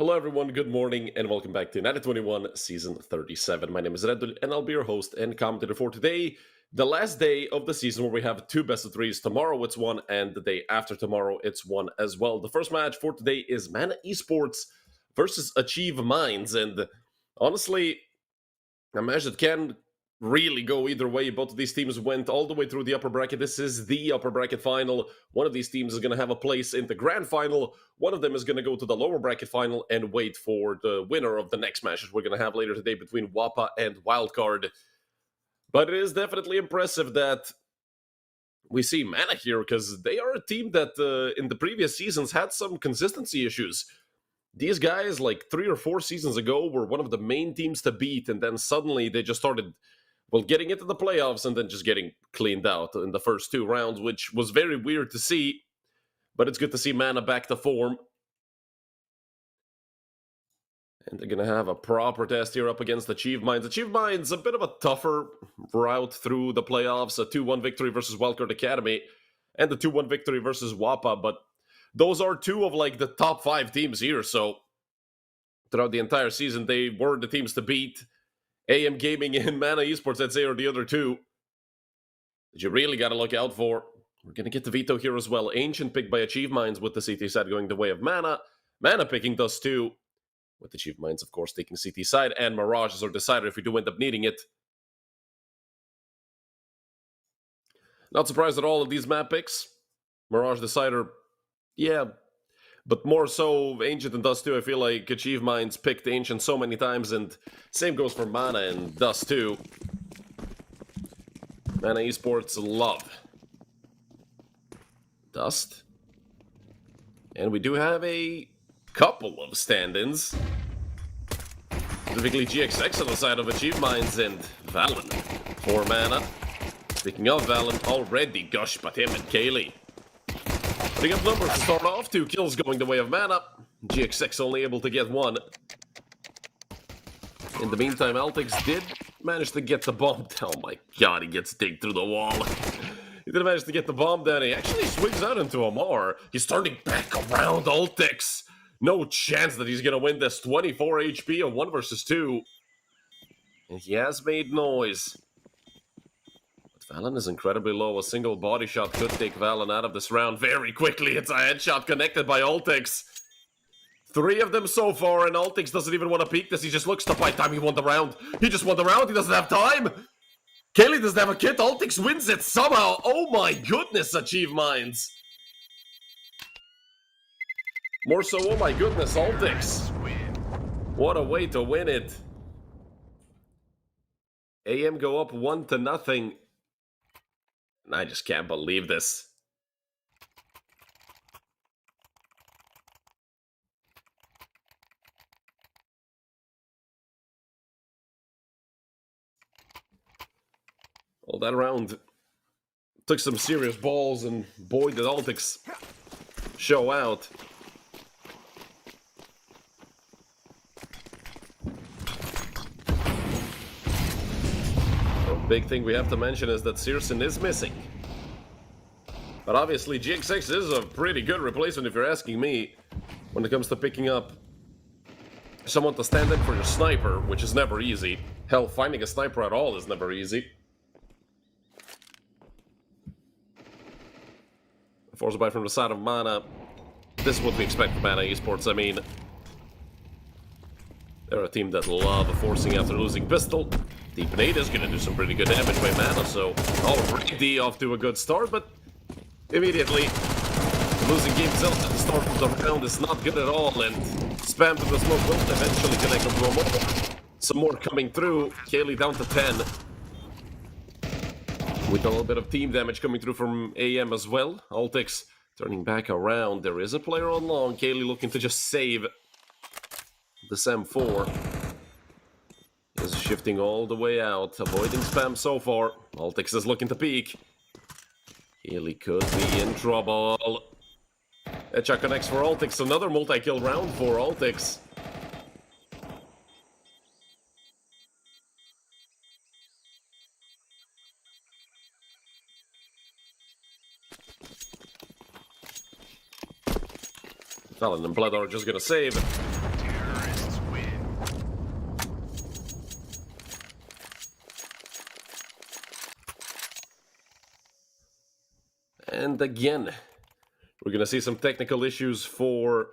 Hello everyone, good morning, and welcome back to United21 Season 37. My name is Redul, and I'll be your host and commentator for today, the last day of the season where we have two best of threes. Tomorrow it's one, and the day after tomorrow it's one as well. The first match for today is Mana Esports versus Achieve Minds, and honestly, a match that can really go either way. Both of these teams went all the way through the upper bracket. This is the upper bracket final. One of these teams is going to have a place in the grand final. One of them is going to go to the lower bracket final and wait for the winner of the next matches we're going to have later today between WOPA and Wildcard. But it is definitely impressive that we see Mana here, because they are a team that in the previous seasons had some consistency issues. These guys, like 3 or 4 seasons ago, were one of the main teams to beat, and then suddenly they just started, well, getting into the playoffs and then just getting cleaned out in the first 2 rounds, which was very weird to see, but it's good to see Mana back to form. And they're going to have a proper test here up against Achieve Minds. Achieve Minds, a bit of a tougher route through the playoffs, a 2-1 victory versus Wildcard Academy, and the 2-1 victory versus WOPA, but those are 2 of, like, the top 5 teams here, so throughout the entire season, they were the teams to beat. AM Gaming and Mana Esports, I'd say, are the other 2 that you really got to look out for. We're going to get the Veto here as well. Ancient picked by Achieve Minds with the CT side going the way of Mana. Mana picking those 2, with Achieve Minds, of course, taking CT side, and Mirage is our decider if we do end up needing it. Not surprised at all at these map picks. Mirage decider, yeah, but more so Ancient and Dust too. I feel like Achieve Minds picked Ancient so many times, and same goes for Mana and Dust too. Mana Esports love Dust. And we do have a couple of stand-ins. Specifically GXX on the side of Achieve Minds and Valen for Mana. Speaking of Valen, already gushed by him and Kaylee. Putting up numbers to start off, 2 kills going the way of Mana. GXX only able to get 1. In the meantime, Altix did manage to get the bomb. Oh my god, he gets digged through the wall. He did manage to get the bomb down. He actually swings out into Amar. He's turning back around Altix. No chance that he's going to win this 24 HP on 1 versus 2. And he has made noise. Valen is incredibly low. A single body shot could take Valen out of this round very quickly. It's a headshot connected by Altix. 3 of them so far, and Altix doesn't even want to peek this. He just looks to by time he won the round. He just won the round. He doesn't have time. Kaylee doesn't have a kit. Altix wins it somehow. Oh my goodness, Achieve Minds. More so, oh my goodness, Altix. What a way to win it. AM go up 1-0. I just can't believe this. Well, that round took some serious balls, and boy did Altix show out. Big thing we have to mention is that Searson is missing. But obviously GXX is a pretty good replacement if you're asking me, when it comes to picking up someone to stand in for your sniper, which is never easy. Hell, finding a sniper at all is never easy. Force buy from the side of Mana. This is what we expect from Mana Esports. I mean, they're a team that love forcing after losing pistol. Deep Nade is going to do some pretty good damage by Mana, so already off to a good start, but immediately losing game itself at the start of the round is not good at all, and spam to the smoke will eventually connect to a more. Some more coming through. Kaylee down to 10. With a little bit of team damage coming through from AM as well. Altix turning back around. There is a player on long. Kaylee looking to just save the SAM-4. Is shifting all the way out, avoiding spam so far. Altix is looking to peek. Kaylee could be in trouble. Headshot connects for Altix. Another multi-kill round for Altix. Valen and Blood are just gonna save. And again, we're gonna see some technical issues for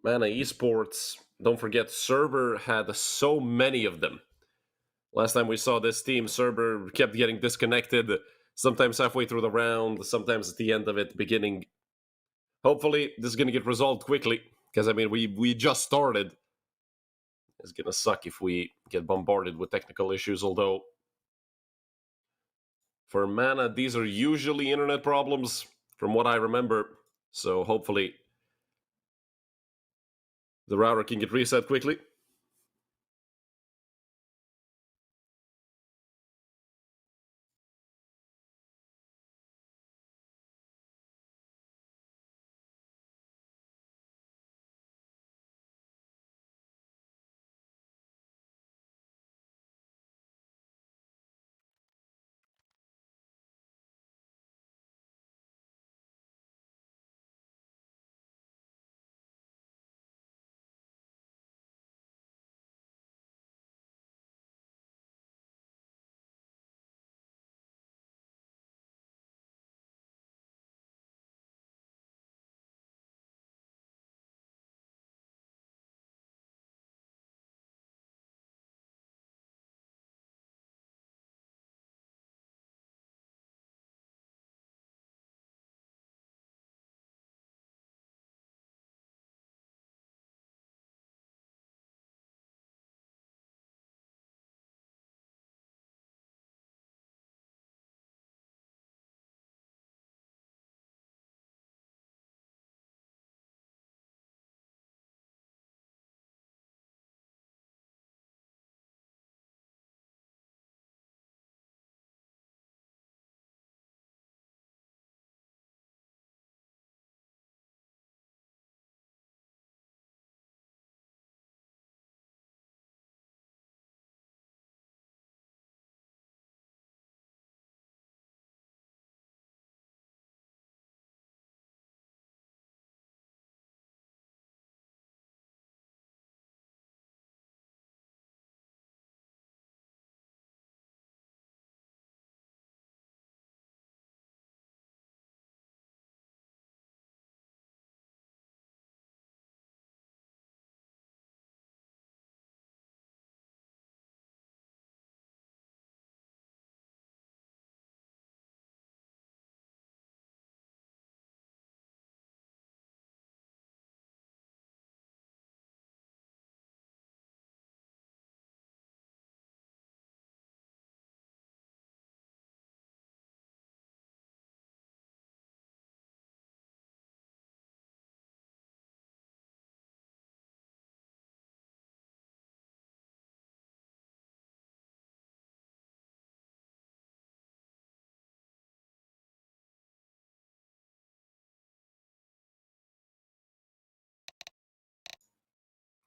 Mana Esports. Don't forget, Server had so many of them. Last time we saw this team, Server kept getting disconnected, sometimes halfway through the round, sometimes at the end of it, beginning. Hopefully, this is going to get resolved quickly, because, I mean, we just started. It's going to suck if we get bombarded with technical issues, although for Mana, these are usually internet problems, from what I remember, so hopefully the router can get reset quickly.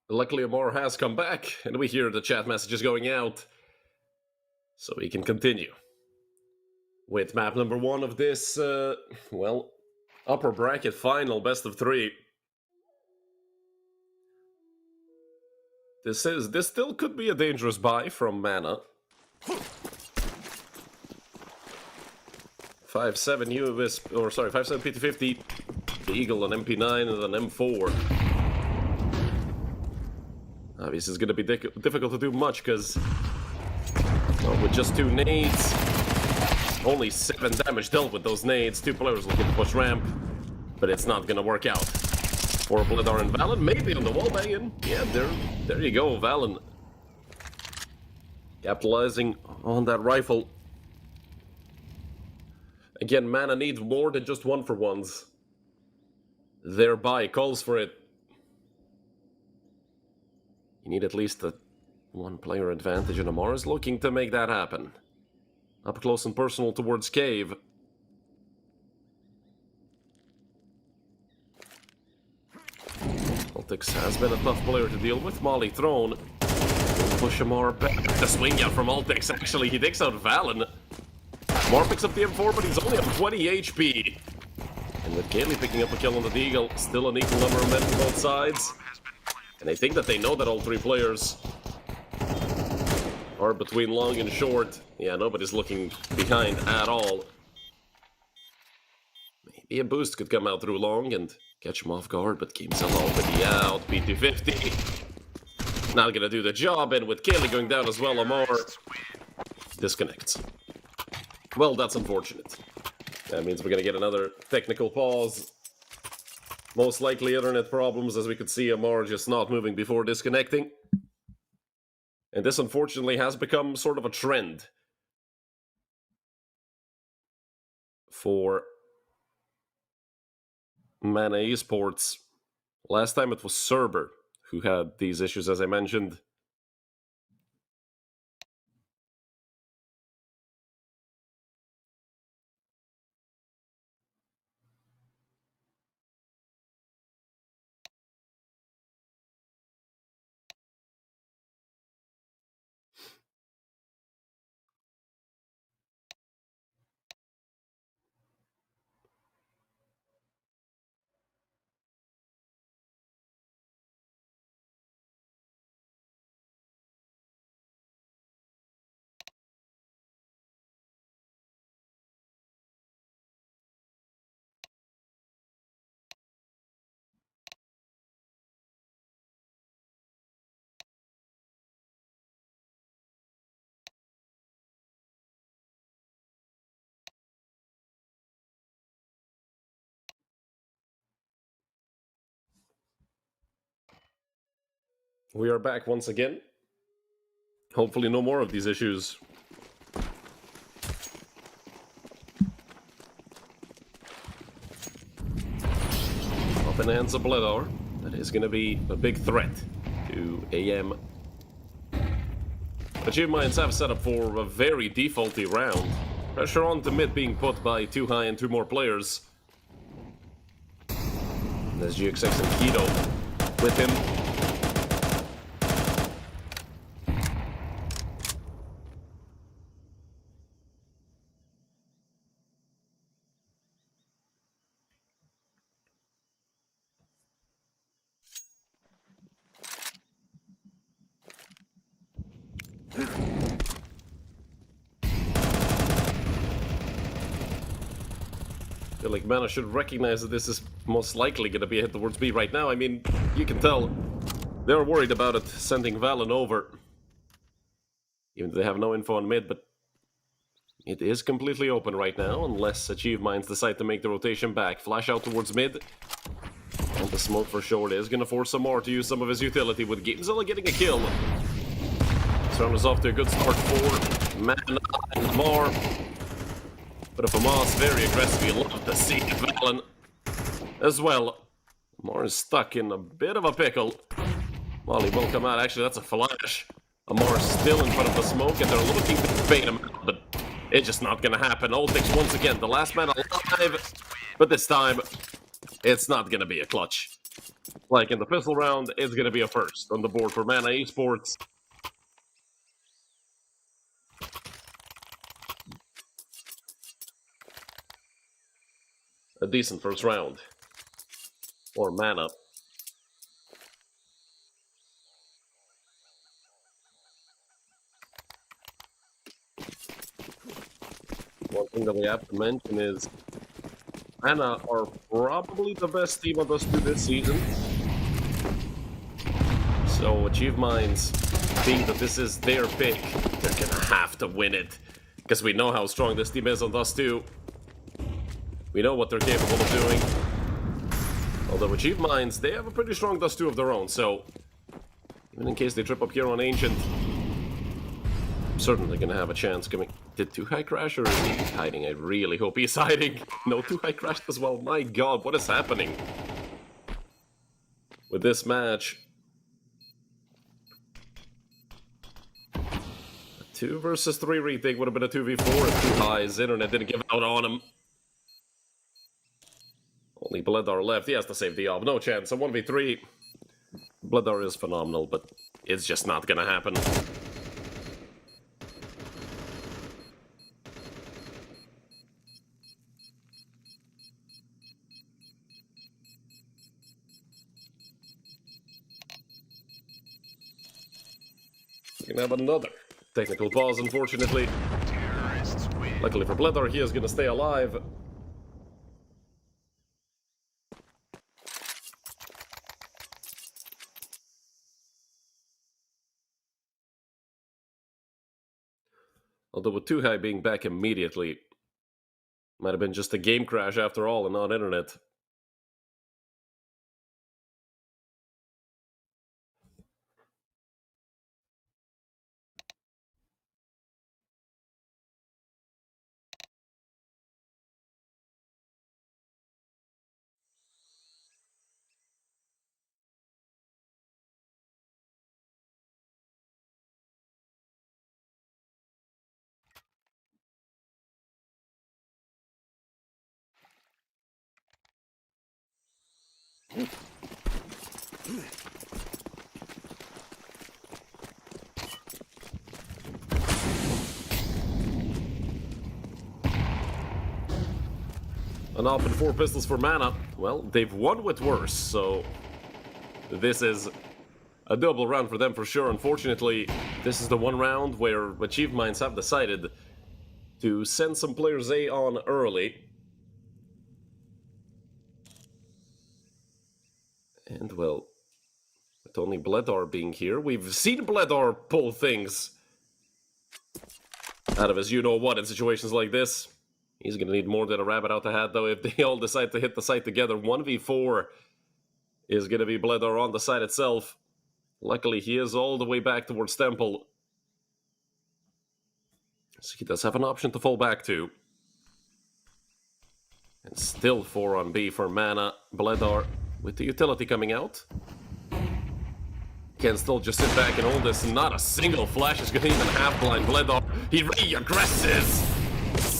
Luckily, Amar has come back, and we hear the chat messages going out, so we can continue with map number 1 of this, well, upper bracket final, best of 3. This still could be a dangerous buy from Mana. 5-7 US, or sorry, 5-7 PT50, the Eagle, an MP9, and an M4. Obviously, it's going to be difficult to do much, because well, with just 2 nades, only 7 damage dealt with those nades, 2 players looking to push ramp, but it's not going to work out. For Bledar and Valen, maybe on the wall banging. Yeah, there you go, Valen. Capitalizing on that rifle. Again, Mana needs more than just 1-for-1s. Thereby calls for it. You need at least a 1-player advantage, and Amar is looking to make that happen. Up close and personal towards Cave. Altix has been a tough player to deal with. Molly thrown. Push Amar back. The swing out from Altix, actually. He takes out Valen. Amar picks up the M4, but he's only on 20 HP. And with Kaylee picking up a kill on the Deagle, still an equal number of men on both sides. And I think that they know that all 3 players are between long and short. Yeah, nobody's looking behind at all. maybe a boost could come out through long and catch him off guard, but Game's already out. P250. Not gonna do the job, and with Kelly going down as well, Amar disconnects. Well, that's unfortunate. That means we're gonna get another technical pause. Most likely internet problems, as we could see Amar just not moving before disconnecting. And this unfortunately has become sort of a trend for Mana Esports. Last time it was Cerber who had these issues, as I mentioned. We are back once again. Hopefully no more of these issues. Up in the hands of Bledar. That is going to be a big threat to AM. Achieve Minds have set up for a very defaulty round. Pressure on to mid being put by Too High and two more players. And there's GXX and Keto with him. I feel like Mana should recognize that this is most likely going to be a hit towards B right now. I mean, you can tell they're worried about it, sending Valen over. Even though they have no info on mid, but it is completely open right now, unless Achieve Minds decide to make the rotation back. Flash out towards mid. And the smoke for sure is going to force Amar to use some of his utility, with Gamezilla getting a kill. This round is off to a good start for Mana and Amar. But if Amar's very aggressive, you'll love to see Valen as well. Amar is stuck in a bit of a pickle. Molly will come out. Actually, that's a flash. Amar's still in front of the smoke, and they're looking to bait him out, but it's just not going to happen. Oltix once again, the last man alive, but this time, it's not going to be a clutch. Like in the pistol round, it's going to be a first on the board for Mana Esports. A decent first round for Mana. One thing that we have to mention is Mana are probably the best team of us two this season. So Achieve Minds think that this is their pick. They're gonna have to win it, because we know how strong this team is on Dust 2. We know what they're capable of doing. Although Achieve Minds, they have a pretty strong Dust 2 of their own, so even in case they trip up here on Ancient, I'm certainly gonna have a chance coming. Did Too High crash, or is he hiding? I really hope he's hiding. No, Too High crashed as well. My god, what is happening with this match? A 2 versus 3 retake would have been a 2v4 if Too High's internet didn't give out on him. Only Bledar left. He has to save the op. No chance. A 1v3. Bledar is phenomenal, but it's just not gonna happen. We're gonna have another technical pause, unfortunately. Luckily for Bledar, he is gonna stay alive. Although with Tuhai being back immediately, might have been just a game crash after all and not internet. An op and 4 pistols for mana. Well, they've won with worse, so this is a double round for them for sure. Unfortunately, this is the one round where Achieve Minds have decided to send some players A on early. And, well, with only Bledar being here, we've seen Bledar pull things out of his you-know-what in situations like this. He's going to need more than a rabbit out the hat, though, if they all decide to hit the site together. 1v4 is going to be Bledar on the site itself. Luckily, he is all the way back towards Temple. So he does have an option to fall back to. And still 4 on B for mana. Bledar with the utility coming out. Can still just sit back and hold this. Not a single flash is going to even have blind Bledar. He re-aggresses!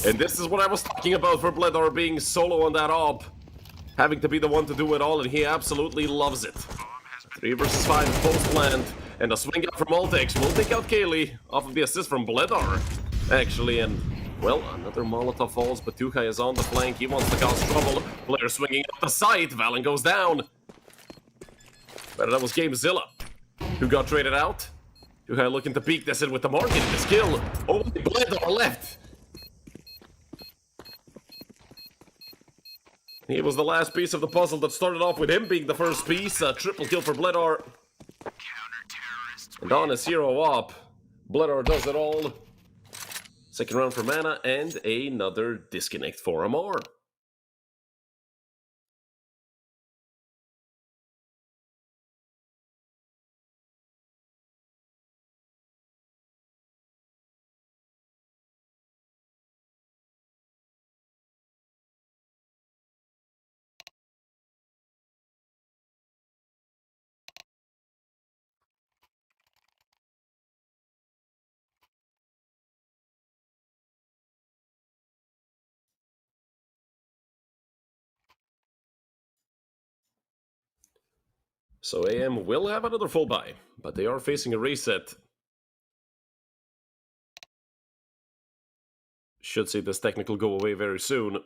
And this is what I was talking about for Bledar being solo on that op. Having to be the one to do it all, and he absolutely loves it. 3 versus 5 post-plant. And a swing out from Altex will take out Kaylee off of the assist from Bledar, actually. And, well, another Molotov falls, but Tuhai is on the flank. He wants to cause trouble. Player swinging up the side. Valen goes down. But that was Gamezilla, who got traded out. Tuhai looking to peek this in with the market in his kill. Only Bledar left. He was the last piece of the puzzle that started off with him being the first piece. A triple kill for Bledar. And on his hero op, Bledar does it all. Second round for mana and another disconnect for Amar. So AM will have another full buy, but they are facing a reset. Should see this technical go away very soon.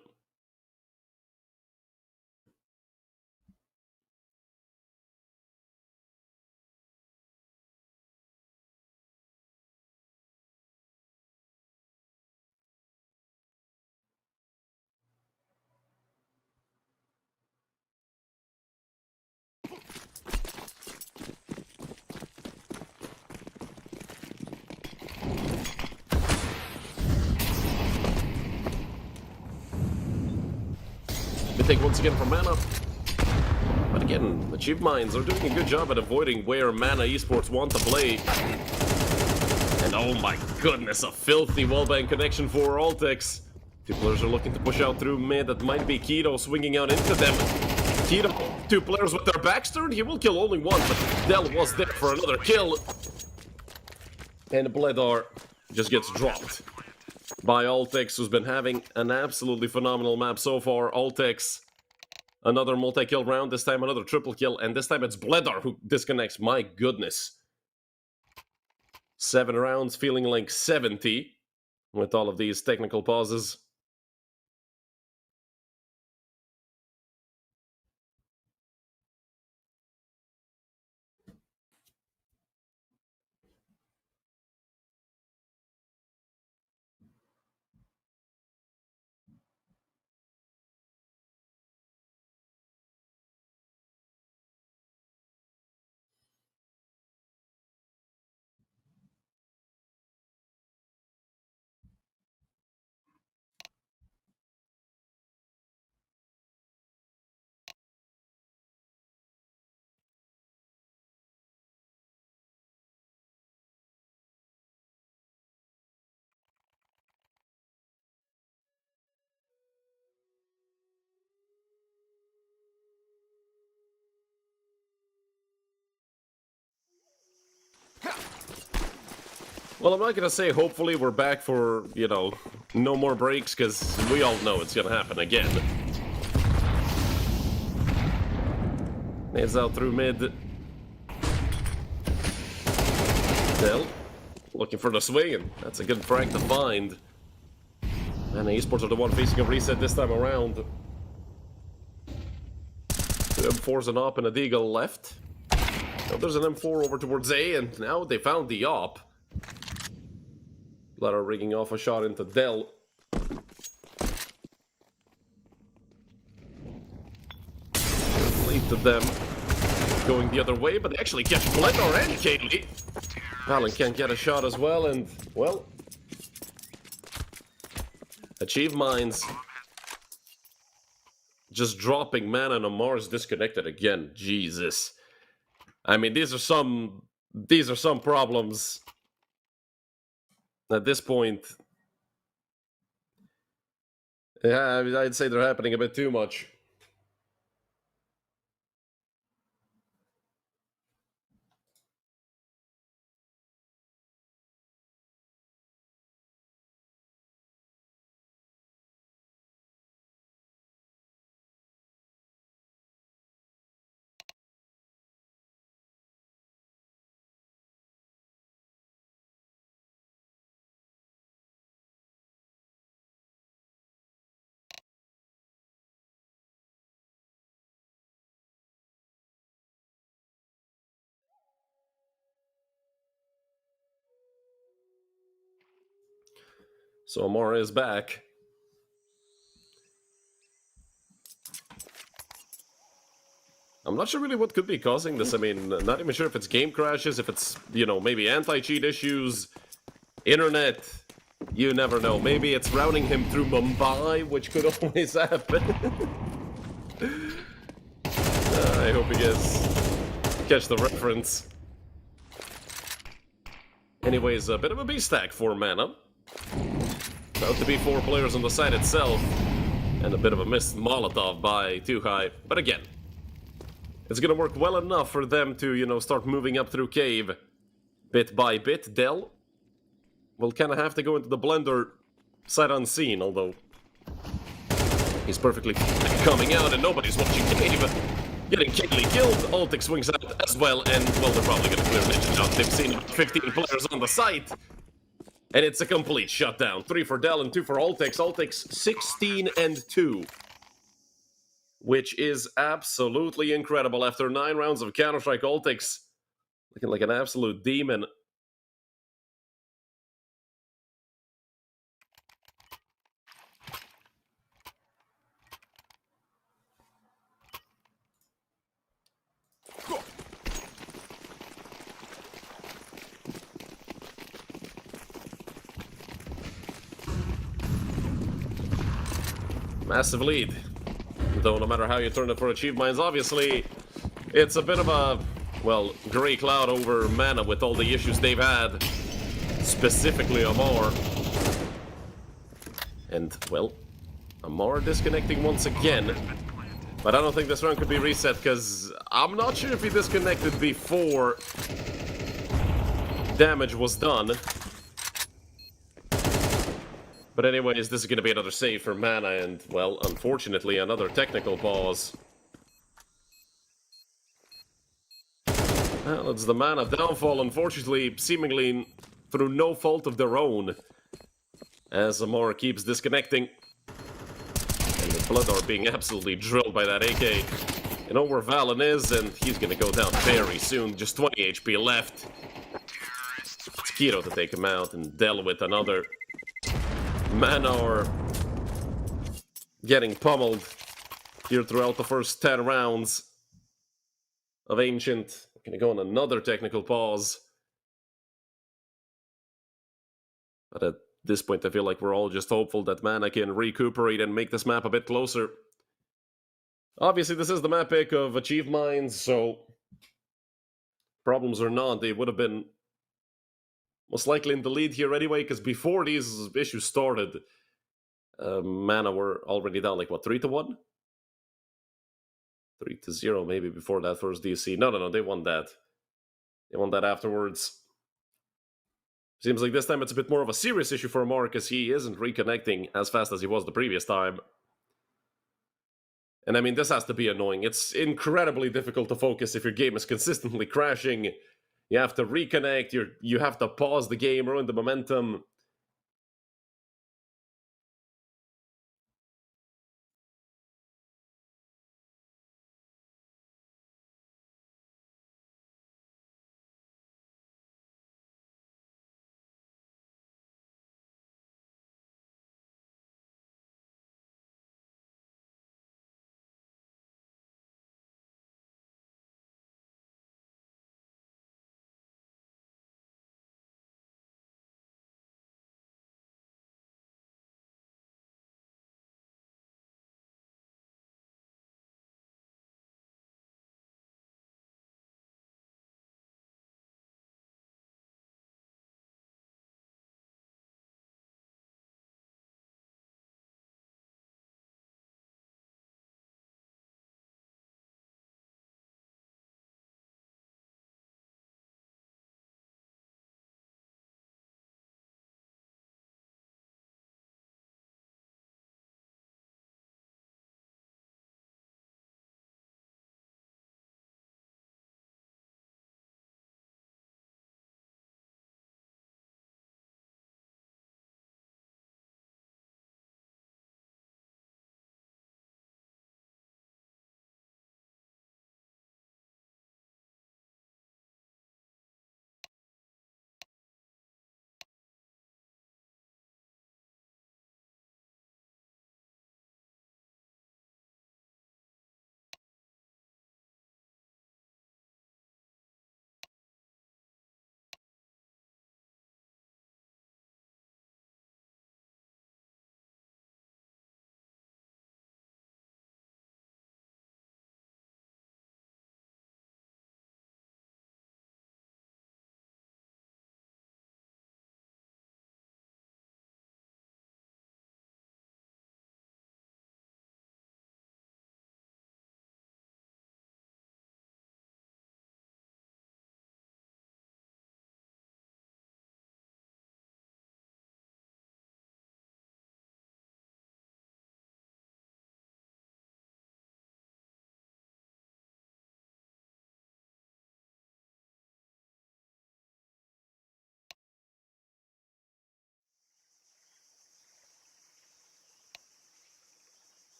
Take once again for mana. But again, Achieve Minds are doing a good job at avoiding where Mana Esports want to play. And oh my goodness, a filthy wallbang connection for Altex. 2 players are looking to push out through mid. That might be Keto swinging out into them. Keto, 2 players with their backs turned. He will kill only one, but Del was there for another kill. And Bledar just gets dropped by Altex, who's been having an absolutely phenomenal map so far. Altex, another multi-kill round, this time another triple kill, and this time it's Bledar who disconnects. My goodness. 7 rounds, feeling like 70 with all of these technical pauses. Well, I'm not gonna say hopefully we're back for, you know, no more breaks, because we all know it's gonna happen again. Nades out through mid. Still looking for the swing, and that's a good frag to find. And the esports are the one facing a reset this time around. Two M4s and op and a Deagle left. Now there's an M4 over towards A, and now they found the op. Blood rigging off a shot into Dell. Lead to them going the other way, but they actually catch Blender and Kaylee. Alan can't get a shot as well, and, well, Achieve Minds just dropping mana and Amar's disconnected again. Jesus. I mean, these are some problems at this point. Yeah, I'd say they're happening a bit too much. So Amara is back. I'm not sure really what could be causing this. I mean, not even sure if it's game crashes, if it's, you know, maybe anti-cheat issues, internet, you never know. Maybe it's routing him through Mumbai, which could always happen. I hope you guys catch the reference. Anyways, a bit of a B-stack for mana. About to be 4 players on the side itself, and a bit of a missed Molotov by Too High. But again, it's gonna work well enough for them to, you know, start moving up through cave. Bit by bit. Dell will kind of have to go into the blender sight unseen, although he's perfectly coming out and nobody's watching cave. Getting Kaylee killed, Altix swings out as well, and, well, they're probably gonna clear this shot. They've seen 15 players on the site. And it's a complete shutdown. 3 for Dell and 2 for Altix. Altix 16 and 2. Which is absolutely incredible. After 9 rounds of Counter-Strike, Altix looking like an absolute demon. Massive lead. Though no matter how you turn it for Achieve Minds, obviously it's a bit of a, well, gray cloud over mana with all the issues they've had. Specifically Amar. And, well, Amar disconnecting once again. But I don't think this round could be reset, because I'm not sure if he disconnected before damage was done. But anyways, this is going to be another save for mana, and, well, unfortunately, another technical pause. Well, it's the mana downfall, unfortunately, seemingly through no fault of their own. As Amar keeps disconnecting. And the Blood are being absolutely drilled by that AK. You know where Valen is, and he's going to go down very soon. Just 20 HP left. It's Kiro to take him out, and Dell with another. Mana are getting pummeled here throughout the first 10 rounds of Ancient. Gonna go on another technical pause. But at this point, I feel like we're all just hopeful that Mana can recuperate and make this map a bit closer. Obviously, this is the map pick of Achieve Minds, so problems or not, they would have been most likely in the lead here anyway, because before these issues started, Mana were already down, like, what, 3-1? 3-0, maybe, before that first DC. No, they won that. They won that afterwards. Seems like this time it's a bit more of a serious issue for Amar because he isn't reconnecting as fast as he was the previous time. And I mean, this has to be annoying. It's incredibly difficult to focus if your game is consistently crashing. You have to reconnect, you have to pause the game, ruin the momentum.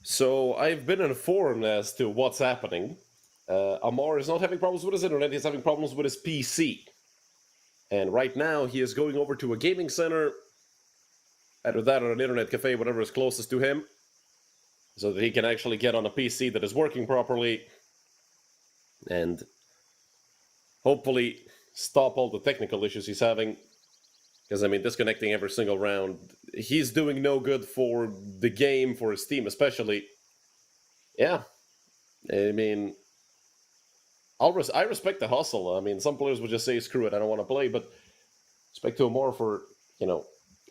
So I've been informed as to what's happening. Amar is not having problems with his internet, he's having problems with his PC. And right now he is going over to a gaming center, either that or an internet cafe, whatever is closest to him, so that he can actually get on a PC that is working properly and hopefully stop all the technical issues he's having. Because, I mean, disconnecting every single round, he's doing no good for the game, for his team especially. Yeah, I mean, I respect the hustle. I mean, some players would just say, screw it, I don't want to play, but respect to him more for,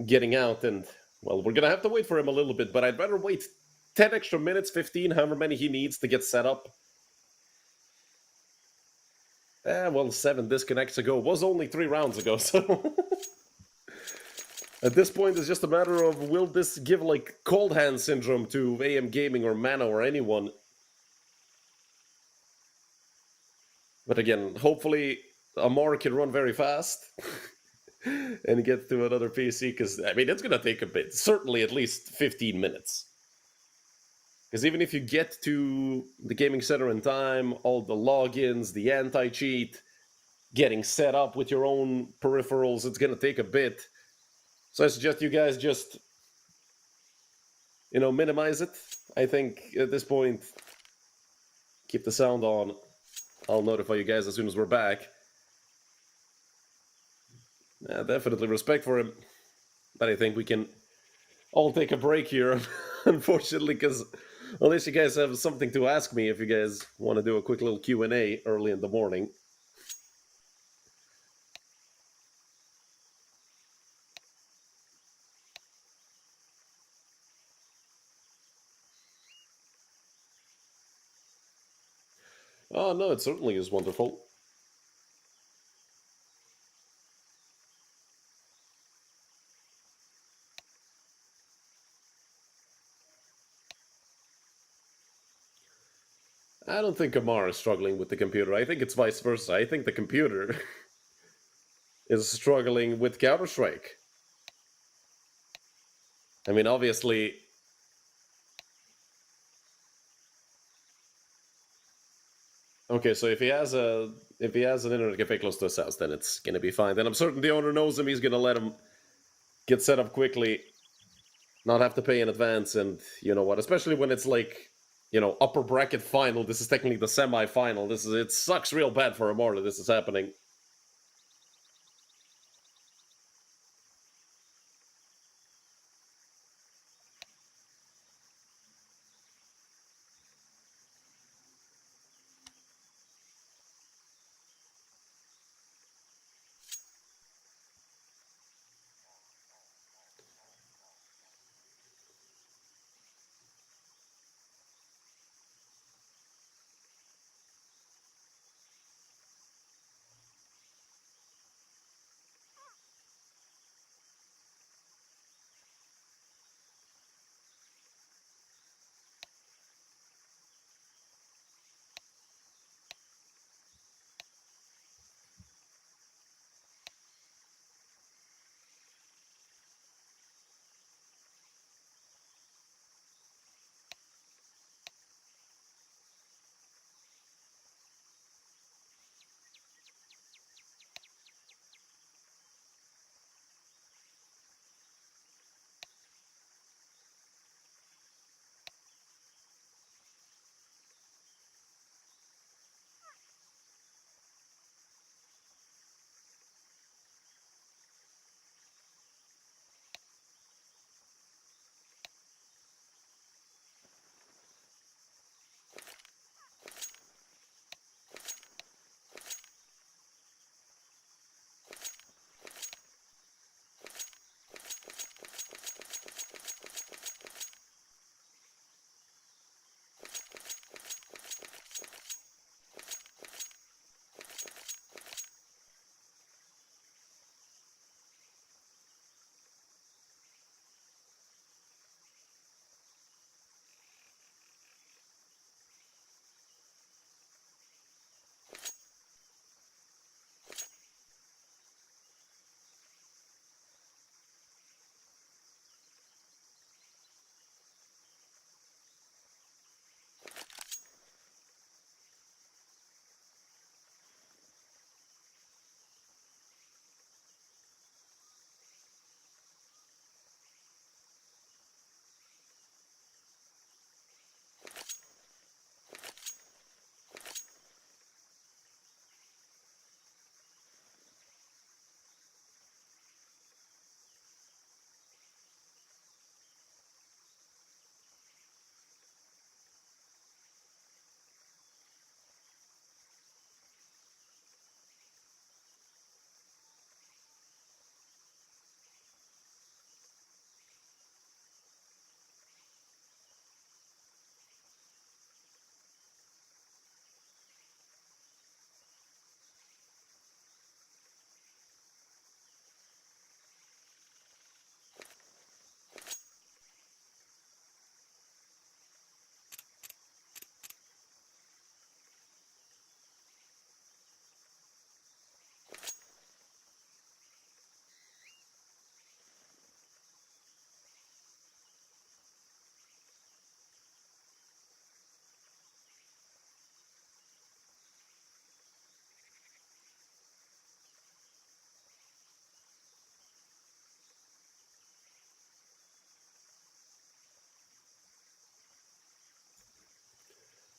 getting out. And, well, we're going to have to wait for him a little bit, but I'd rather wait 10 extra minutes, 15, however many he needs to get set up. Well, 7 disconnects ago was only 3 rounds ago, so... At this point, it's just a matter of, will this give, like, cold hand syndrome to AM Gaming or Mana or anyone? But again, hopefully, Amar can run very fast. and get to another PC, because I mean it's gonna take a bit, certainly at least 15 minutes. Because even if you get to the gaming center in time, all the logins, the anti-cheat, getting set up with your own peripherals, it's gonna take a bit. So I suggest you guys just, minimize it. I think at this point, keep the sound on. I'll notify you guys as soon as we're back. Definitely respect for him, but I think we can all take a break here, unfortunately, because unless you guys have something to ask me, if you guys want to do a quick little Q&A early in the morning. Oh, no, it certainly is wonderful. I don't think Amar is struggling with the computer. I think it's vice versa. I think the computer is struggling with Counter-Strike. I mean, obviously... Okay, so if he has an internet cafe close to his house, then it's gonna be fine. Then I'm certain the owner knows him. He's gonna let him get set up quickly, not have to pay in advance, and you know what? Especially when it's like, upper bracket final. This is technically the semi-final. It sucks real bad for Amar that this is happening.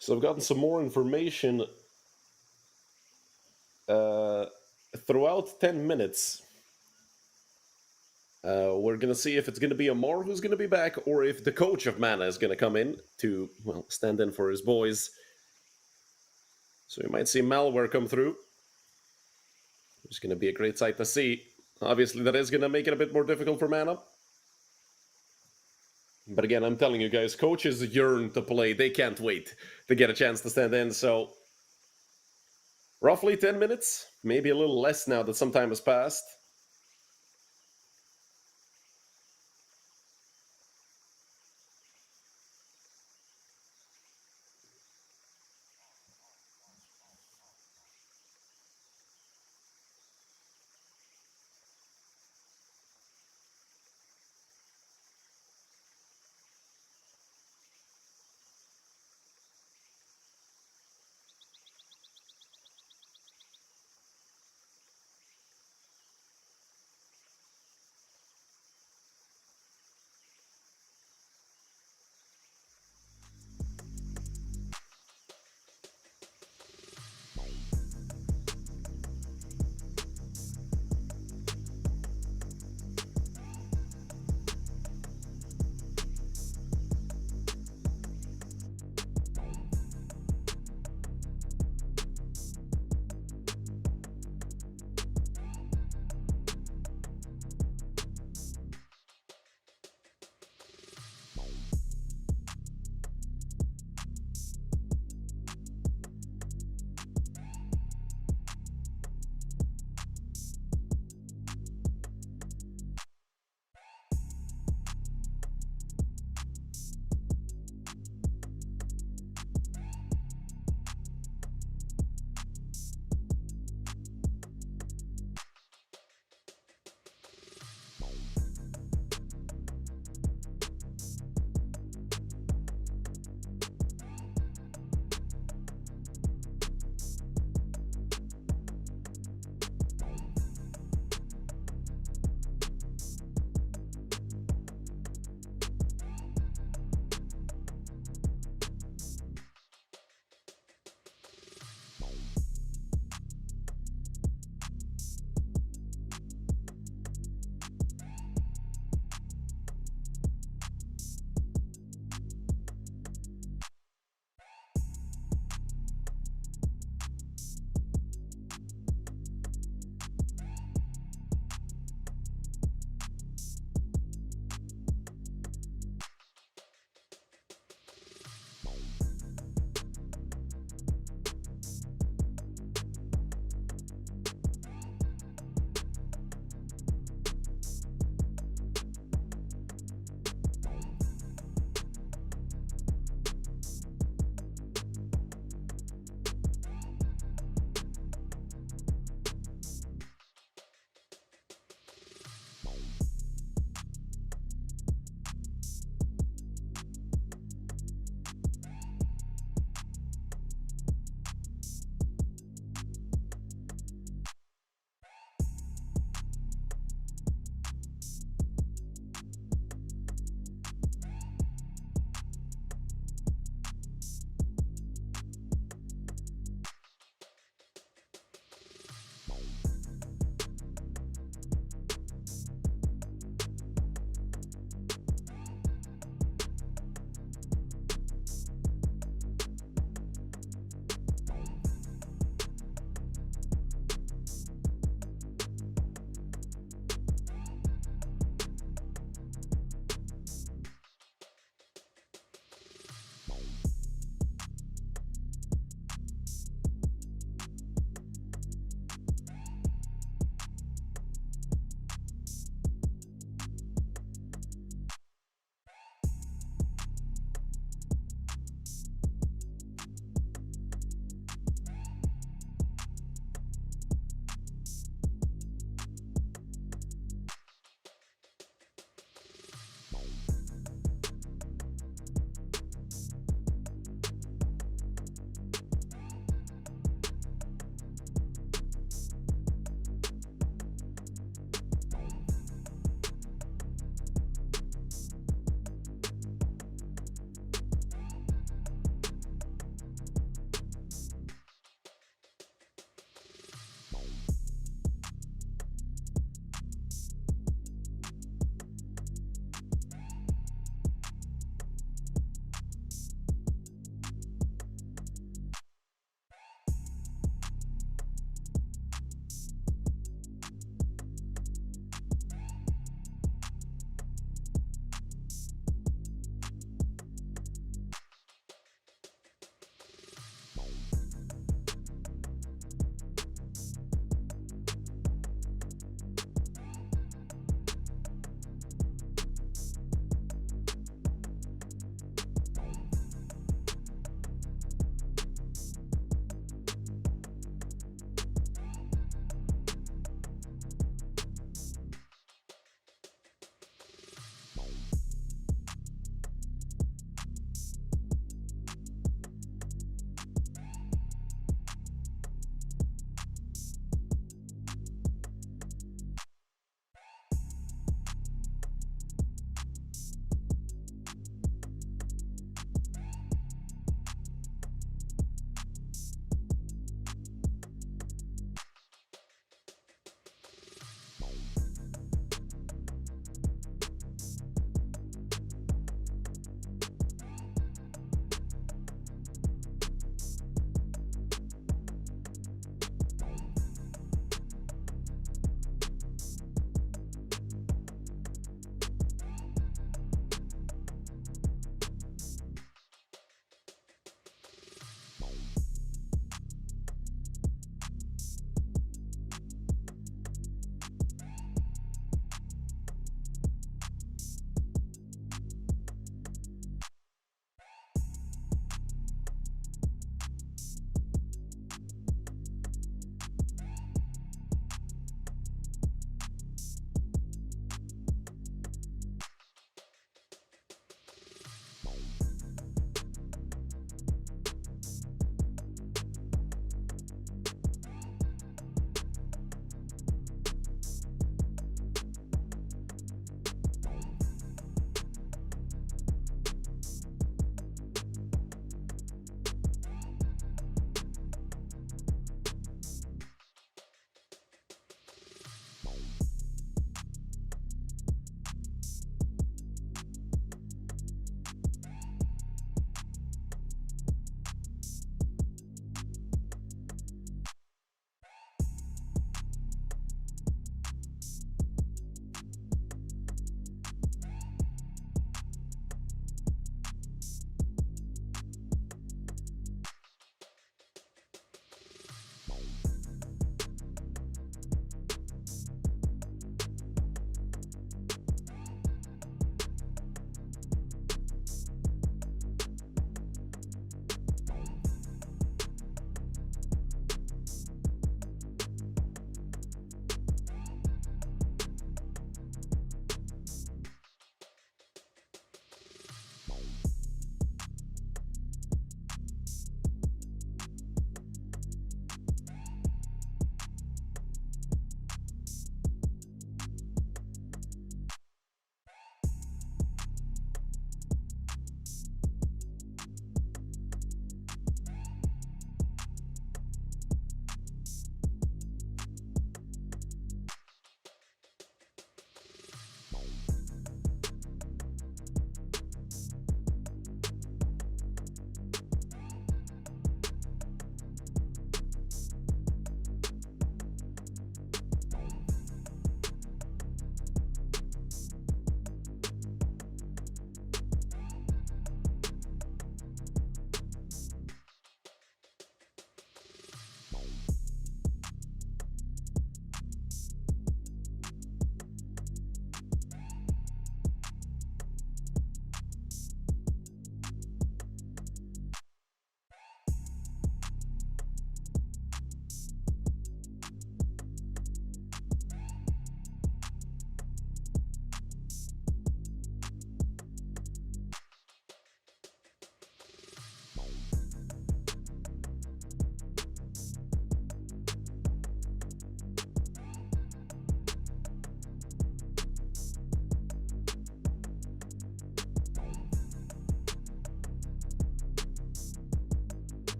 So I've gotten some more information throughout 10 minutes. We're going to see if it's going to be Amar who's going to be back, or if the coach of Mana is going to come in to, well, stand in for his boys. So you might see Malware come through. It's going to be a great sight to see. Obviously, that is going to make it a bit more difficult for Mana. But again, I'm telling you guys, coaches yearn to play. They can't wait to get a chance to stand in. So roughly 10 minutes, maybe a little less now that some time has passed.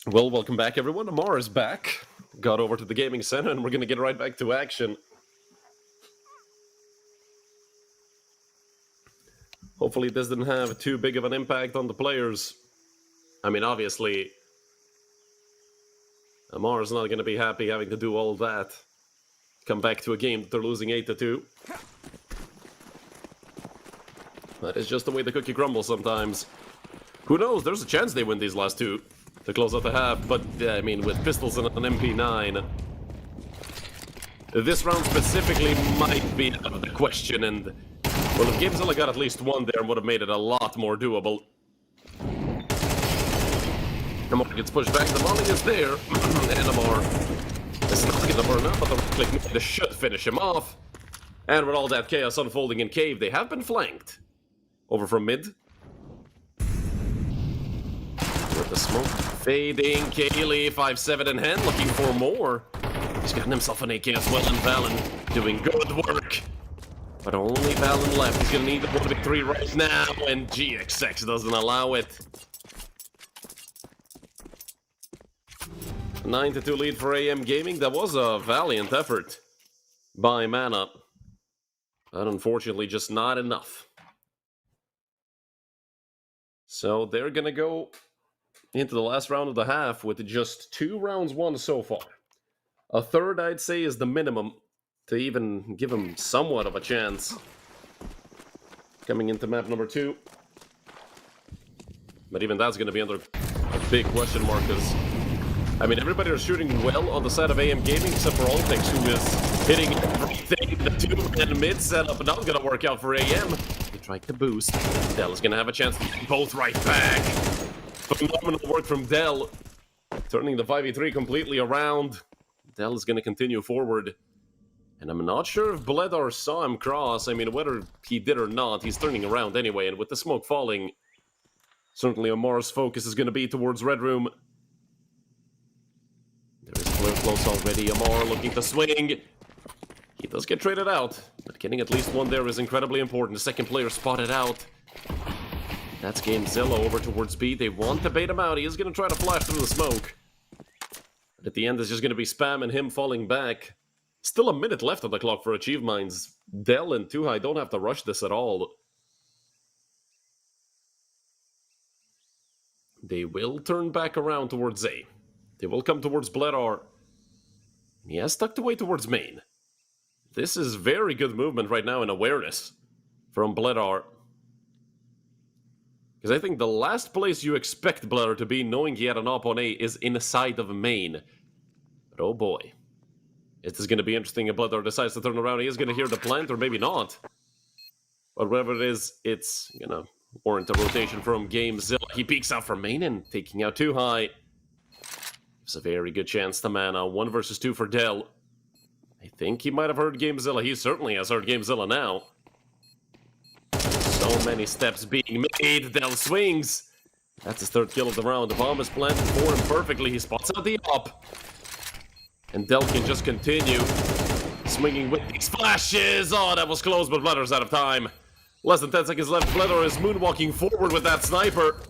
Well, welcome back, everyone. Amar is back. Got over to the gaming center, and we're gonna get right back to action. Hopefully this didn't have too big of an impact on the players. I mean, obviously, Amar's not gonna be happy having to do all that. Come back to a game that they're losing 8-2. That is just the way the cookie crumbles sometimes. Who knows, there's a chance they win these last two to close out the half, but I mean, with pistols and an MP9, this round specifically might be out of the question, and well, if Gamezilla got at least one there, would have made it a lot more doable. Amar gets pushed back, the volley is there, and Amar is not going to burn up, but the right-click should finish him off. And with all that chaos unfolding in Cave, they have been flanked. Over from mid. With the smoke fading, Kaylee, 5-7 in hand, looking for more. He's gotten himself an AK as well, and Valen doing good work. But only Valen left. He's gonna need the 1v3 right now, and GXX doesn't allow it. 9-2 lead for AM Gaming. That was a valiant effort by Mana, but unfortunately just not enough. So they're gonna go into the last round of the half with just 2 rounds won so far. A third, I'd say, is the minimum to even give them somewhat of a chance. Coming into map number 2. But even that's gonna be under a big question mark, because I mean, everybody is shooting well on the side of AM Gaming, except for Altix, who is hitting everything. The 2-man mid setup not gonna work out for AM. He tried to boost. Dell is gonna have a chance to get both right back. Phenomenal work from Dell, turning the 5v3 completely around. Dell is gonna continue forward. And I'm not sure if Bledar saw him cross. I mean, whether he did or not, he's turning around anyway, and with the smoke falling, certainly Amar's focus is gonna be towards Red Room. There is flare close already. Amar looking to swing. He does get traded out, but getting at least one there is incredibly important. The second player spotted out. That's Gamezilla over towards B. They want to bait him out. He is going to try to flash through the smoke. But at the end, it's just going to be spam and him falling back. Still a minute left on the clock for Achieve Mines. Dell and Too High don't have to rush this at all. They will turn back around towards A. They will come towards Bledar. He has tucked away towards main. This is very good movement right now in awareness from Bledar. Because I think the last place you expect Bledar to be, knowing he had an op on A, is inside of main. But oh boy. It is going to be interesting if Bledar decides to turn around. He is going to hear the plant, or maybe not. But whatever it is, it's going to warrant a rotation from Gamezilla. He peeks out from main and taking out Too High. It's a very good chance to Mana. 1 versus 2 for Dell. I think he might have heard Gamezilla. He certainly has heard Gamezilla now. So many steps being made. Dell swings. That's his 3rd kill of the round. The bomb is planted for him perfectly. He spots out the op. And Dell can just continue swinging with these flashes. Oh, that was close, but Bledar's out of time. Less than 10 seconds left. Bledar is moonwalking forward with that sniper.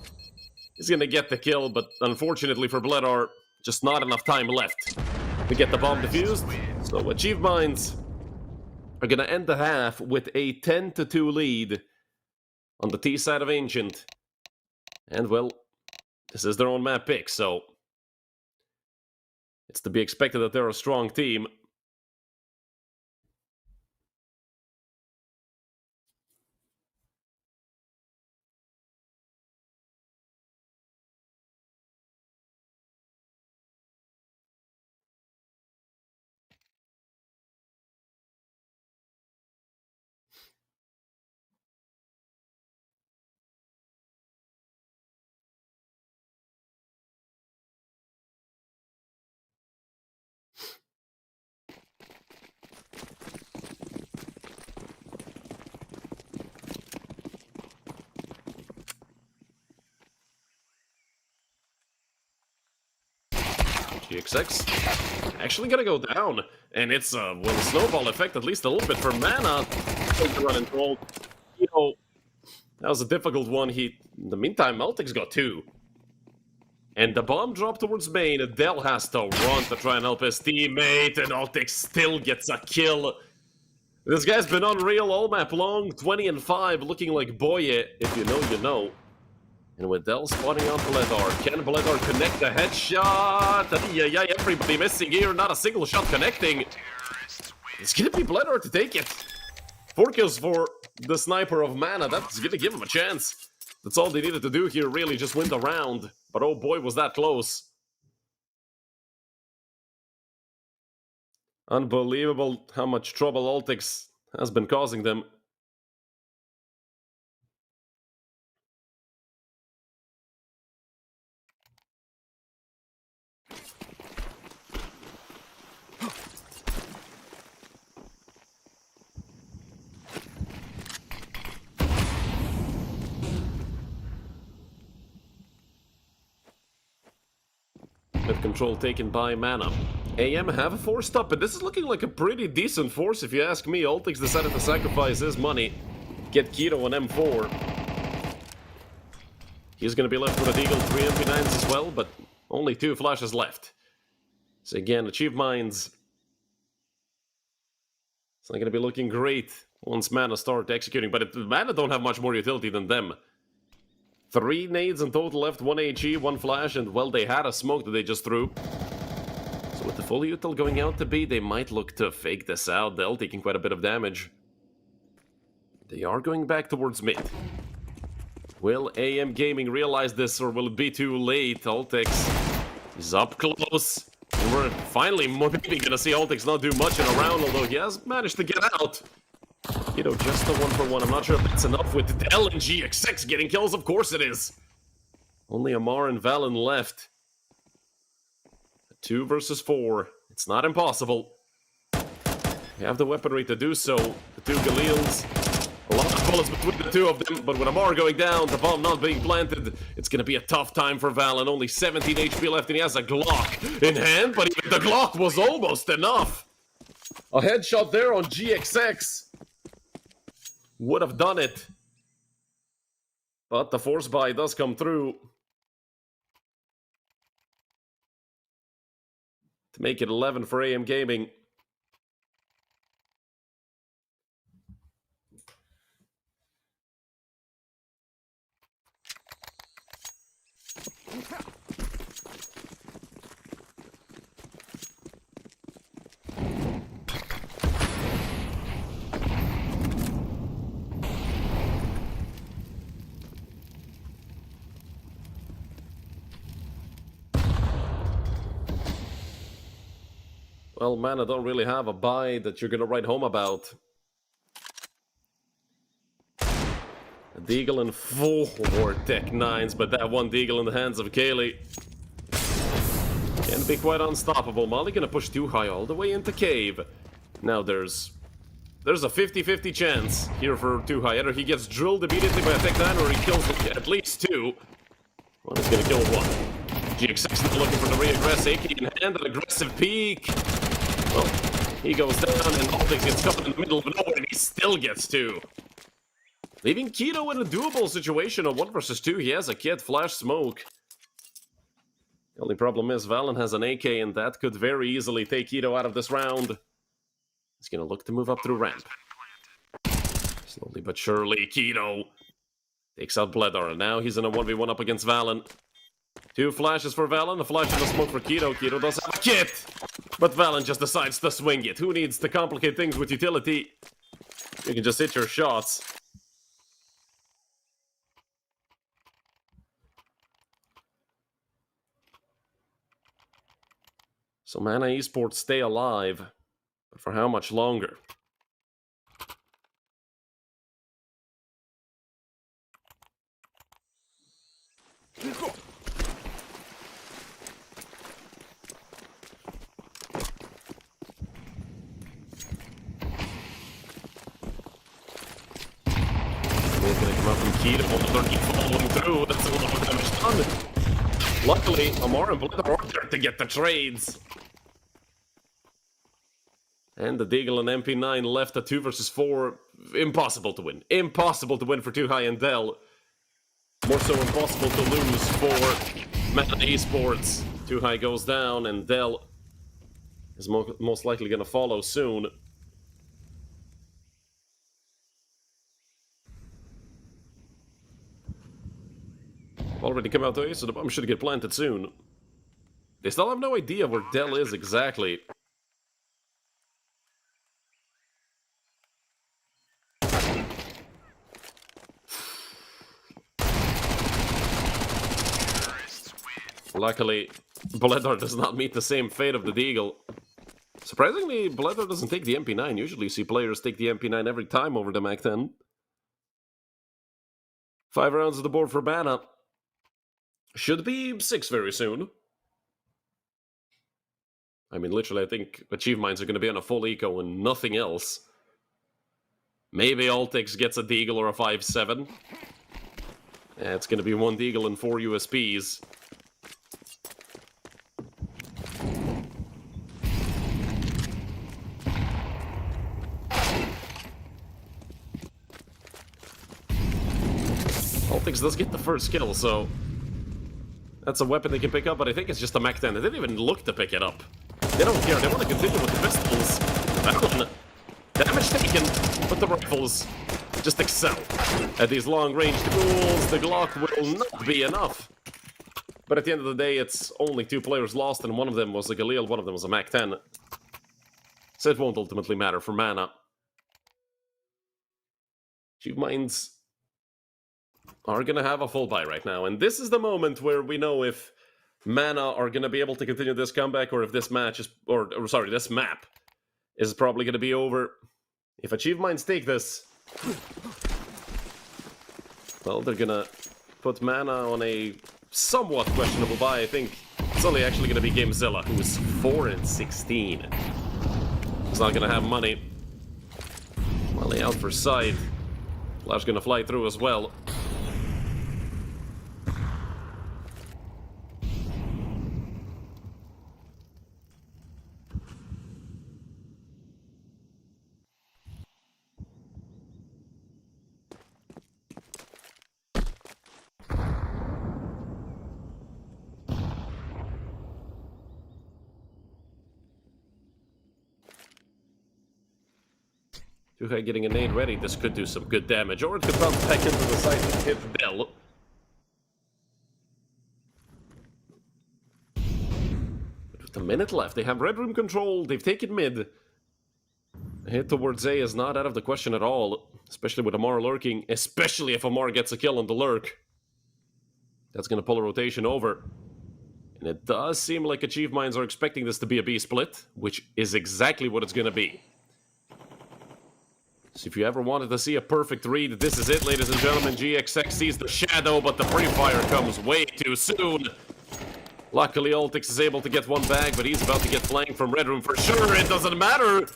He's gonna get the kill, but unfortunately for Bledar, just not enough time left to get the bomb defused. So Achieve Mines are gonna end the half with a 10-2 lead on the T side of Ancient. And well, this is their own map pick, so it's to be expected that they're a strong team. GXX actually gonna go down, and it's a snowball effect, at least a little bit for Mana. Running cold. You know, that was a difficult one. In the meantime, Meltic's got 2. And the bomb drop towards main. Del has to run to try and help his teammate, and Altix still gets a kill. This guy's been unreal all map long, 20 and 5, looking like Boye. If you know, you know. And with Del spotting on Bledar, can Bledar connect the headshot? Yeah, everybody missing here, not a single shot connecting. It's gonna be Bledar to take it. 4 kills for the sniper of Mana, that's gonna give him a chance. That's all they needed to do here, really, just win the round. But oh boy, was that close. Unbelievable how much trouble Altix has been causing them. With control taken by Mana. AM have a forced up, and this is looking like a pretty decent force if you ask me. Altix decided to sacrifice his money, get Keto on M4. He's going to be left with a Deagle, 3 MP9s as well, but only 2 flashes left. So again, Achieve Mines. It's not going to be looking great once Mana start executing, but Mana don't have much more utility than them. 3 nades in total left, 1 HE, 1 flash, and well, they had a smoke that they just threw. So with the full util going out to B, they might look to fake this out. They're taking quite a bit of damage. They are going back towards mid. Will AM Gaming realize this, or will it be too late? Altix is up close. And we're finally maybe gonna see Altix not do much in a round, although he has managed to get out. You know, just a 1-for-1. I'm not sure if that's enough with Del and GXX getting kills. Of course it is. Only Amar and Valen left. 2 versus 4. It's not impossible. We have the weaponry to do so. The 2 Galils. A lot of bullets between the 2 of them, but with Amar going down, the bomb not being planted, it's going to be a tough time for Valen. Only 17 HP left, and he has a Glock in hand, but even the Glock was almost enough. A headshot there on GXX. Would have done it. But the force buy does come through. To make it 11 for AM Gaming. Well, Mana don't really have a buy that you're gonna write home about. A Deagle and 4 Tech 9s, but that one Deagle in the hands of Kaylee can be quite unstoppable. Molly gonna push too high all the way into cave. Now there's a 50-50 chance here for too high. Either he gets drilled immediately by a Tech 9 or he kills at least 2. One is gonna kill 1. GXX is looking for the re-aggress, AK in hand, an aggressive peek. Well, he goes down and Altix gets caught in the middle of nowhere and he still gets 2. Leaving Keto in a doable situation of 1 versus 2. He has a kit, flash, smoke. The only problem is Valen has an AK and that could very easily take Keto out of this round. He's gonna look to move up through ramp. Slowly but surely, Keto takes out Bledar, and now he's in a 1v1 up against Valen. 2 flashes for Valen, a flash and a smoke for Keto. Keto does have a kit, but Valen just decides to swing it. Who needs to complicate things with utility? You can just hit your shots. So Mana Esports stay alive, but for how much longer? He's gonna come up from Keto, 30 following through. That's a lot of damage done. Luckily, Amar and Bledar are there to get the trades. And the Deagle and MP9 left at 2 versus 4. Impossible to win. Impossible to win for Too High and Del. More so impossible to lose for Meta Esports. Too High goes down, and Dell is most likely going to follow soon. Already come out there, so the bomb should get planted soon. They still have no idea where Dell is exactly. Luckily, Bledar does not meet the same fate of the Deagle. Surprisingly, Bledar doesn't take the MP9. Usually you see players take the MP9 every time over the MAC-10. 5 rounds of the board for Mana. Should be 6 very soon. I mean, literally, I think Achieve Mines are going to be on a full eco and nothing else. Maybe Altix gets a Deagle or a 5-7. Yeah, it's going to be 1 Deagle and 4 USPs. Altix does get the first kill, so that's a weapon they can pick up, but I think it's just a MAC-10. They didn't even look to pick it up. They don't care, they want to continue with the pistols. That one, damage taken, but the rifles just excel at these long-range duels. The Glock will not be enough. But at the end of the day, it's only 2 players lost, and one of them was a Galil, one of them was a MAC-10. So it won't ultimately matter for Mana. Achieve Mines are going to have a full buy right now, and this is the moment where we know if Mana are going to be able to continue this comeback, or if this match is, or sorry, this map is probably going to be over. If Achieve Mines take this, well, they're going to put Mana on a somewhat questionable buy. I think it's only actually going to be Gamezilla, who is 4-16. He's not going to have money. Well, they out for side. Flash's going to fly through as well. Nuke getting a nade ready. This could do some good damage, or it could bounce back into the side and hit Dell. But with a minute left, they have red room control. They've taken mid. A hit towards A is not out of the question at all, especially with Amar lurking, especially if Amar gets a kill on the lurk. That's going to pull a rotation over. And it does seem like Achieve Mines are expecting this to be a B split, which is exactly what it's going to be. So if you ever wanted to see a perfect read, this is it, ladies and gentlemen. GXX sees the shadow, but the pre-fire comes way too soon. Luckily, Altix is able to get one bag, but he's about to get flanked from Red Room for sure. It doesn't matter.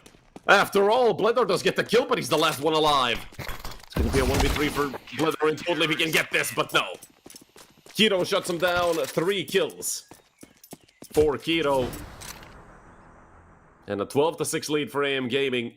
After all, Bledar does get the kill, but he's the last one alive. It's going to be a 1v3 for Bledar, and totally we can get this, but no. Keto shuts him down. 3 kills for Keto. And a 12-6 lead for AM Gaming.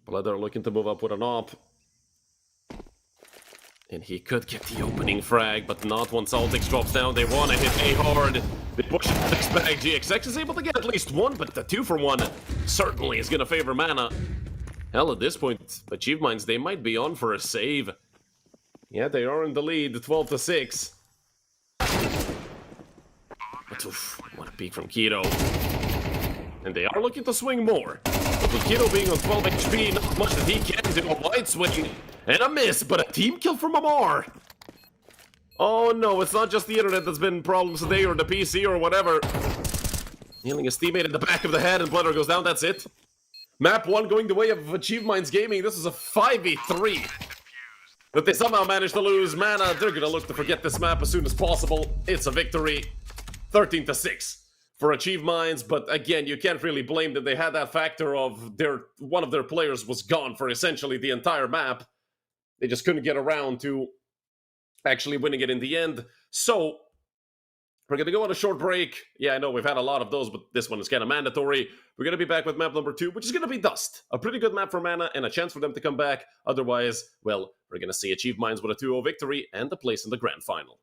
Bledar looking to move up with an op. And he could get the opening frag, but not once Altix drops down. They want to hit A hard. They push it to the next bag. GXX is able to get at least 1, but the 2 for 1 certainly is going to favor Mana. Hell, at this point, Achieve Mines, they might be on for a save. Yeah, they are in the lead, 12-6. But oof, what a peek from Keto. And they are looking to swing more. But with Keto being on 12 HP, not much that he can do. A wide swing and a miss, but a team kill from Amar. Oh no, it's not just the internet that's been problems today, or the PC, or whatever. Healing his teammate in the back of the head, and Bledar goes down, that's it. Map 1 going the way of Achieve Mines Gaming. This is a 5v3. But they somehow managed to lose mana. They're gonna look to forget this map as soon as possible. It's a victory. 13-6 for Achieve Minds, but again, you can't really blame them. They had that factor of one of their players was gone for essentially the entire map. They just couldn't get around to actually winning it in the end. So we're going to go on a short break. Yeah, I know we've had a lot of those, but this one is kind of mandatory. We're going to be back with map number 2, which is going to be Dust. A pretty good map for mana and a chance for them to come back. Otherwise, well, we're going to see Achieve Minds with a 2-0 victory and a place in the grand final.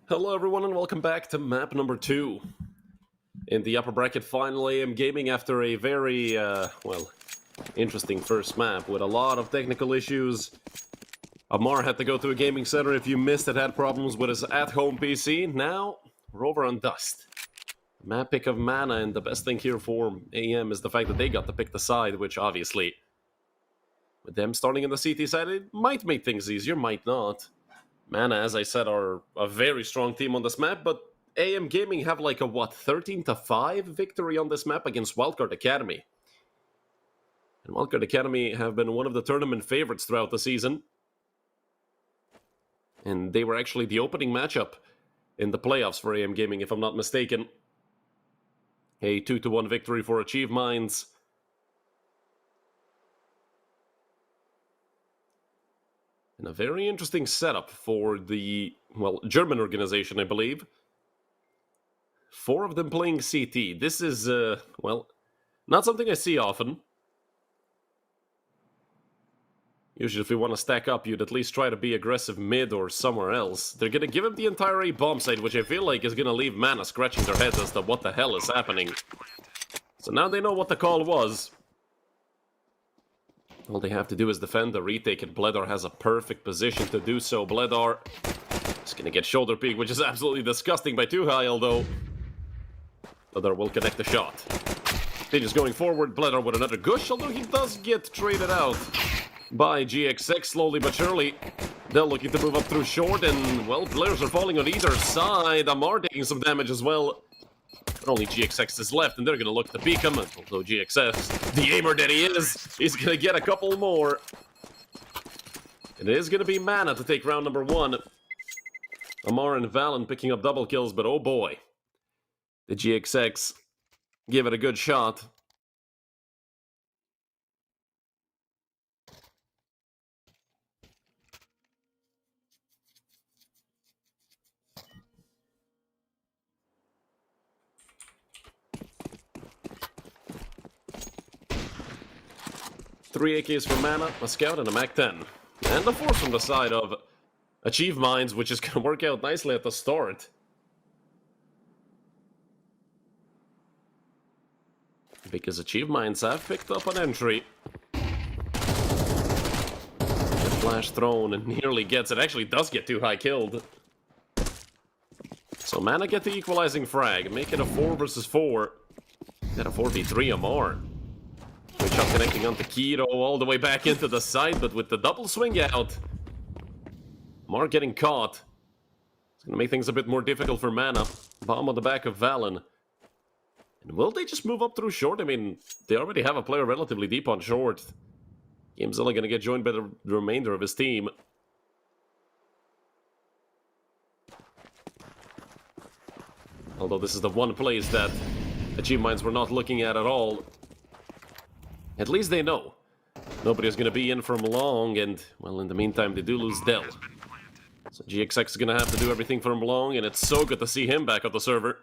Hello everyone and welcome back to map number 2. In the upper bracket final, AM Gaming, after a very, interesting first map with a lot of technical issues. Amar had to go to a gaming center. If you missed it, had problems with his at-home PC. Now, we're over on Dust. Map pick of Mana, and the best thing here for AM is the fact that they got to pick the side, which obviously, with them starting in the CT side, it might make things easier, might not. Mana, as I said, are a very strong team on this map, but AM Gaming have like a, 13-5 victory on this map against Wildcard Academy. And Wildcard Academy have been one of the tournament favorites throughout the season. And they were actually the opening matchup in the playoffs for AM Gaming, if I'm not mistaken. A 2-1 victory for Achieve Minds. And a very interesting setup for the, German organization, I believe. 4 of them playing CT. This is, not something I see often. Usually if we want to stack up, you'd at least try to be aggressive mid or somewhere else. They're going to give him the entire A bomb site, which I feel like is going to leave Mana scratching their heads as to what the hell is happening. So now they know what the call was. All they have to do is defend the retake, and Bledar has a perfect position to do so. Bledar is going to get shoulder peek, which is absolutely disgusting by too high, although Bledar will connect the shot. Stage is going forward, Bledar with another gush, although he does get traded out by GXX slowly but surely. They're looking to move up through short, and, well, players are falling on either side. Amar taking some damage as well. But only GXX is left, and they're going to look to peek him. Although GXX, the aimer that he is, he's going to get a couple more. It is going to be Mana to take round number 1. Amar and Valen picking up double kills, but oh boy. The GXX give it a good shot. Three AKs for Mana, a Scout, and a MAC-10. And the 4 from the side of Achieve Minds, which is going to work out nicely at the start. Because Achieve Minds have picked up an entry. The flash thrown and nearly gets it. Actually does get too high killed. So Mana get the equalizing frag, make it a 4 versus 4. Got a 4v3 Amar. Great shot connecting onto Kiro all the way back into the side, but with the double swing out. Amar getting caught. It's going to make things a bit more difficult for Mana. Bomb on the back of Valen. And will they just move up through short? I mean, they already have a player relatively deep on short. Gamezilla going to get joined by the remainder of his team. Although this is the one place that Achieve Minds were not looking at all. At least they know. Nobody's going to be in from long, and, well, in the meantime, they do lose Dell. So GXX is going to have to do everything from long, and it's so good to see him back on the server.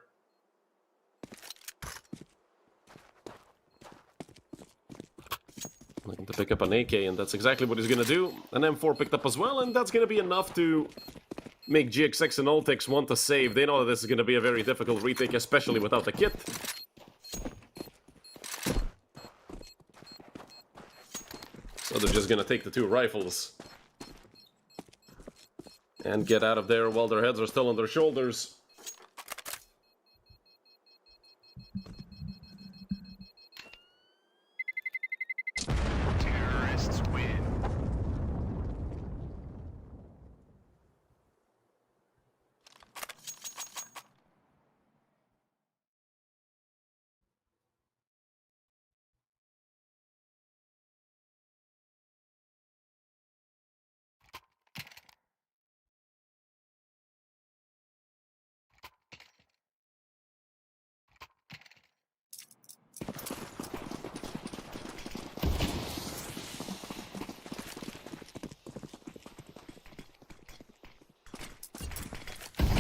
Looking to pick up an AK, and that's exactly what he's going to do. An M4 picked up as well, and that's going to be enough to make GXX and Ultix want to save. They know that this is going to be a very difficult retake, especially without the kit. So they're just gonna take the 2 rifles and get out of there while their heads are still on their shoulders. Terrorists win.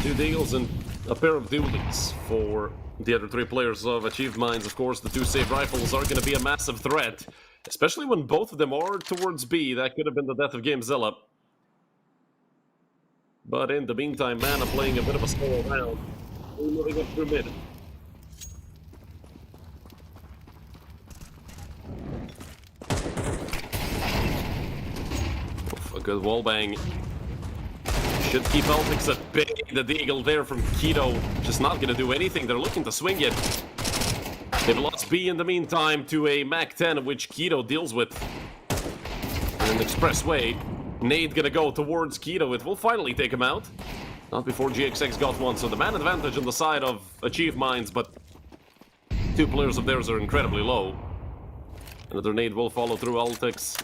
Two deals and a pair of dualies for the other 3 players of Achieve Minds. Of course, the 2 safe rifles are going to be a massive threat, especially when both of them are towards B. That could have been the death of Gamezilla. But in the meantime, Mana playing a bit of a slower round. We're moving up through mid. Oof, a good wallbang. Should keep Eltix at bay. The deagle there from Keto just not gonna do anything. They're looking to swing it. They've lost B in the meantime to a Mac 10, which Keto deals with. And an expressway. Nade gonna go towards Keto. It will finally take him out. Not before GXX got one, so the man advantage on the side of Achieve Minds, but two players of theirs are incredibly low. Another nade will follow through Eltix.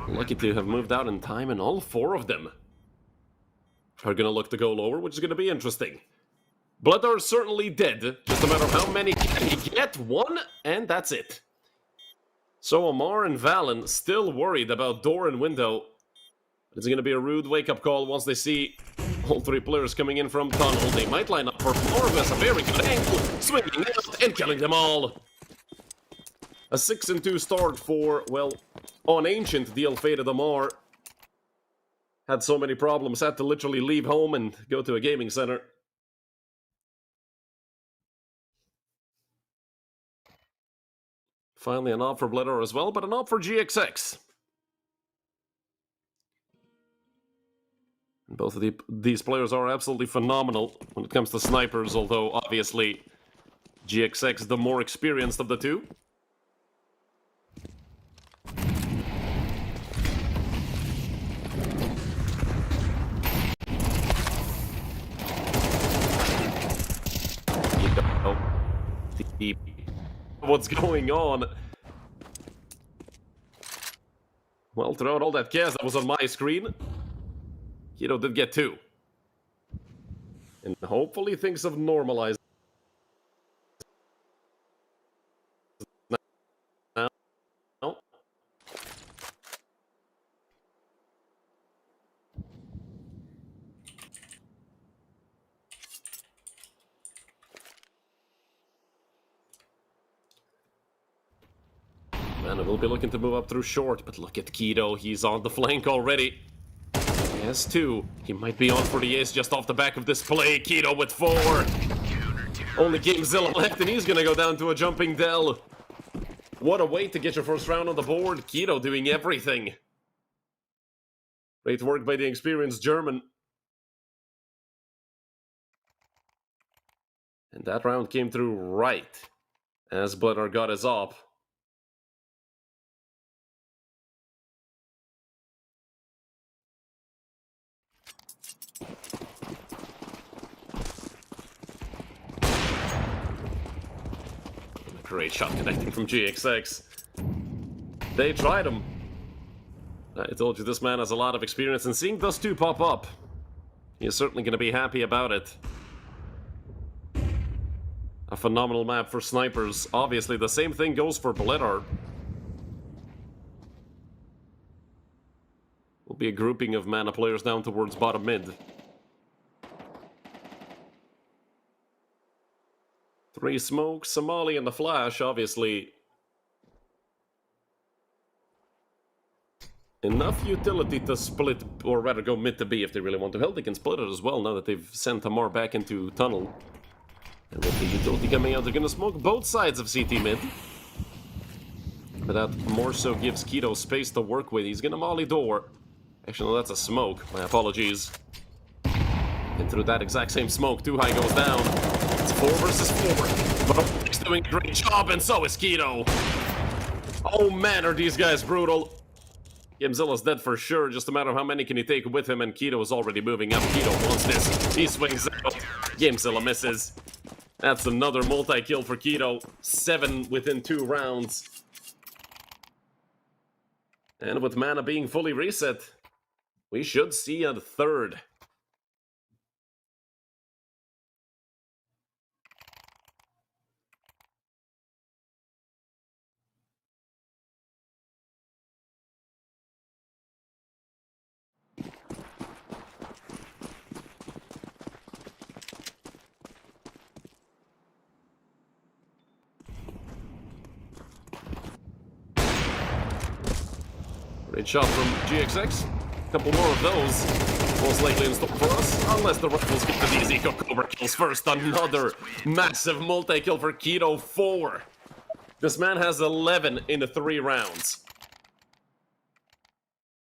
Lucky to have moved out in time, and all four of them are gonna look to go lower, which is gonna be interesting. Bloodar is certainly dead. Just a matter of how many can he get? One, and that's it. So Amar and Valen still worried about door and window. It's going to be a rude wake-up call once they see all three players coming in from tunnel. They might line up for Morvis, a very good angle, swinging out and killing them all. A 6-2 start for, well, on Ancient, the ill-fated Amar. Had so many problems, had to literally leave home and go to a gaming center. Finally an op for Bloodar as well, but an op for GXX. Both of these players are absolutely phenomenal when it comes to snipers, although obviously GXX the more experienced of the two. You know, what's going on? Well, throughout all that chaos that was on my screen, Keto did get two. And hopefully things have normalized now. Man, we'll be looking to move up through short, but look at Keto, he's on the flank already. Has two. He might be on for the ace just off the back of this play. Keto with 4. Only Gamezilla left, and he's gonna go down to a jumping Dell. What a way to get your first round on the board. Keto doing everything. Great work by the experienced German. And that round came through right as Bloodar got his op. Great shot connecting from GXX. They tried him. I told you this man has a lot of experience, and seeing those two pop up, he is certainly going to be happy about it. A phenomenal map for snipers. Obviously, the same thing goes for Bloodar. Will be a grouping of mana players down towards bottom mid. 3 smokes, Somali and the Flash, obviously. Enough utility to split, or rather go mid to B if they really want to help. They can split it as well now that they've sent Tamar back into tunnel. And with the utility coming out, they're gonna smoke both sides of CT mid. But that more so gives Keto space to work with. He's gonna molly door. Actually, no, that's a smoke. My apologies. And through that exact same smoke, Too High goes down. It's 4 versus 4. But he's doing a great job, and so is Keto. Oh man, are these guys brutal. Gamzilla's dead for sure. Just a matter of how many can he take with him, and Keto is already moving up. Keto wants this. He swings out. Gamzilla misses. That's another multi-kill for Keto. 7 within 2 rounds. And with mana being fully reset, we should see a third. Great shot from GXX. A couple more of those. most likely in store for us, unless the Rifles get to these Eco Cobra kills first. Another massive multi-kill for Keto, 4. This man has 11 in the 3 rounds.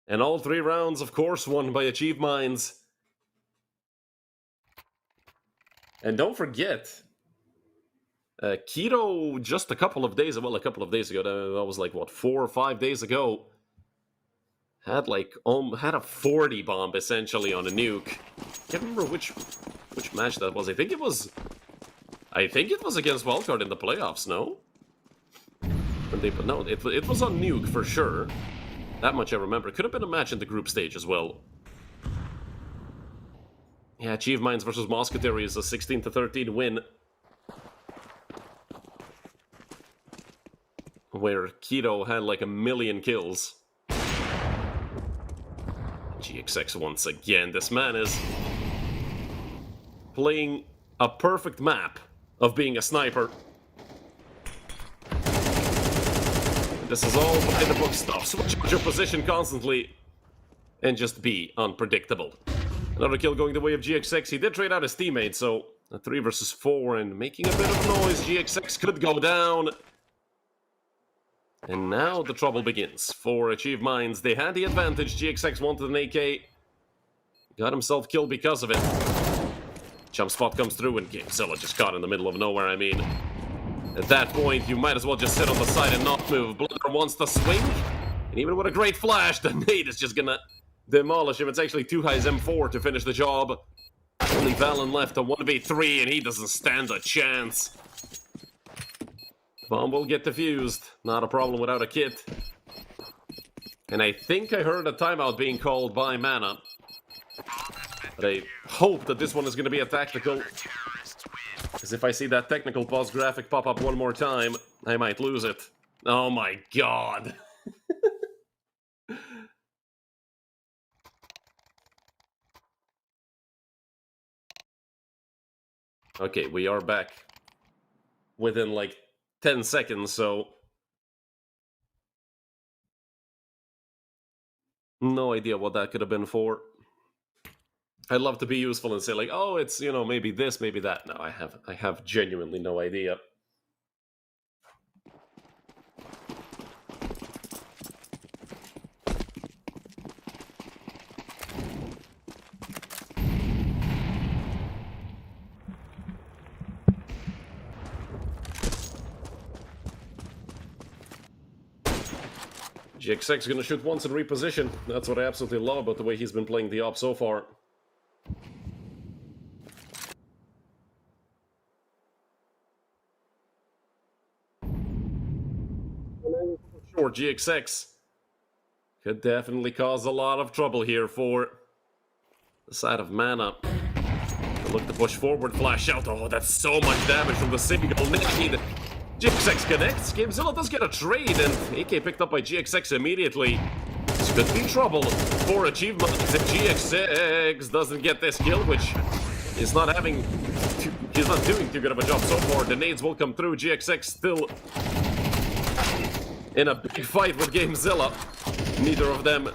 And all 3 rounds, of course, won by Achieve Minds. And don't forget, Keto just a couple of days ago, that was like, what, 4 or 5 days ago, had like, had a 40 bomb, essentially, on a nuke. Can't remember which match that was. I think it was against Wildcard in the playoffs, no? No, it was on Nuke, for sure. That much I remember. Could have been a match in the group stage as well. Yeah, Achieve Minds versus Mosquetary is a 16-13 win. Where Keto had like 1 million kills. GXX once again. This man is playing a perfect map of being a sniper. This is all by the book stuff. Switch your position constantly and just be unpredictable. Another kill going the way of GXX. He did trade out his teammate, so a 3 versus 4 and making a bit of noise. GXX could go down. And now the trouble begins. For Achieve Minds, they had the advantage. GXX wanted an AK. Got himself killed because of it. Jump spot comes through and GameZilla just caught in the middle of nowhere, I mean. At that point, you might as well just sit on the side and not move. Blender wants to swing. And even with a great flash, the nade is just gonna demolish him. It's actually 2 highs M4 to finish the job. Only Valen left, a 1v3, and he doesn't stand a chance. Bomb will get defused. Not a problem without a kit. And I think I heard a timeout being called by Mana. But I hope that this one is going to be a tactical. Because if I see that technical pause graphic pop up one more time, I might lose it. Oh my god. Okay, we are back within like 10 seconds, so no idea what that could have been for. I'd love to be useful and say like, oh, it's, you know, maybe this, maybe that. No, I have genuinely no idea. GXX is gonna shoot once and reposition. That's what I absolutely love about the way he's been playing the op so far. Sure, GXX could definitely cause a lot of trouble here for the side of Mana. Look to push forward, flash out. Oh, that's so much damage from the single nade. GXX connects. GameZilla does get a trade, and AK picked up by GXX immediately. This could be trouble for Achieve Minds if GXX doesn't get this kill, which is not having. He's not doing too good of a job so far. The nades will come through. GXX still in a big fight with GameZilla. Neither of them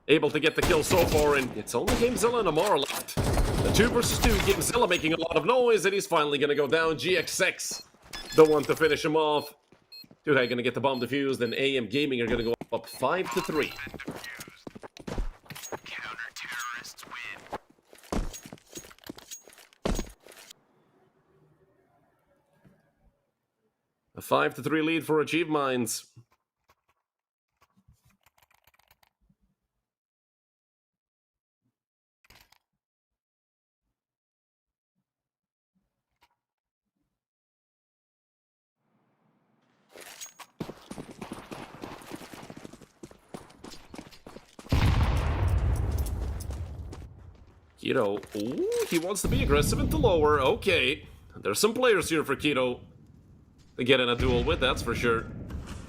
able to get the kill so far, and it's only GameZilla and Amara left. The 2 versus 2. GameZilla making a lot of noise, and he's finally gonna go down. GXX. The one to finish him off. Dude, I'm gonna get the bomb defused, and AM Gaming are gonna go up 5-3. Counter-terrorists win. A 5-3 lead for Achieve Minds. Keto, ooh, he wants to be aggressive into lower. Okay, there's some players here for Keto to get in a duel with, that's for sure.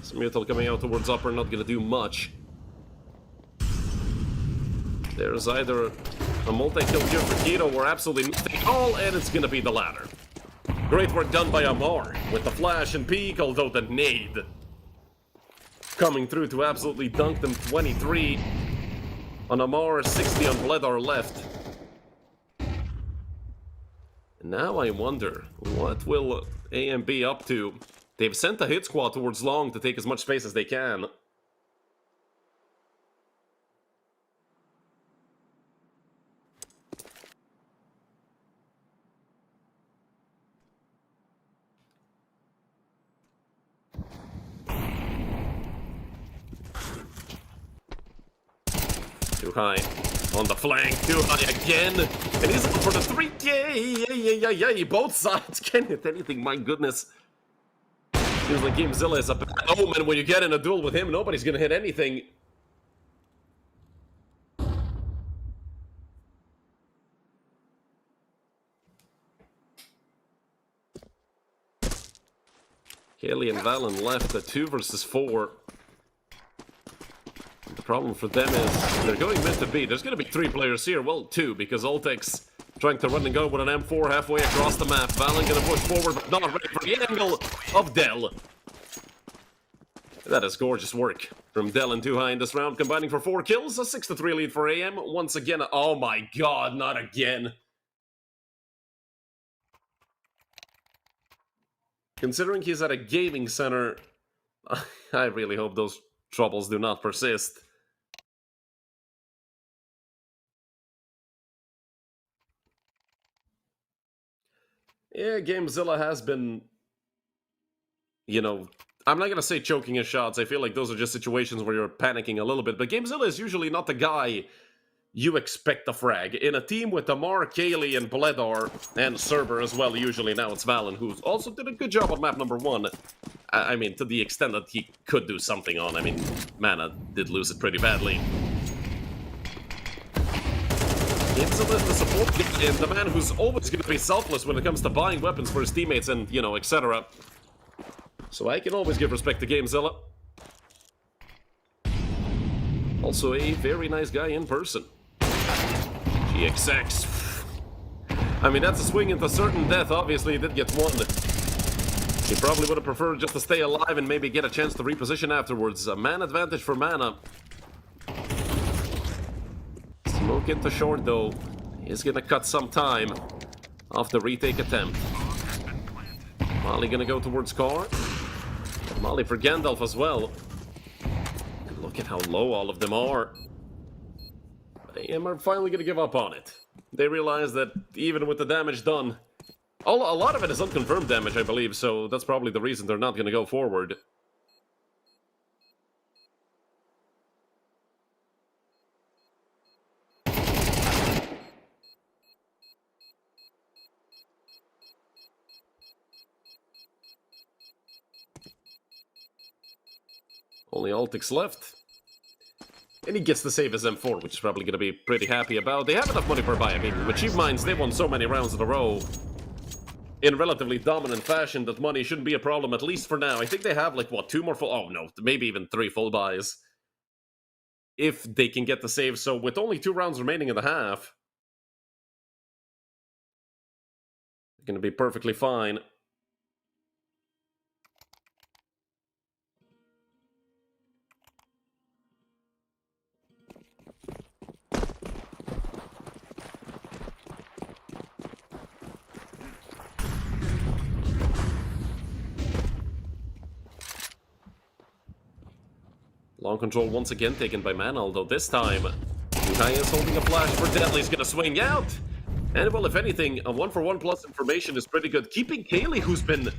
Some Mutal coming out towards upper, not gonna do much. There's either a multi-kill here for Keto or absolutely nothing at all, and it's gonna be the latter. Great work done by Amar with the flash and peek, although the nade coming through to absolutely dunk them 23. on Amar, 60 on Bledar left. Now I wonder, what will AM be up to? They've sent a hit squad towards long to take as much space as they can. Too high. On the flank, too high again. And he's up for the 3. Yay. Both sides can't hit anything, my goodness. Feels like GameZilla is a bad omen. When you get in a duel with him, nobody's gonna hit anything. Kelly and Valen left at 2 versus 4. The problem for them is they're going mid to B. There's going to be 3 players here. Well, 2, because Ultex trying to run and go with an M4 halfway across the map. Valen going to push forward, but not ready for the angle of Dell. That is gorgeous work from Dell and Too High in this round, combining for 4 kills. A 6-3 lead for AM. Once again, oh my god, not again. Considering he's at a gaming center, I really hope those troubles do not persist. Yeah, GameZilla has been, you know, I'm not going to say choking his shots. I feel like those are just situations where you're panicking a little bit. But GameZilla is usually not the guy you expect to frag. In a team with Amar, Kaylee, and Bledar, and Cerber as well, usually now it's Valen, who also did a good job on map number 1. I mean, to the extent that he could do something on. I mean, Mana did lose it pretty badly. GameZilla is the support guy and the man who's always going to be selfless when it comes to buying weapons for his teammates and, you know, etc. So I can always give respect to GameZilla. Also a very nice guy in person. GXX. I mean, that's a swing into certain death. Obviously, he did get one. He probably would have preferred just to stay alive and maybe get a chance to reposition afterwards. A man advantage for Mana. Smoke into short, though. He's gonna cut some time off the retake attempt. Molly gonna go towards car. Molly for Gandalf as well. And look at how low all of them are. AM are finally gonna give up on it. They realize that even with the damage done, a lot of it is unconfirmed damage, I believe, so that's probably the reason they're not gonna go forward. Only Altix left. And he gets to save his M4, which is probably going to be pretty happy about. They have enough money per buy. I mean, with Cheap Minds, they won so many rounds in a row in relatively dominant fashion that money shouldn't be a problem, at least for now. I think they have, like, what, 2 more full... Oh, no, maybe even 3 full buys. If they can get the save. So with only 2 rounds remaining in the half, they're going to be perfectly fine. Long control once again taken by Mana, although this time Nuke is holding a flash for Deadly's gonna swing out. And well, if anything, a 1-for-1 plus information is pretty good. Keeping Kaylee, who's been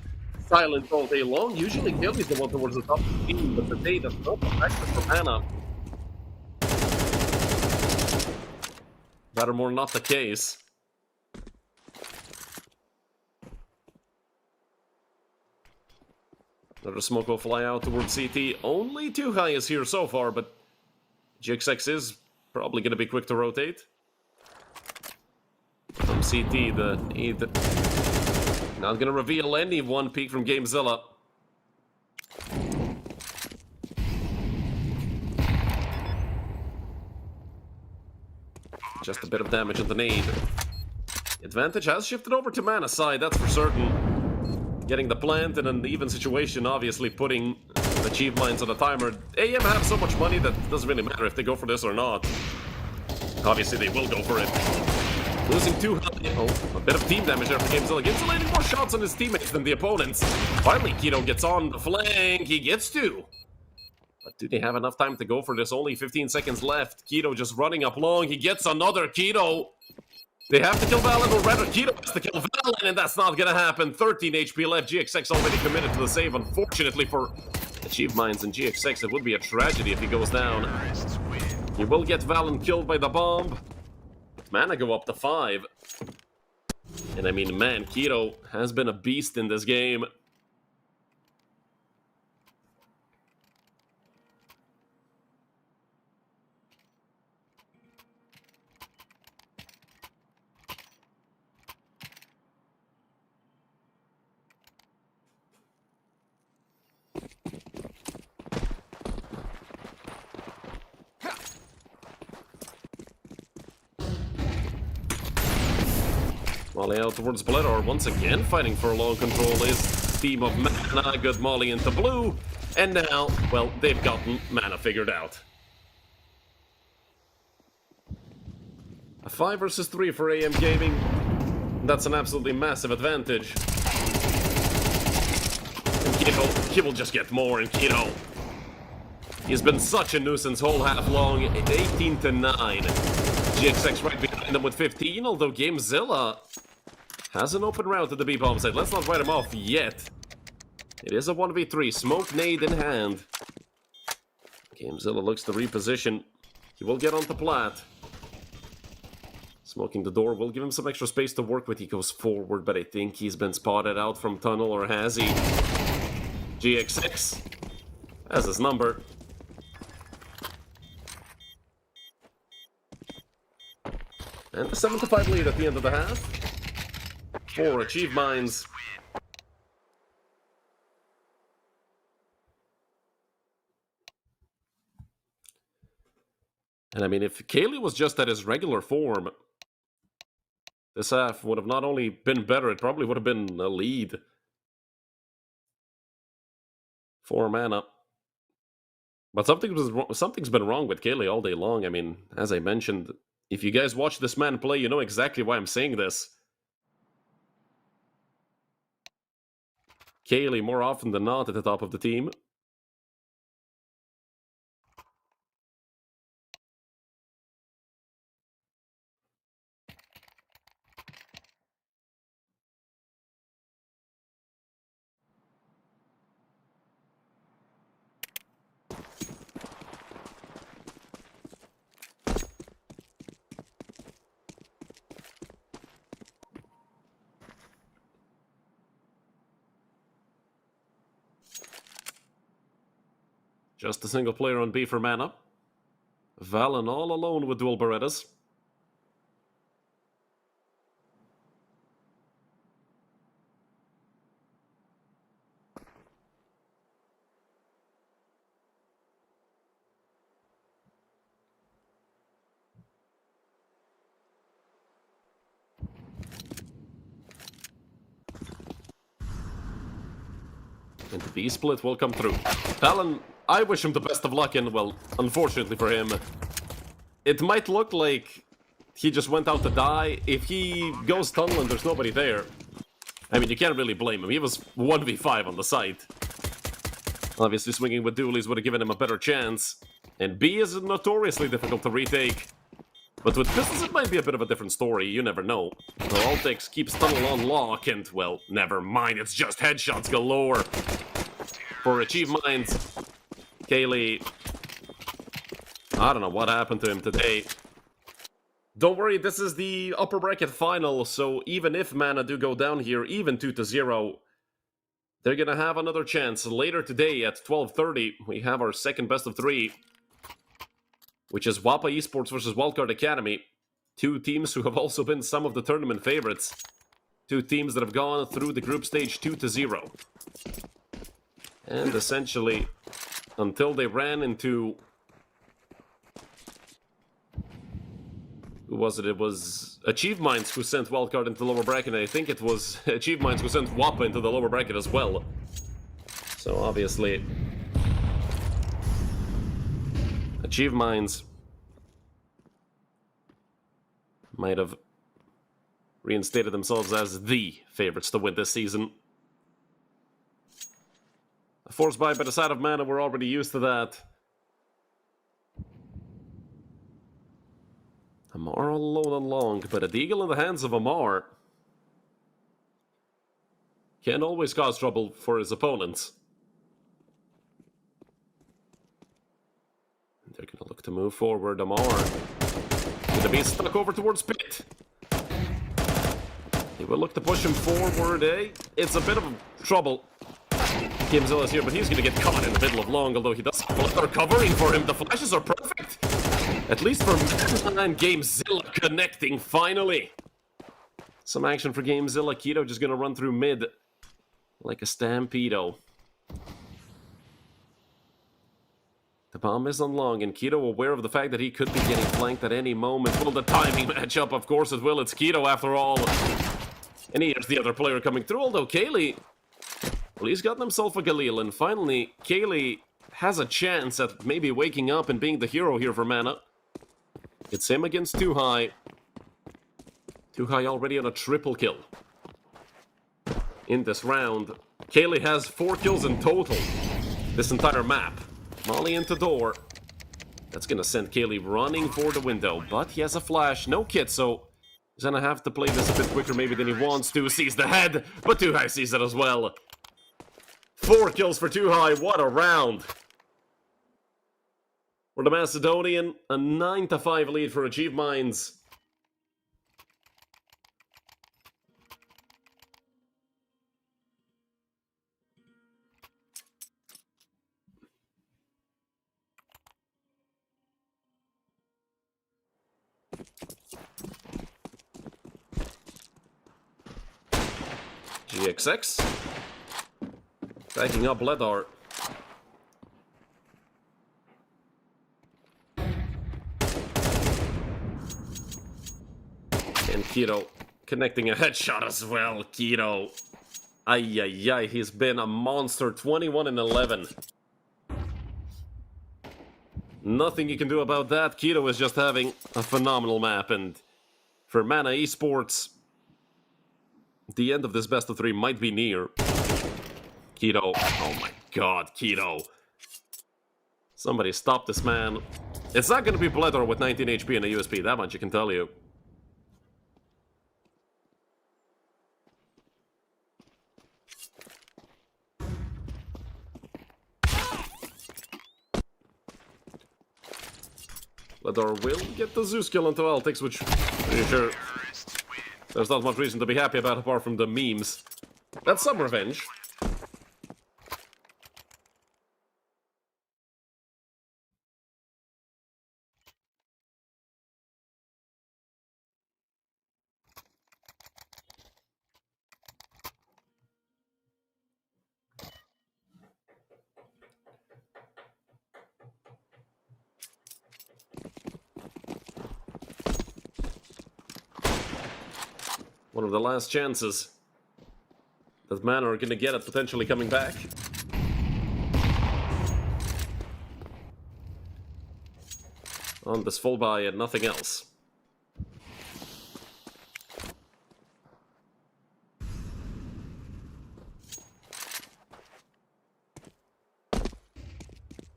silent all day long. Usually Kaylee's the one towards the top of the team, but today that's not the practice for Mana. That or more not the case. Another smoke will fly out towards CT. Only Too High is here so far, but GXX is probably going to be quick to rotate. From CT, not going to reveal any one peek from GameZilla. Just a bit of damage on the nade. Advantage has shifted over to Mana's side, that's for certain. Getting the plant in an even situation, obviously putting the Cheap Minds on a timer. AM have so much money that it doesn't really matter if they go for this or not. Obviously, they will go for it. Losing 2 health. Oh, a bit of team damage there for GameZilla. Gets landing more shots on his teammates than the opponents. Finally, Keto gets on the flank. He gets 2. But do they have enough time to go for this? Only 15 seconds left. Keto just running up long. He gets another. Keto. They have to kill Valen, or rather, Keto has to kill Valen, and that's not gonna happen. 13 HP left. GXX already committed to the save. Unfortunately for Achieve Minds and GXX, it would be a tragedy if he goes down. He will get Valen killed by the bomb. Mana go up to 5. And I mean, man, Keto has been a beast in this game. Molly out towards Bledor, once again fighting for long control is Team of Mana, good Molly into blue, and now, well, they've gotten Mana figured out. A 5 versus 3 for AM Gaming, that's an absolutely massive advantage. And Keto, he will just get more, and Keto, he's been such a nuisance whole half long, 18 to 9. GXX right behind them with 15, although GameZilla has an open route to the B-bomb side. Let's not write him off yet. It is a 1v3, smoke nade in hand. GameZilla looks to reposition. He will get onto plat. Smoking the door will give him some extra space to work with. He goes forward, but I think he's been spotted out from tunnel, or has he? GXX has his number. And a 7-5 lead at the end of the half for Achieve Minds. And I mean, if Kaylee was just at his regular form, this half would have not only been better, it probably would have been a lead. 4 mana. But something's been wrong with Kaylee all day long. I mean, as I mentioned, if you guys watch this man play, you know exactly why I'm saying this. Kaylee, more often than not, at the top of the team. Just a single player on B for mana. Valen all alone with dual Berettas. And the B split will come through. Valen, I wish him the best of luck, and, well, unfortunately for him, it might look like he just went out to die. If he goes tunnel and there's nobody there, I mean, you can't really blame him. He was 1v5 on the site. Obviously, swinging with dualies would have given him a better chance. And B is notoriously difficult to retake. But with pistols, it might be a bit of a different story. You never know. The Altex keeps tunnel on lock, and, well, never mind. It's just headshots galore. For Achieve Minds, Kaylee, I don't know what happened to him today. Don't worry, this is the upper bracket final, so even if Mana do go down here, even 2-0, they're gonna have another chance. Later today at 12:30, we have our second best of 3, which is WOPA Esports versus Wildcard Academy. 2 teams who have also been some of the tournament favorites. 2 teams that have gone through the group stage 2-0. And essentially, until they ran into... Who was it? It was Achieve Minds who sent Wildcard into the lower bracket, and I think it was Achieve Minds who sent WOPA into the lower bracket as well. So obviously... Achieve Minds might have reinstated themselves as the favorites to win this season. A forced buy by the side of Mana, we're already used to that. Amar alone and long, but a deagle in the hands of Amar can always cause trouble for his opponents. They're going to look to move forward. Amar going to be stuck over towards Pit. He will look to push him forward, eh? It's a bit of trouble. Gamezilla's here, but he's going to get caught in the middle of long, although he does have Blither covering for him. The flashes are perfect. At least for Mana and Gamezilla connecting, finally. Some action for Gamezilla. Keto just going to run through mid like a Stampedo. The bomb is on long, and Keto aware of the fact that he could be getting flanked at any moment. Will the timing match up? Of course it will. It's Keto after all. And here's the other player coming through, although Kaylee... Well, he's gotten himself a Galil, and finally, Kaylee has a chance at maybe waking up and being the hero here for Mana. It's him against Too High. Too High already on a triple kill in this round. Kaylee has 4 kills in total this entire map. Molly into door. That's gonna send Kaylee running for the window, but he has a flash, no kit, so he's gonna have to play this a bit quicker maybe than he wants to. Sees the head, but Too High sees it as well. 4 kills for Too High, what a round! For the Macedonian, a 9-5 lead for Achieve Minds. GXX. Backing up Ledar. And Keto connecting a headshot as well. Keto. Ay, ay, ay. He's been a monster. 21 and 11. Nothing you can do about that. Keto is just having a phenomenal map. And for Mana Esports, the end of this best of 3 might be near. Keto. Oh my god, Keto. Somebody stop this man. It's not going to be Bledor with 19 HP and a USP. That much I can tell you. Bledor will get the Zeus kill into Altix, which pretty sure there's not much reason to be happy about apart from the memes. That's some revenge. One of the last chances that Mana are going to get at potentially coming back. On this full buy and nothing else.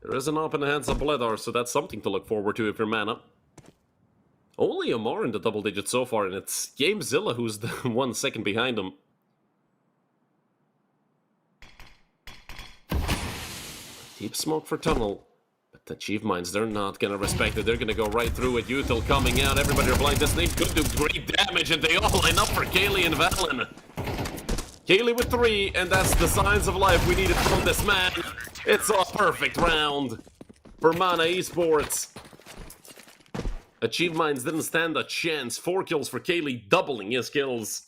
There is an op in the hands of Bledar, so that's something to look forward to if you're Mana. Only Amar in the double digits so far, and it's Gamezilla who's the 1 second behind him. Deep smoke for tunnel. But the Achieve Minds, they're not gonna respect it. They're gonna go right through it. Util coming out. Everybody are blind. This nade could do great damage, and they all line up for Kaylee and Valen. Kaylee with 3, and that's the signs of life we needed from this man. It's a perfect round for Mana Esports. Achieve Minds didn't stand a chance. 4 kills for Kaylee, doubling his kills.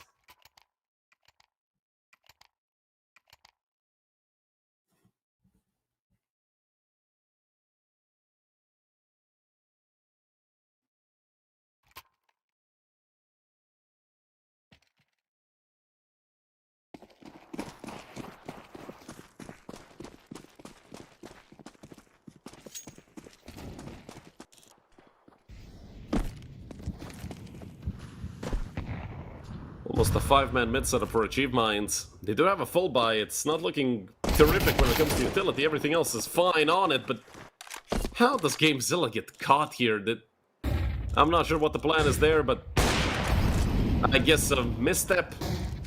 Almost a 5-man mid setup for Achieve Minds. They do have a full buy. It's not looking terrific when it comes to utility. Everything else is fine on it, but how does GameZilla get caught here? I'm not sure what the plan is there, but I guess a misstep,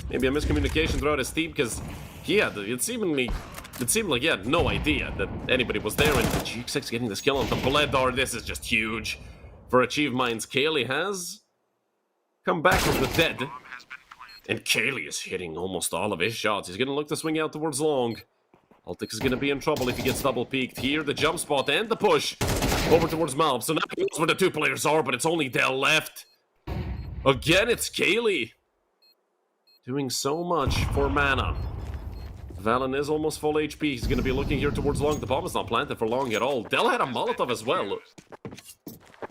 maybe a miscommunication throughout his team, because it seemed like he had no idea that anybody was there, and GX6 getting this kill on the Bledar. This is just huge for Achieve Minds. Kaylee has come back from the dead, and Kaylee is hitting almost all of his shots. He's gonna look to swing out towards long. Altix is gonna be in trouble if he gets double peeked here. The jump spot and the push over towards Malv. So now he knows where the two players are, but it's only Dell left. Again, it's Kaylee doing so much for mana. Valen is almost full HP. He's gonna be looking here towards long. The bomb is not planted for long at all. Dell had a Molotov as well.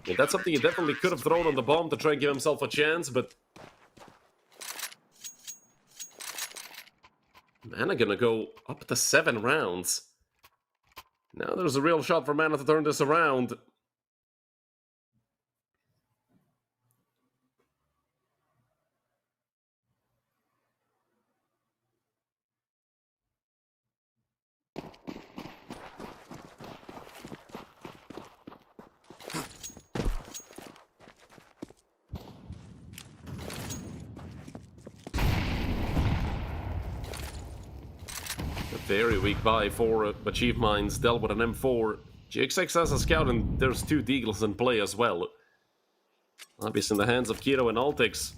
And that's something he definitely could have thrown on the bomb to try and give himself a chance, but Mana gonna go up to 7 rounds. Now there's a real shot for Mana to turn this around. Very weak buy for Achieve Minds. Dealt with an M4. GX6 has a scout, and there's 2 Deagles in play as well. Obviously in the hands of Keto and Altix.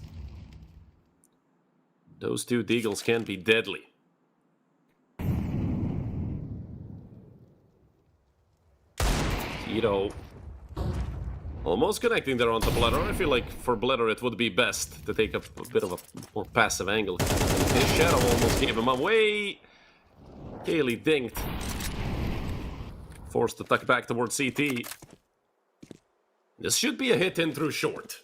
Those 2 Deagles can be deadly. Keto almost connecting there onto Bledar. I feel like for Bledar it would be best to take a bit of a more passive angle. His shadow almost gave him away. Kaylee dinked. Forced to tuck back towards CT. This should be a hit in through short.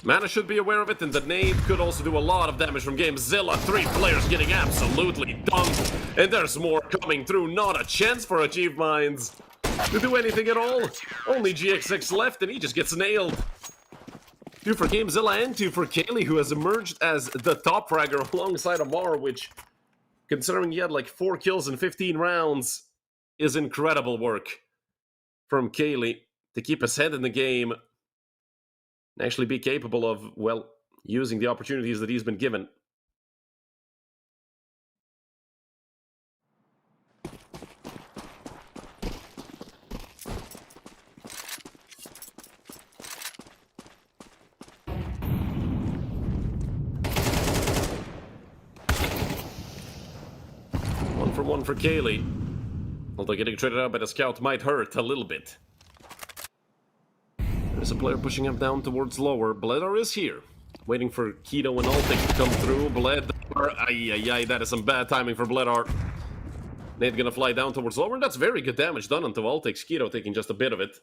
Mana should be aware of it, and the nade could also do a lot of damage from GameZilla. 3 players getting absolutely dumped, and there's more coming through. Not a chance for Achieve Minds to do anything at all. Only GX6 left, and he just gets nailed. 2 for GameZilla and 2 for Kaylee, who has emerged as the top fragger alongside Amar, which, considering he had like 4 kills in 15 rounds, is incredible work from Kaylee to keep his head in the game and actually be capable of, well, using the opportunities that he's been given. One for Kaylee. Although getting traded out by the scout might hurt a little bit. There's a player pushing him down towards lower. Bledar is here. Waiting for Keto and Altix to come through. Bledar. Ay, that is some bad timing for Bledar. Nade gonna fly down towards lower, and that's very good damage done onto Altix. Keto taking just a bit of it.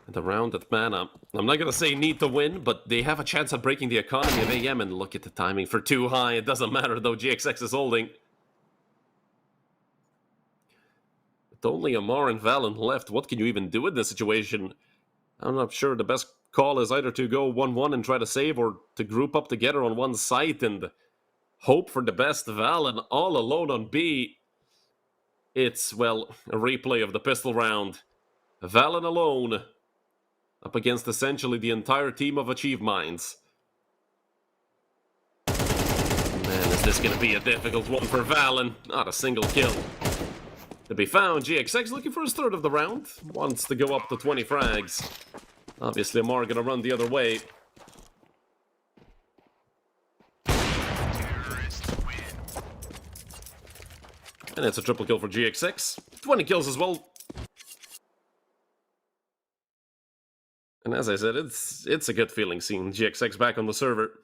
The round at Mana. I'm not gonna say need to win, but they have a chance at breaking the economy of AM, and look at the timing for too high. It doesn't matter though, GX6 is holding. With only Amar and Valen left, what can you even do in this situation? I'm not sure the best call is either to go 1-1 and try to save, or to group up together on one site and hope for the best. Valen all alone on B. It's, well, a replay of the pistol round. Valen alone up against essentially the entire team of Achieve Minds. Man, is this going to be a difficult one for Valen? Not a single kill to be found. GX6 looking for his 3rd of the round. Wants to go up to 20 frags. Obviously, Amar going to run the other way. And it's a triple kill for GX6. 20 kills as well. And as I said, it's a good feeling seeing GX6 back on the server.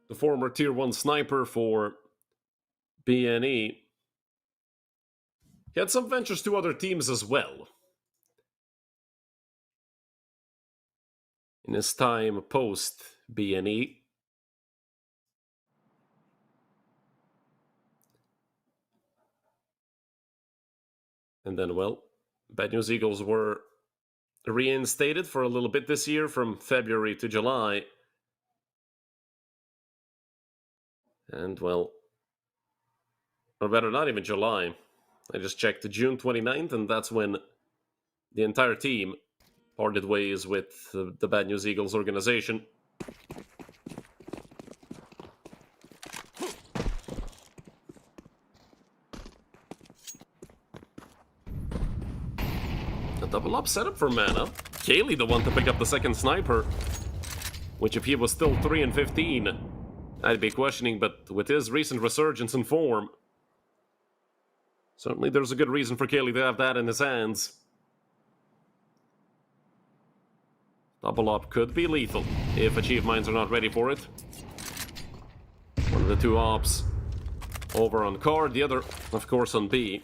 The former Tier 1 sniper for BNE he had some ventures to other teams as well. in his time post BNE. And then, well, Bad News Eagles were reinstated for a little bit this year from February to July. And, well, or better, not even July. I just checked the June 29th, and that's when the entire team parted ways with the Bad News Eagles organization. A double up setup for Mana. Kaylee the one to pick up the second sniper, which if he was still 3 and 15, I'd be questioning, but with his recent resurgence in form, certainly there's a good reason for Kaylee to have that in his hands. Double up could be lethal if Achieve Minds are not ready for it. One of the two ops over on card, the other, of course, on B.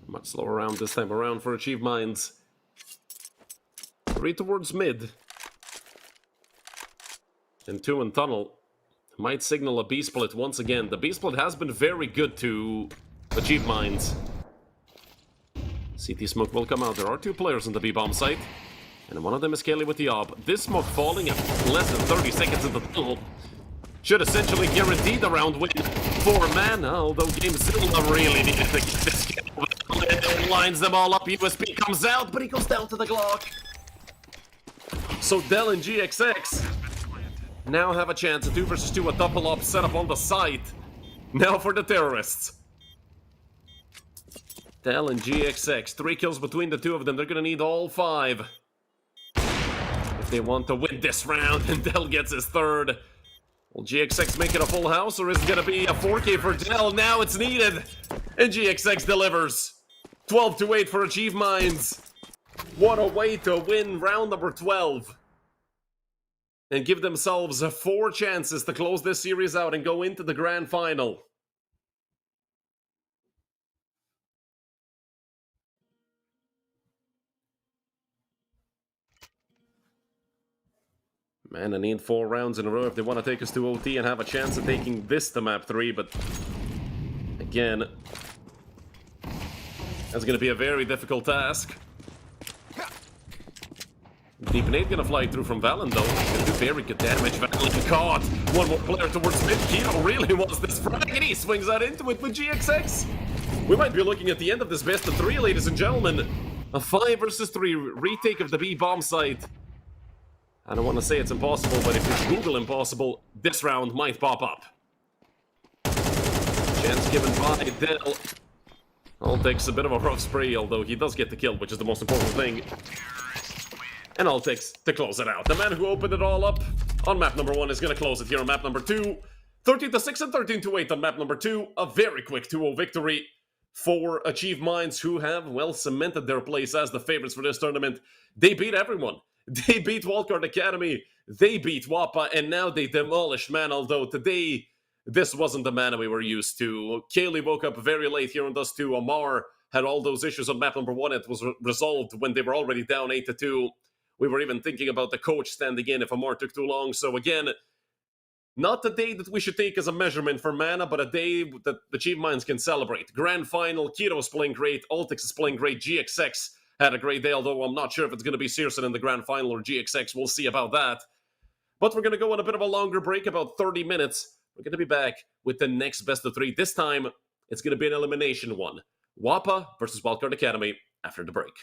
Much slower round this time around for Achieve Minds. 3 towards mid. And 2 in tunnel. Might signal a B split once again. The B split has been very good to Achieve Minds. CT smoke will come out. There are 2 players in the B bomb site. And one of them is Kelly with the op. This smoke falling at less than 30 seconds in the tunnel should essentially guarantee the round win for Mana, although Game still really needed to get this kill. Lines them all up, USP comes out, but he goes down to the Glock. So Dell and GXX now have a chance, a 2 versus 2, a double up set up on the site. Now for the terrorists. Dell and GXX, 3 kills between the 2 of them, they're gonna need all 5 if they want to win this round, and Dell gets his 3rd. Will GXX make it a full house, or is it gonna be a 4K for Dell? Now it's needed, and GXX delivers. 12-8 for Achieve Minds. What a way to win round number 12. And give themselves 4 chances to close this series out and go into the grand final. Man, I need 4 rounds in a row if they want to take us to OT and have a chance of taking this to map 3, but again, that's going to be a very difficult task. Deep Nade gonna fly through from Valen though. Gonna do very good damage. Valen caught. One more player towards mid. Keto really wants this frag, and he swings that into it with GXX. We might be looking at the end of this best of 3, ladies and gentlemen. A 5 versus 3 retake of the B bomb site. I don't want to say it's impossible, but if it's Google impossible, this round might pop up. Chance given by Dell. All takes a bit of a rough spray, although he does get the kill, which is the most important thing. And all takes to close it out. The man who opened it all up on map number 1 is going to close it here on map number 2. 13-6 and 13-8 on map number 2. A very quick 2-0 victory for Achieve Minds, who have, well, cemented their place as the favorites for this tournament. They beat everyone. They beat Wildcard Academy. They beat WOPA, and now they demolished Mana, although today, this wasn't the Mana we were used to. Kaylee woke up very late here on Dust 2. Amar had all those issues on map number 1. It was resolved when they were already down 8-2. We were even thinking about the coach standing in if Amar took too long. So again, not the day that we should take as a measurement for Mana, but a day that the Achieve Minds can celebrate. Grand final, Keto's playing great, Altix is playing great, GXX had a great day, although I'm not sure if it's going to be Searson in the grand final or GXX. We'll see about that. But we're going to go on a bit of a longer break, about 30 minutes. We're going to be back with the next best of 3. This time, it's going to be an elimination one. WOPA versus Wildcard Academy after the break.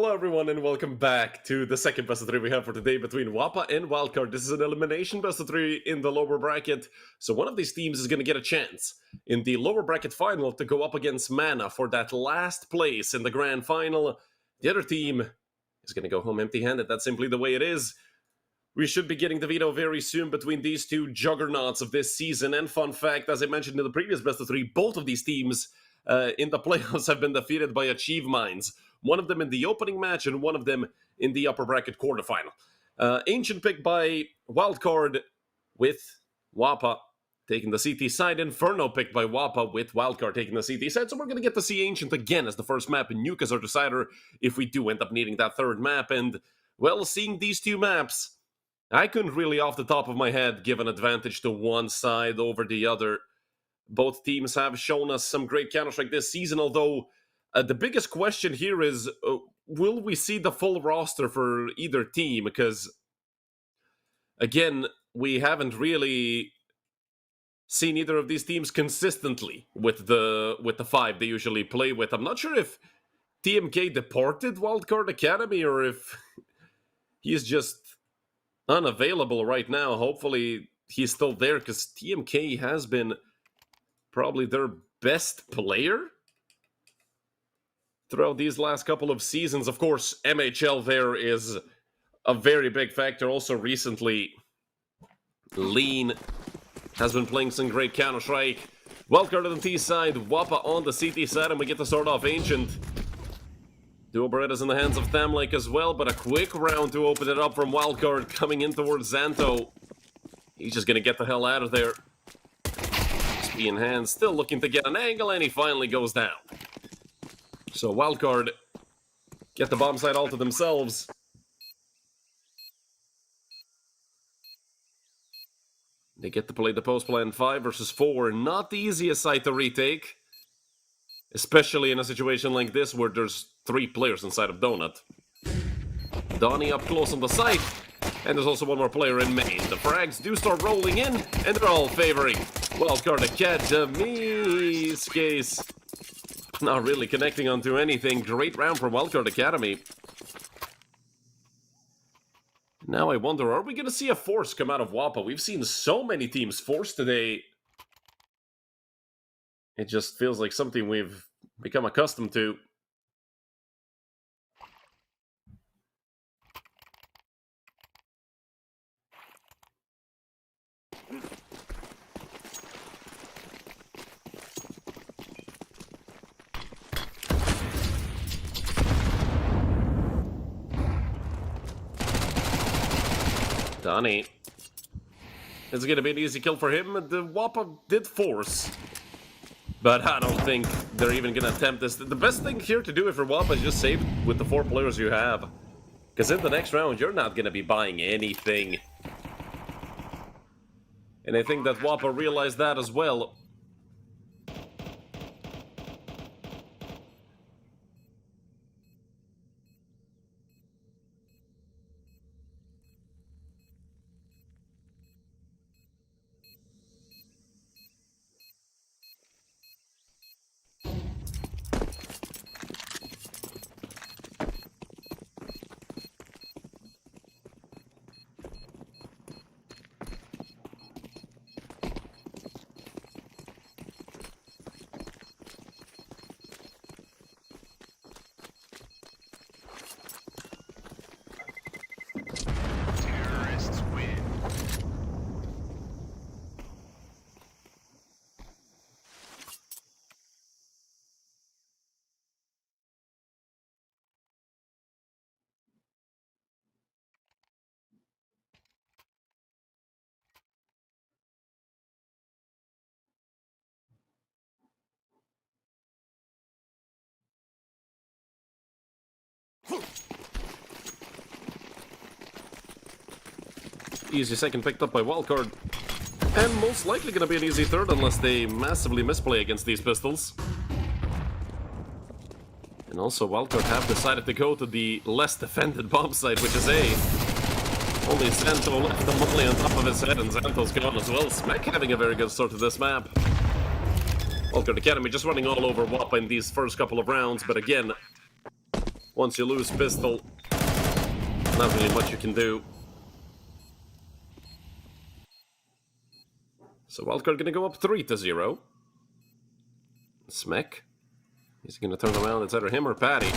Hello everyone and welcome back to the second best of 3 we have for today between WOPA and Wildcard. This is an elimination best of 3 in the lower bracket, so one of these teams is going to get a chance in the lower bracket final to go up against Mana for that last place in the grand final. The other team is going to go home empty-handed. That's simply the way it is. We should be getting the veto very soon between these two juggernauts of this season. And fun fact, as I mentioned in the previous best of 3, both of these teams in the playoffs have been defeated by Achieve Minds. One of them in the opening match and one of them in the upper bracket quarterfinal. Ancient picked by Wildcard with WOPA taking the CT side. Inferno picked by WOPA with Wildcard taking the CT side. So we're going to get to see Ancient again as the first map and Nuke as our decider if we do end up needing that third map. And, well, seeing these two maps, I couldn't really off the top of my head give an advantage to one side over the other. Both teams have shown us some great Counter-Strike this season, although the biggest question here is, will we see the full roster for either team? Because, again, we haven't really seen either of these teams consistently with the 5 they usually play with. I'm not sure if TMK departed Wildcard Academy or if he's just unavailable right now. Hopefully he's still there, because TMK has been probably their best player throughout these last couple of seasons. Of course, MHL there is a very big factor. Also recently, Lean has been playing some great Counter-Strike. Wildcard on the T side, WOPA on the CT side, and we get to start off Ancient. Duo Beretta's in the hands of Thamlake as well, but a quick round to open it up from Wildcard coming in towards Xanto. He's just gonna get the hell out of there. XP in hand, still looking to get an angle, and he finally goes down. So Wildcard get the bomb site all to themselves. They get to play the post plan 5 versus 4. Not the easiest site to retake, especially in a situation like this where there's 3 players inside of Donut. Donnie up close on the site, and there's also one more player in main. The frags do start rolling in, and they're all favoring Wildcard Academy's case. Not really connecting onto anything. Great round for Wildcard Academy. Now I wonder, are we going to see a force come out of WOPA? We've seen so many teams force today. It just feels like something we've become accustomed to. Donnie. It's going to be an easy kill for him. The WOPA did force, but I don't think they're even going to attempt this. The best thing here to do if you're WOPA is just save with the 4 players you have, because in the next round you're not going to be buying anything. And I think that WOPA realized that as well. Terrorists win. Easy second picked up by Wildcard. And most likely going to be an easy third unless they massively misplay against these pistols. And also Wildcard have decided to go to the less defended bomb site, which is A. Only Xanto left the molly on top of his head, and Xanto's gone as well. Smack having a very good start to this map. Wildcard Academy just running all over WOPA in these first couple of rounds, but again, Once you lose pistol, not really much you can do. So Wildcard gonna go up 3-0. Smek. He's gonna turn around. It's either him or Patty.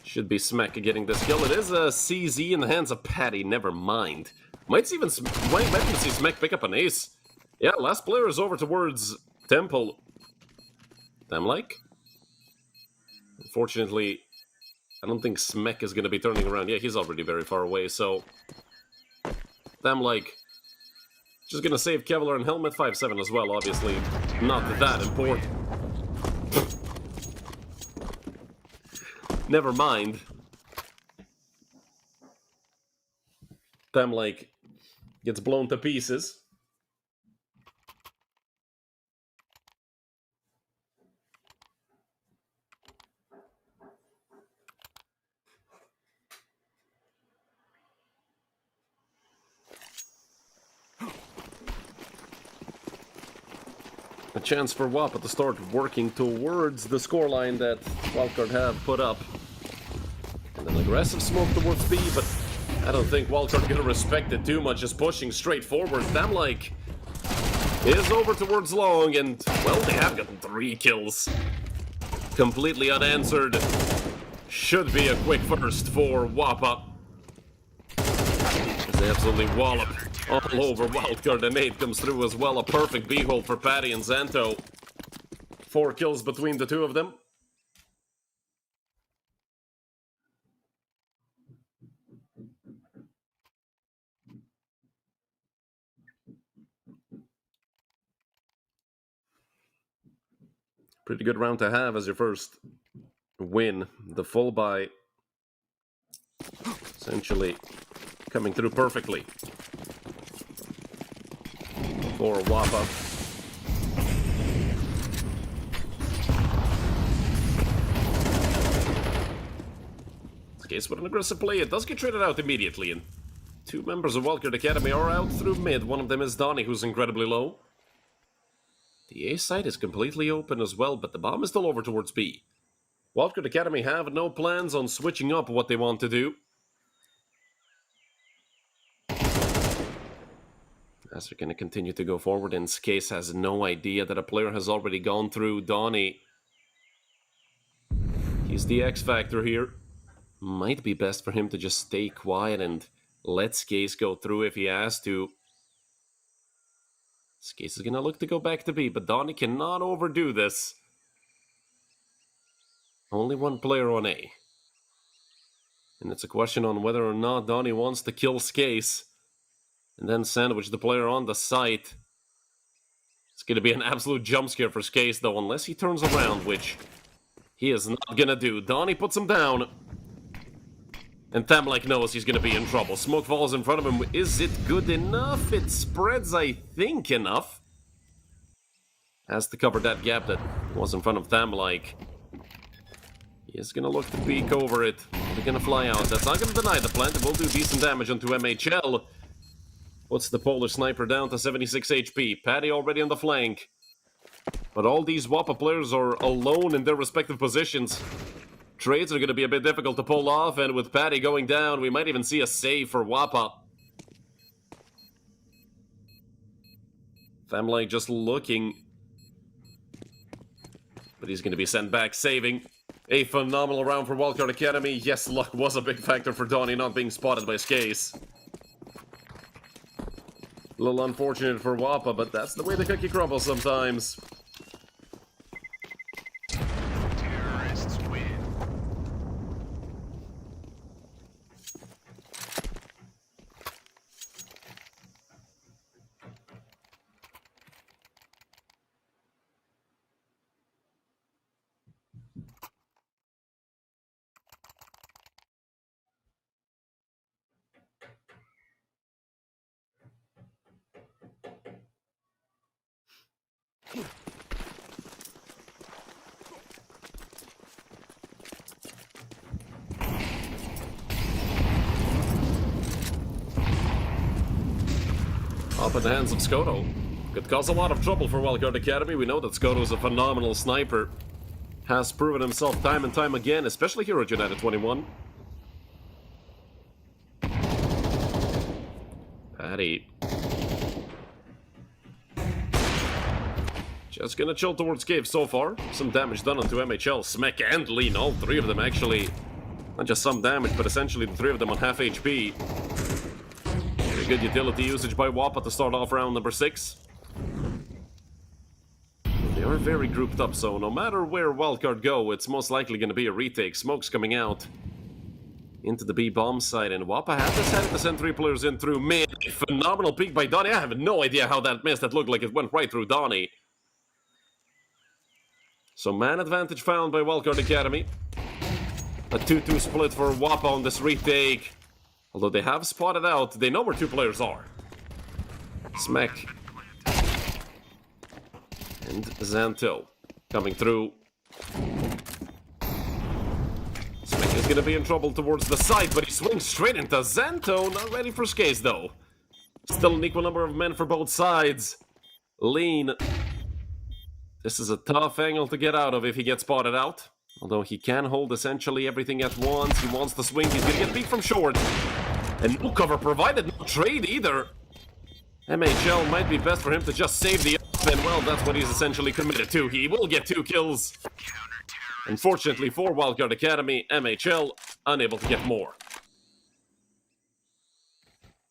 Should be Smek getting this kill. It is a CZ in the hands of Patty. Never mind. Might even see Smek pick up an ace. Yeah, last player is over towards Temple. Damn like. Unfortunately, I don't think Smek is gonna be turning around. Yeah, he's already very far away, so... Damn like. Just gonna save Kevlar and Helmet 5-7 as well, obviously. Not that important. Never mind. Damn like gets blown to pieces. A chance for WOPA to start working towards the scoreline that Wildcard have put up. And an aggressive smoke towards B, but I don't think Wildcard gonna respect it too much, just pushing straight forward. Damn like is over towards long, and well, they have gotten 3 kills. Completely unanswered. Should be a quick first for WOPA. They absolutely wallop all over Wildcard, and 8 comes through as well. A perfect B-hole for Patty and Zanto. 4 kills between the two of them. Pretty good round to have as your first win. The full buy essentially coming through perfectly for WOPA. This case with an aggressive play, it does get traded out immediately, and 2 members of Wildcard Academy are out through mid. One of them is Donnie, who's incredibly low. The A side is completely open as well, but the bomb is still over towards B. Wildcard Academy have no plans on switching up what they want to do, as they're going to continue to go forward, and Skase has no idea that a player has already gone through Donnie. He's the X factor here. Might be best for him to just stay quiet and let Skase go through if he has to. Skase is going to look to go back to B, but Donnie cannot overdo this. Only 1 player on A. And it's a question on whether or not Donnie wants to kill Skase and then sandwich the player on the site. It's going to be an absolute jump scare for Skase, though, unless he turns around, which he is not going to do. Donnie puts him down. And Thamlike knows he's going to be in trouble. Smoke falls in front of him. Is it good enough? It spreads, I think, enough. Has to cover that gap that was in front of Thamlike. He is going to look to peek over it. They're going to fly out. That's not going to deny the plant. It will do decent damage onto MHL. Puts the Polish sniper down to 76 HP. Patty already on the flank. But all these WOPA players are alone in their respective positions. Trades are going to be a bit difficult to pull off, and with Patty going down, we might even see a save for WOPA. Thamlike just looking. But he's going to be sent back, saving. A phenomenal round for Wildcard Academy. Yes, luck was a big factor for Donnie not being spotted by Skase. A little unfortunate for WOPA, but that's the way the cookie crumbles sometimes. Terrorists win. Up in the hands of Skoto. Could cause a lot of trouble for Wildcard Academy. We know that Skoto is a phenomenal sniper. has proven himself time and time again, especially here at United21. Patty. Just gonna chill towards cave so far. Some damage done onto MHL, Smek and Lean, all three of them actually. Not just some damage, but essentially the three of them on half HP. Very good utility usage by WOPA to start off round number 6. They are very grouped up, so no matter where Wildcard go, it's most likely gonna be a retake. Smoke's coming out into the B bomb side, and WOPA had decided to send 3 players in through mid. Phenomenal peek by Donnie. I have no idea how that missed. That looked like it went right through Donnie. So man advantage found by Wildcard Academy. A 2-2 split for WOPA on this retake. Although they have spotted out, they know where 2 players are. Smek and Xanto coming through. Smek is gonna be in trouble towards the side, but he swings straight into Xanto. Not ready for Skaze though. Still an equal number of men for both sides. Lean. This is a tough angle to get out of if he gets spotted out. Although he can hold essentially everything at once. He wants to swing. He's gonna get beat from short. And no cover provided, no trade either. MHL might be best for him to just save the up, and well, that's what he's essentially committed to. He will get 2 kills. Unfortunately for Wildcard Academy, MHL unable to get more.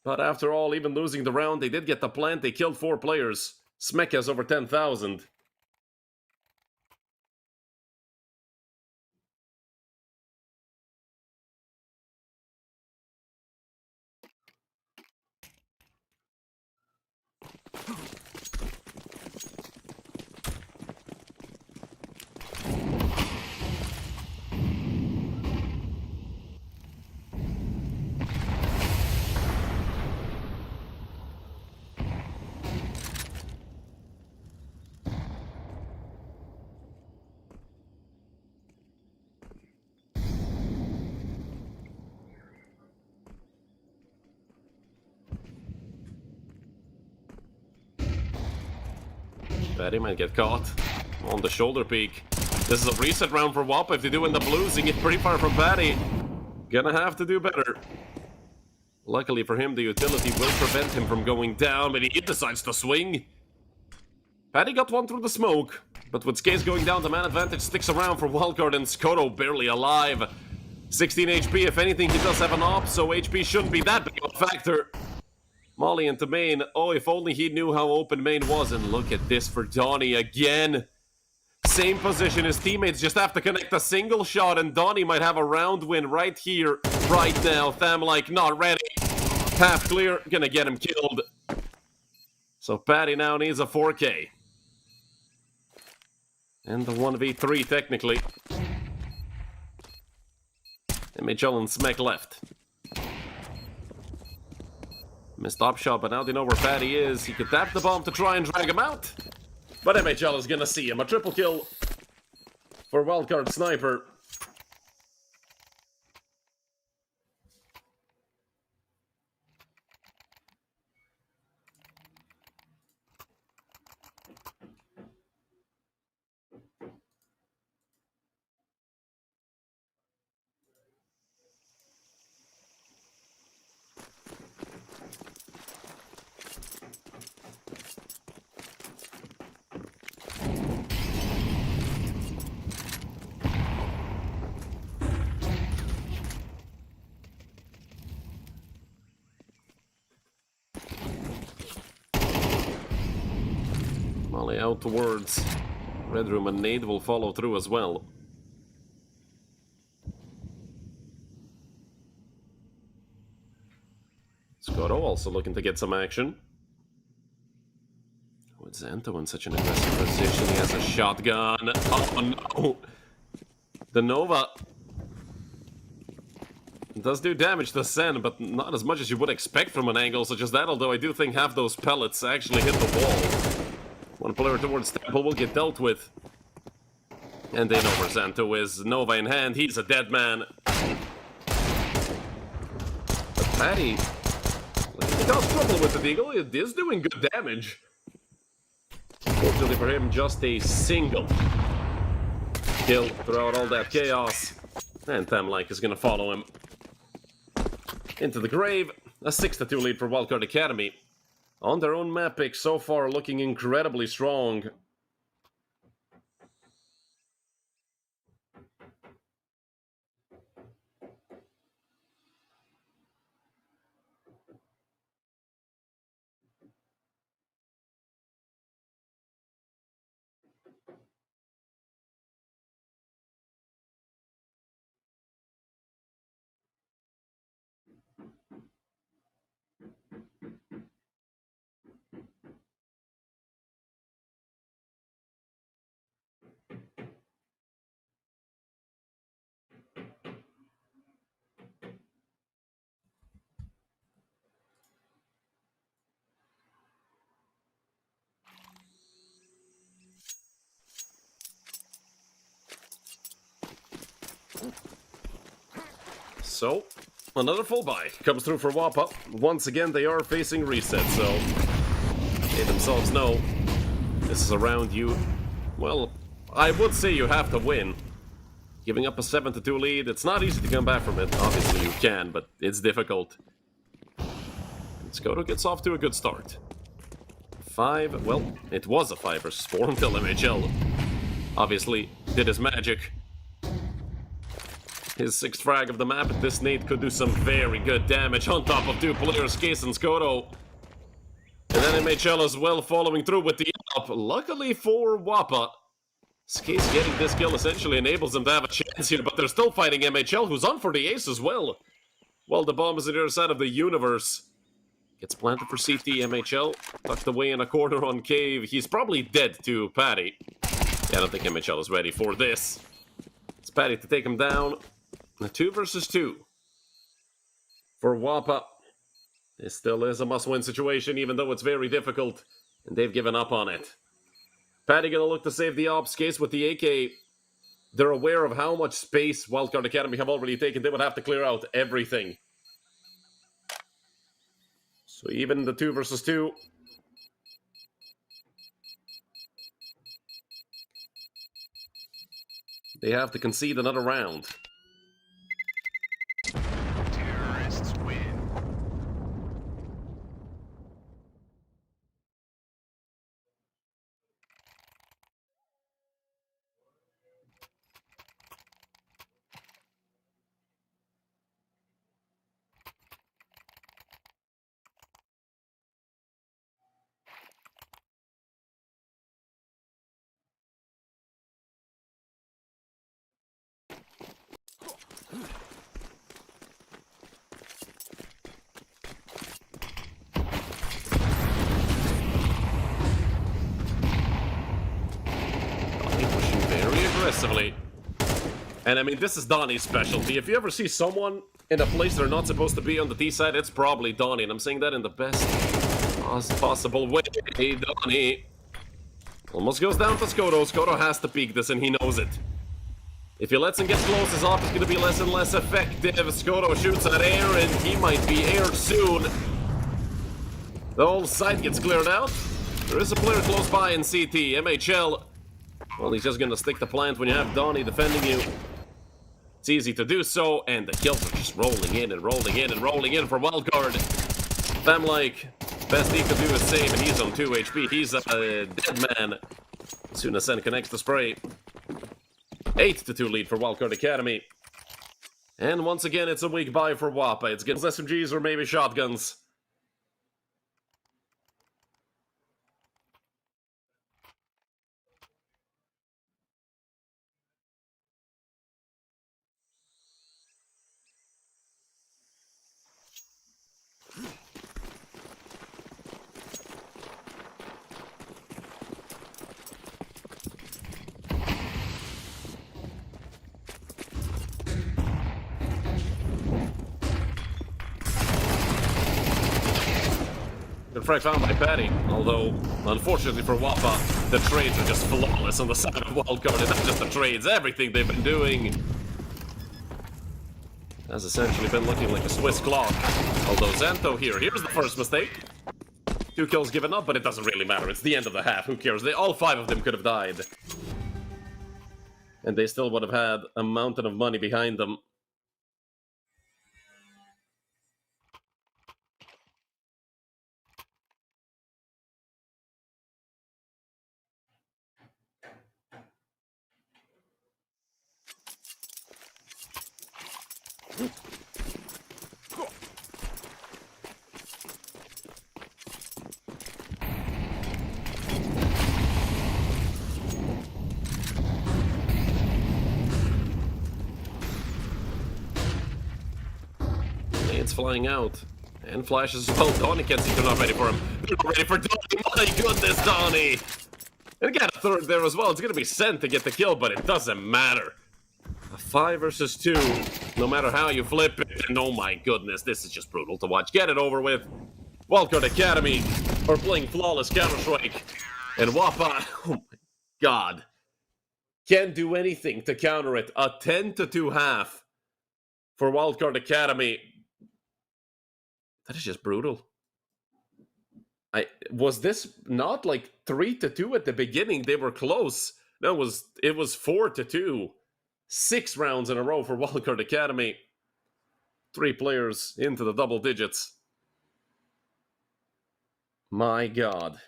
But after all, even losing the round, they did get the plant. They killed 4 players. Smek has over 10,000. Patty might get caught on the shoulder peak. This is a reset round for WOPA. If they do end up losing it pretty far from Patty, gonna have to do better. Luckily for him, the utility will prevent him from going down, but he decides to swing. Patty got one through the smoke, but with Skaze going down, the man advantage sticks around for Wildcard, and Skoto barely alive. 16 HP, if anything, he does have an op, so HP shouldn't be that big of a factor. Molly into main. Oh, if only he knew how open main was. And look at this for Donnie again. Same position. His teammates just have to connect a single shot, and Donnie might have a round win right here, right now. Tham like not ready. Half clear. Gonna get him killed. So Patty now needs a 4K. And the 1v3 technically. MHL and Smek left. Missed op shot, but now they know where Patty is. He could tap the bomb to try and drag him out. But MHL is gonna see him. A triple kill for Wildcard Sniper. Molly out towards Red Room, and Nade will follow through as well. Skoto also looking to get some action. With Xanto in such an aggressive position, he has a shotgun. Oh no! The Nova does do damage to Sen, but not as much as you would expect from an angle such as that, although I do think half those pellets actually hit the wall. One player towards Temple will get dealt with. And they know where Xanto is. Nova in hand, he's a dead man. But Patty, he does trouble with the Eagle. It is doing good damage. Fortunately for him, just a single kill throughout all that chaos. And Tamlike is gonna follow him into the grave. A 6-2 lead for Wildcard Academy. On their own map pick so far, looking incredibly strong. So, another full buy comes through for WOPA. Once again, they are facing reset, so they themselves know this is a round you, well, I would say you have to win. Giving up a 7-2 lead, it's not easy to come back from it. Obviously you can, but it's difficult. Skoto gets off to a good start. 5, well, it was a 5 versus 4 until MHL obviously did his magic. His 6th frag of the map, this nade could do some very good damage on top of 2 players, Case and Skoto. And then MHL as well following through with the up. Luckily for WOPA, Skase getting this kill essentially enables them to have a chance here, but they're still fighting MHL, who's on for the ace as well. Well, the bomb is on the other side of the universe. Gets planted for CT, MHL tucked away in a corner on Cave. He's probably dead to Patty. Yeah, I don't think MHL is ready for this. It's Patty to take him down. A 2 versus 2 for WOPA. This still is a must-win situation, even though it's very difficult, and they've given up on it. Patty gonna look to save the ops case with the AK. They're aware of how much space Wildcard Academy have already taken. They would have to clear out everything. So even the 2 versus 2. They have to concede another round. Terrorists win. Pushing very aggressively. And I mean, this is Donnie's specialty. If you ever see someone in a place they're not supposed to be on the T side, it's probably Donnie. And I'm saying that in the best possible way. Hey, Donnie. Almost goes down to Skoto. Skoto has to peek this, and he knows it. If he lets him get close, his off is going to be less and less effective. Skoto shoots at air, and he might be aired soon. The whole site gets cleared out. There is a player close by in CT. MHL. Well, he's just going to stick the plant when you have Donnie defending you. It's easy to do so, and the kills are just rolling in and rolling in and rolling in for Wildcard. Famlike, best he could do is save, and he's on 2 HP. He's a dead man. As soon as Sen connects the spray. 8-2 lead for Wildcard Academy. And once again, it's a weak buy for WOPA. It's against SMGs or maybe shotguns. Good frag found by Patty, although, unfortunately for WOPA, the trades are just flawless on the side of Wildcard, and not just the trades, everything they've been doing has essentially been looking like a Swiss clock. Although Xanto here's the first mistake. 2 kills given up, but it doesn't really matter, it's the end of the half, who cares? All 5 of them could have died. and they still would have had a mountain of money behind them. It's flying out. And flashes as well. Donnie can't see they're not ready for him. They're not ready for Donnie. My goodness, Donnie. And got a third there as well. It's going to be sent to get the kill, but it doesn't matter. A 5 versus 2. No matter how you flip it. And oh my goodness, this is just brutal to watch. Get it over with. Wildcard Academy are playing flawless Counter-Strike. And WOPA, oh my god, can't do anything to counter it. A 10-2 half for Wildcard Academy. That is just brutal. Was this not like 3-2 at the beginning? They were close. No, it was 4-2. 6 rounds in a row for Wildcard Academy. 3 players into the double digits. My god.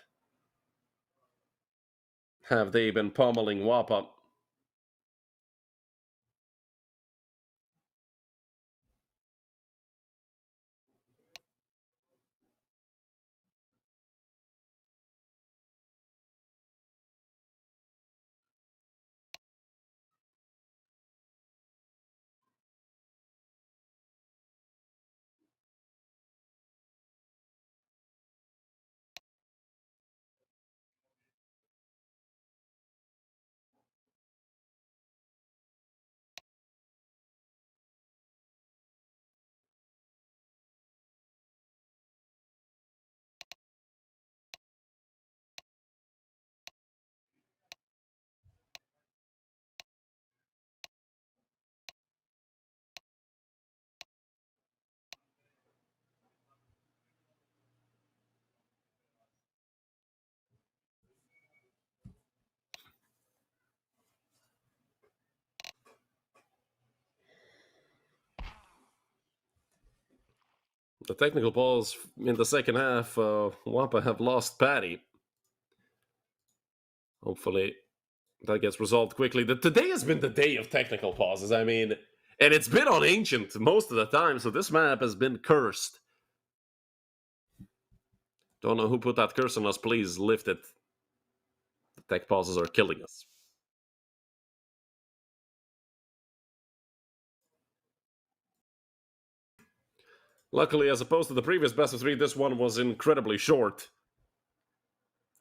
Have they been pummeling WOPA? The technical pause in the second half, WOPA have lost Patty. Hopefully that gets resolved quickly. Today has been the day of technical pauses. I mean, and it's been on Ancient most of the time, so this map has been cursed. Don't know who put that curse on us. Please lift it. The tech pauses are killing us. Luckily, as opposed to the previous best of 3, this one was incredibly short.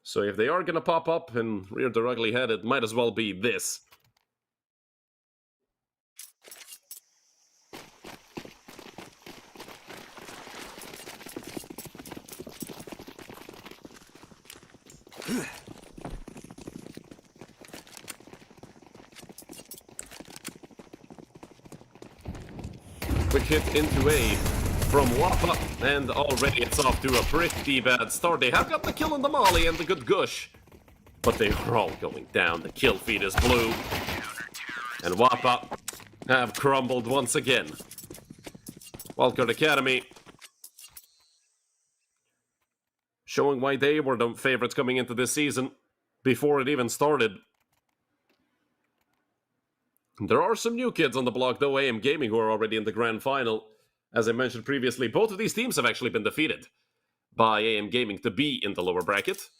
So if they are going to pop up and rear their ugly head, it might as well be this. Quick hit into A from WOPA, and already it's off to a pretty bad start. They have got the kill on the molly and the good gush, but they are all going down. The kill feed is blue, and WOPA have crumbled once again. Wildcard Academy showing why they were the favorites coming into this season before it even started. There are some new kids on the block, though, AM Gaming, who are already in the grand final. As I mentioned previously, both of these teams have actually been defeated by AM Gaming to be in the lower bracket.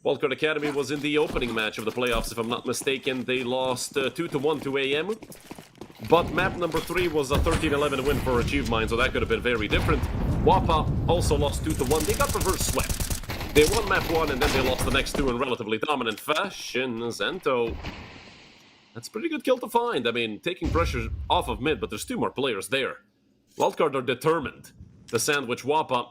Wildcard Academy was in the opening match of the playoffs, if I'm not mistaken. They lost 2-1 to AM. But map number 3 was a 13-11 win for Achieve Mine, so that could have been very different. WOPA also lost 2-1. They got reverse swept. They won map 1, and then they lost the next 2 in relatively dominant fashion. Zento. That's a pretty good kill to find. I mean, taking pressure off of mid, but there's 2 more players there. Wildcard are determined to sandwich WOPA.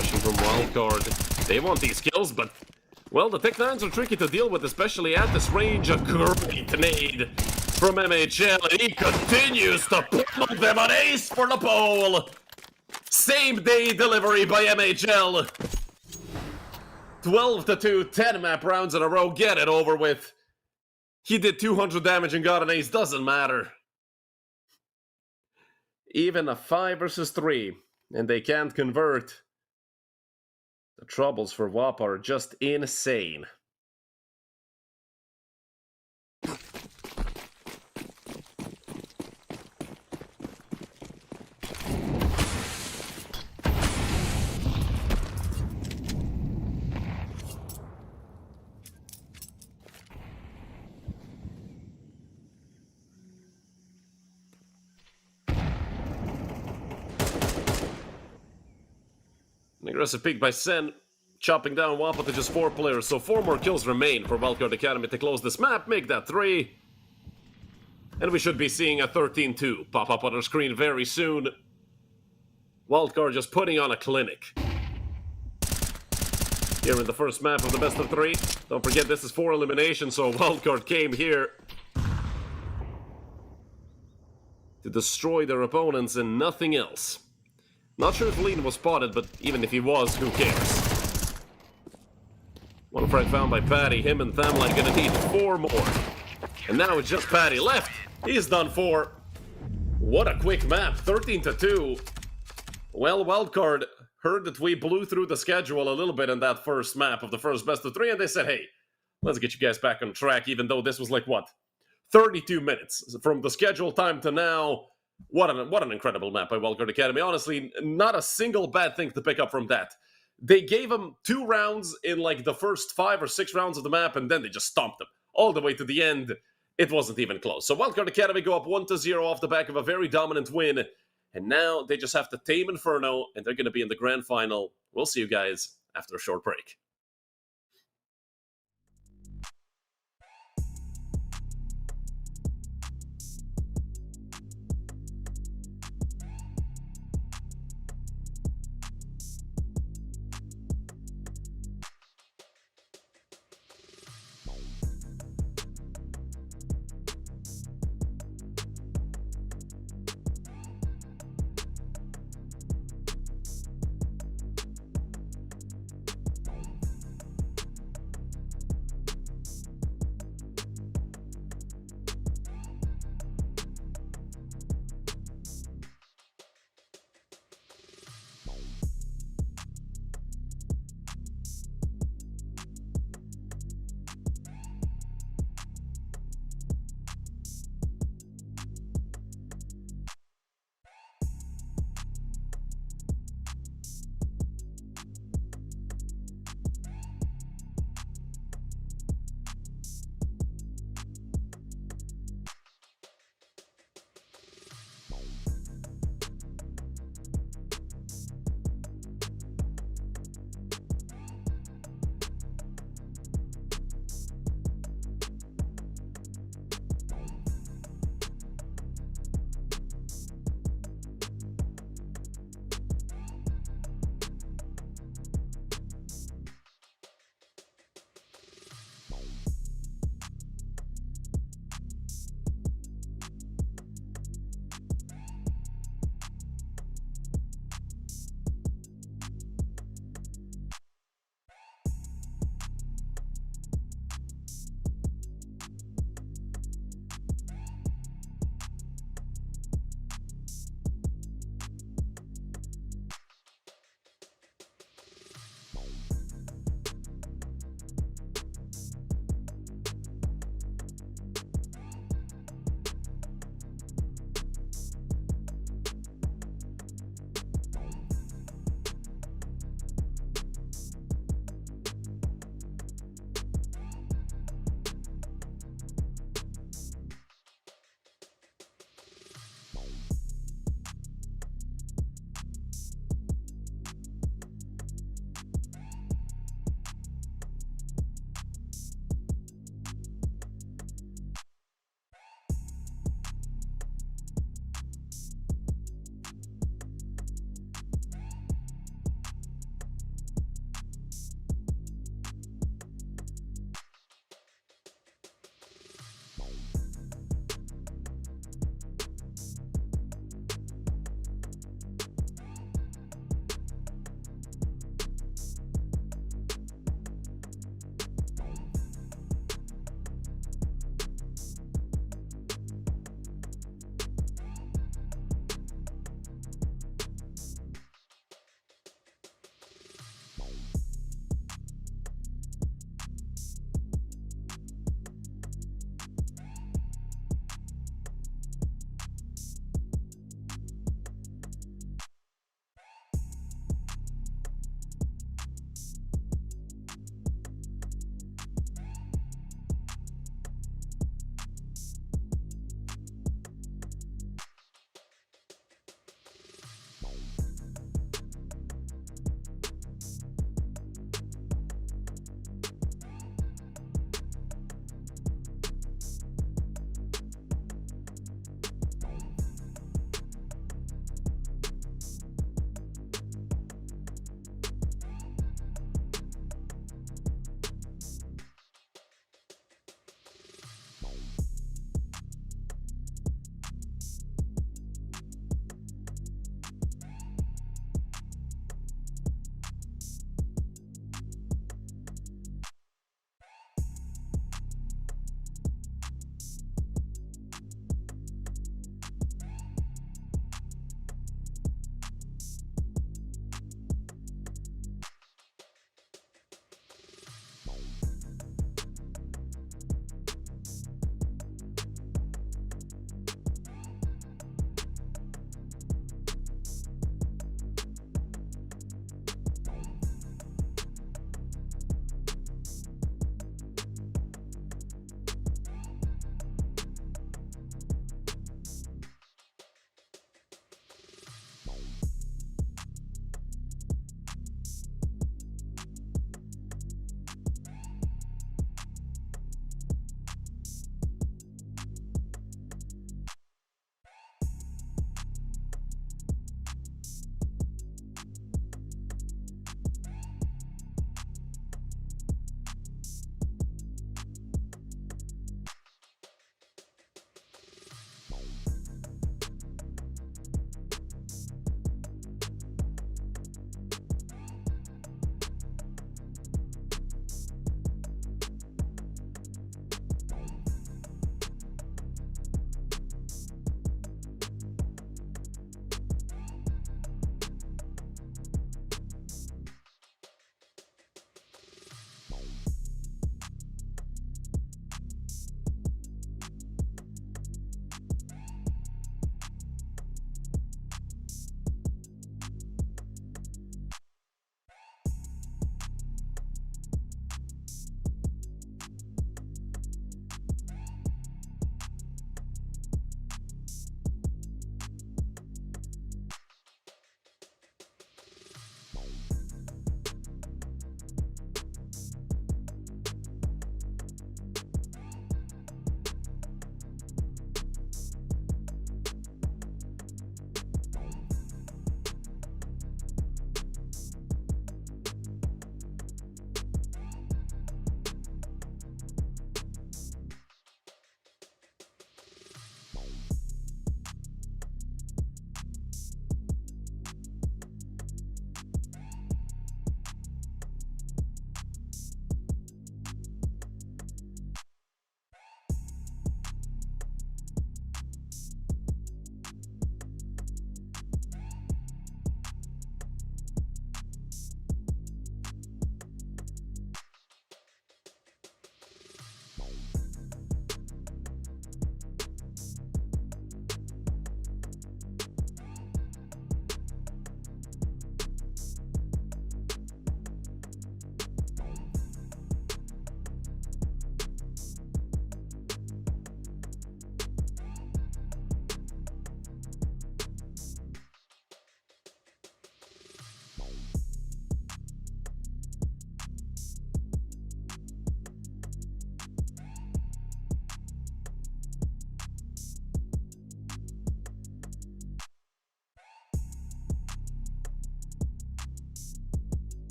Aggression from Wildcard. They want these kills, but, well, the Tech-9s are tricky to deal with, especially at this range. A great nade from MHL, and he continues to pummel them on ace for the pole. Same-day delivery by MHL. 12-2, 10 map rounds in a row, get it over with. He did 200 damage and got an ace, doesn't matter. Even a 5 versus 3, and they can't convert. The troubles for WOPA are just insane. An aggressive pick by Sen, chopping down WOPA to just 4 players, so 4 more kills remain for Wildcard Academy to close this map, make that 3. And we should be seeing a 13-2 pop up on our screen very soon. Wildcard just putting on a clinic. Here in the first map of the best of 3. Don't forget this is 4 eliminations, so Wildcard came here to destroy their opponents and nothing else. Not sure if Lean was spotted, but even if he was, who cares? One frag found by Patty. Him and Thamline gonna need 4 more. And now it's just Patty left. He's done 4. What a quick map. 13-2. Well, Wildcard heard that we blew through the schedule a little bit in that first map of the first best of 3, and they said, hey, let's get you guys back on track, even though this was like, what? 32 minutes from the schedule time to now. What an incredible map by Wildcard Academy. Honestly, not a single bad thing to pick up from that. They gave him 2 rounds in like the first 5 or 6 rounds of the map, and then they just stomped them all the way to the end. It wasn't even close. So Wildcard Academy go up 1-0 off the back of a very dominant win. And now they just have to tame Inferno, and they're going to be in the grand final. We'll see you guys after a short break.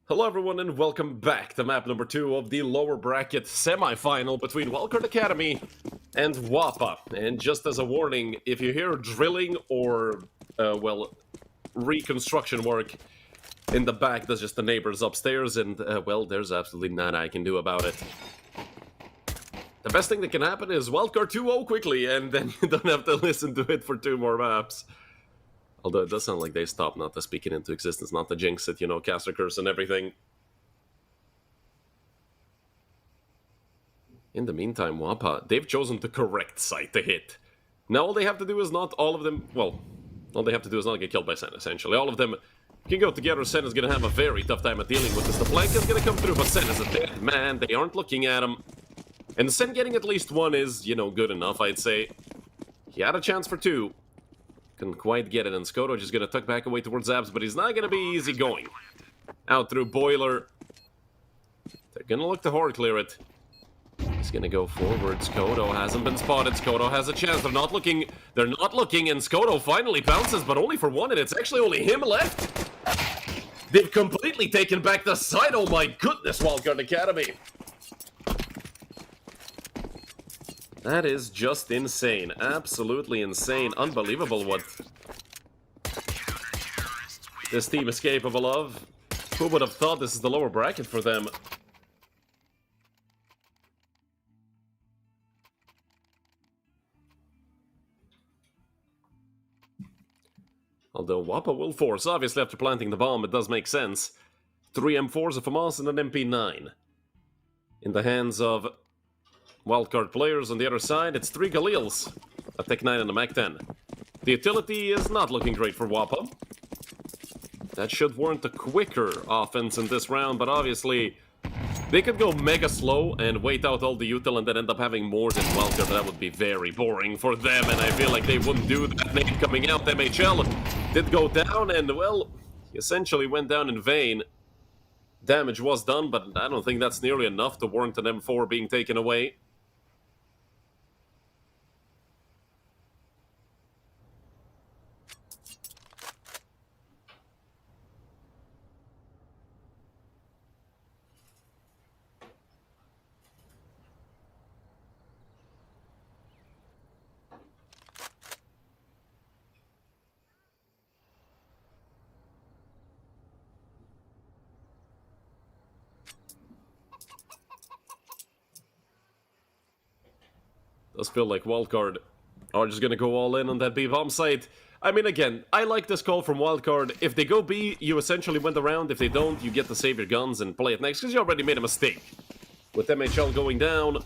Hello everyone and welcome back to map number 2 of the lower bracket semi-final between Wildcard Academy and WOPA. And just as a warning, if you hear drilling or, reconstruction work in the back, that's just the neighbors upstairs and, there's absolutely nothing I can do about it. The best thing that can happen is Wildcard 2-0 quickly and then you don't have to listen to it for 2 more maps. Although it does sound like they stopped, not to speak it into existence, not to jinx it, you know, caster curse and everything. In the meantime, WOPA, they've chosen the correct site to hit. Now all they have to do is not all of them, well, all they have to do is not get killed by Sen, essentially. All of them can go together. Sen is going to have a very tough time at dealing with this. The flank is going to come through, but Sen is a dead man. They aren't looking at him. And Sen getting at least one is, you know, good enough, I'd say. He had a chance for 2. Couldn't quite get it, and Skoto just gonna tuck back away towards Zabs, but he's not gonna be easy going. Out through Boiler. They're gonna look to hard clear it. He's gonna go forward. Skoto hasn't been spotted. Skoto has a chance. They're not looking, and Skoto finally bounces, but only for 1, and it's actually only him left. They've completely taken back the side. Oh my goodness, Wildcard Academy. That is just insane. Absolutely insane. Unbelievable what this team is capable of. Who would have thought this is the lower bracket for them? Although WOPA will force, obviously after planting the bomb, it does make sense. 3 M4s, a FAMAS, and an MP9. In the hands of Wildcard players on the other side, it's 3 Galils, a Tech 9 and a Mac 10. The utility is not looking great for WOPA. That should warrant a quicker offense in this round, but obviously they could go mega slow and wait out all the util and then end up having more than Wildcard. That would be very boring for them, and I feel like they wouldn't do that. Nade coming out, MHL did go down, and well, he essentially went down in vain. Damage was done, but I don't think that's nearly enough to warrant an M4 being taken away. Does feel like Wildcard are just gonna go all in on that B bomb site. I mean, again, I like this call from Wildcard. If they go B, you essentially win the round. If they don't, you get to save your guns and play it next, because you already made a mistake. With MHL going down.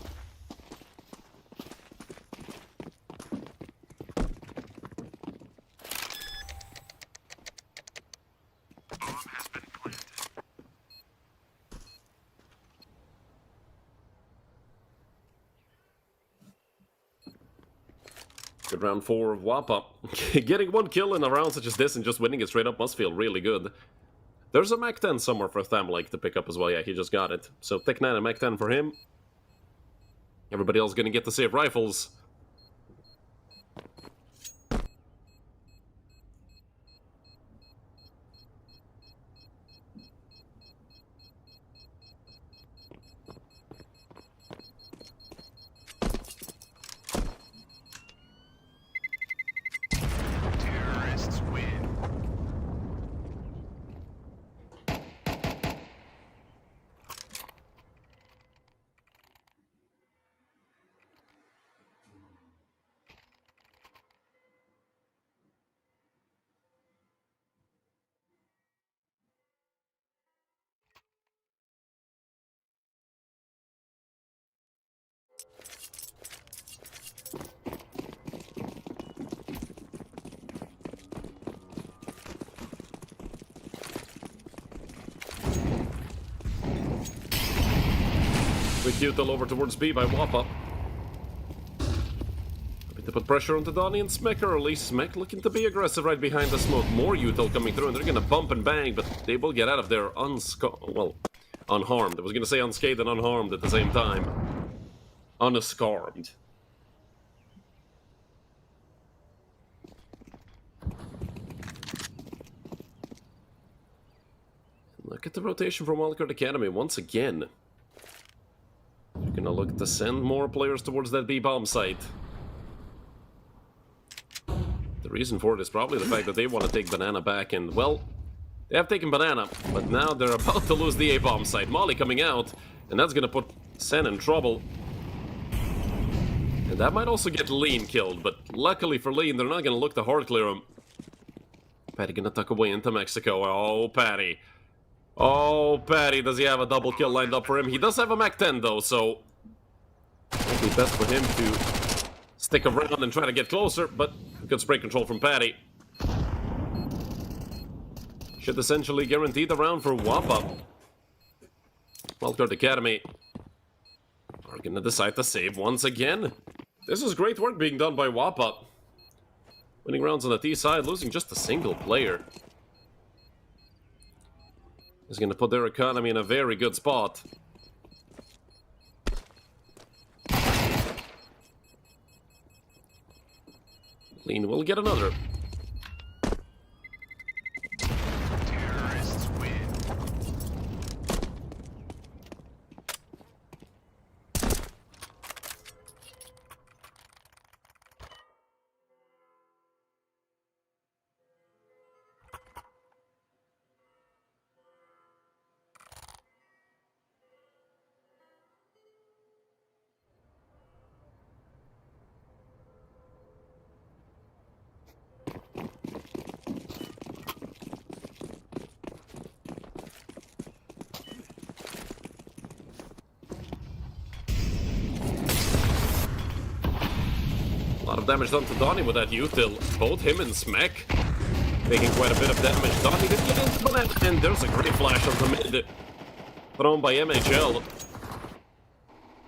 Good round 4 of WOPA. Getting 1 kill in a round such as this and just winning it straight up must feel really good. There's a Mac 10 somewhere for Thamlake to pick up as well. Yeah, he just got it. So Tech 9 and Mac 10 for him. Everybody else gonna get to save rifles. Terrorists win. Quick util over towards B by WOPA. Happy to put pressure onto Donnie and Smek early. Smek looking to be aggressive right behind the smoke. More util coming through, and they're gonna bump and bang, but they will get out of there unharmed. I was gonna say unscathed and unharmed at the same time. Unscarred. Look at the rotation from Wildcard Academy once again. You're gonna look to send more players towards that B-bomb site. The reason for it is probably the fact that they want to take Banana back, and, well, they have taken Banana, but now they're about to lose the A-bomb site. Molly coming out, and that's gonna put Sen in trouble. And that might also get Lean killed, but luckily for Lean, they're not gonna look to hard clear him. Patty gonna tuck away into Mexico. Oh, Patty. Oh, Patty, does he have a double kill lined up for him? He does have a Mac 10, though, so it'd be best for him to stick around and try to get closer, but good spray control from Patty. Should essentially guarantee the round for WOPA. Wildcard Academy are gonna decide to save once again. This is great work being done by WOPA. Winning rounds on the T side, losing just a single player. Is going to put their economy in a very good spot. Lean will get another. Terrorists win. A lot of damage done to Donnie with that util. Both him and Smack taking quite a bit of damage. Donnie did get into Banana, and there's a great flash of the mid thrown by MHL.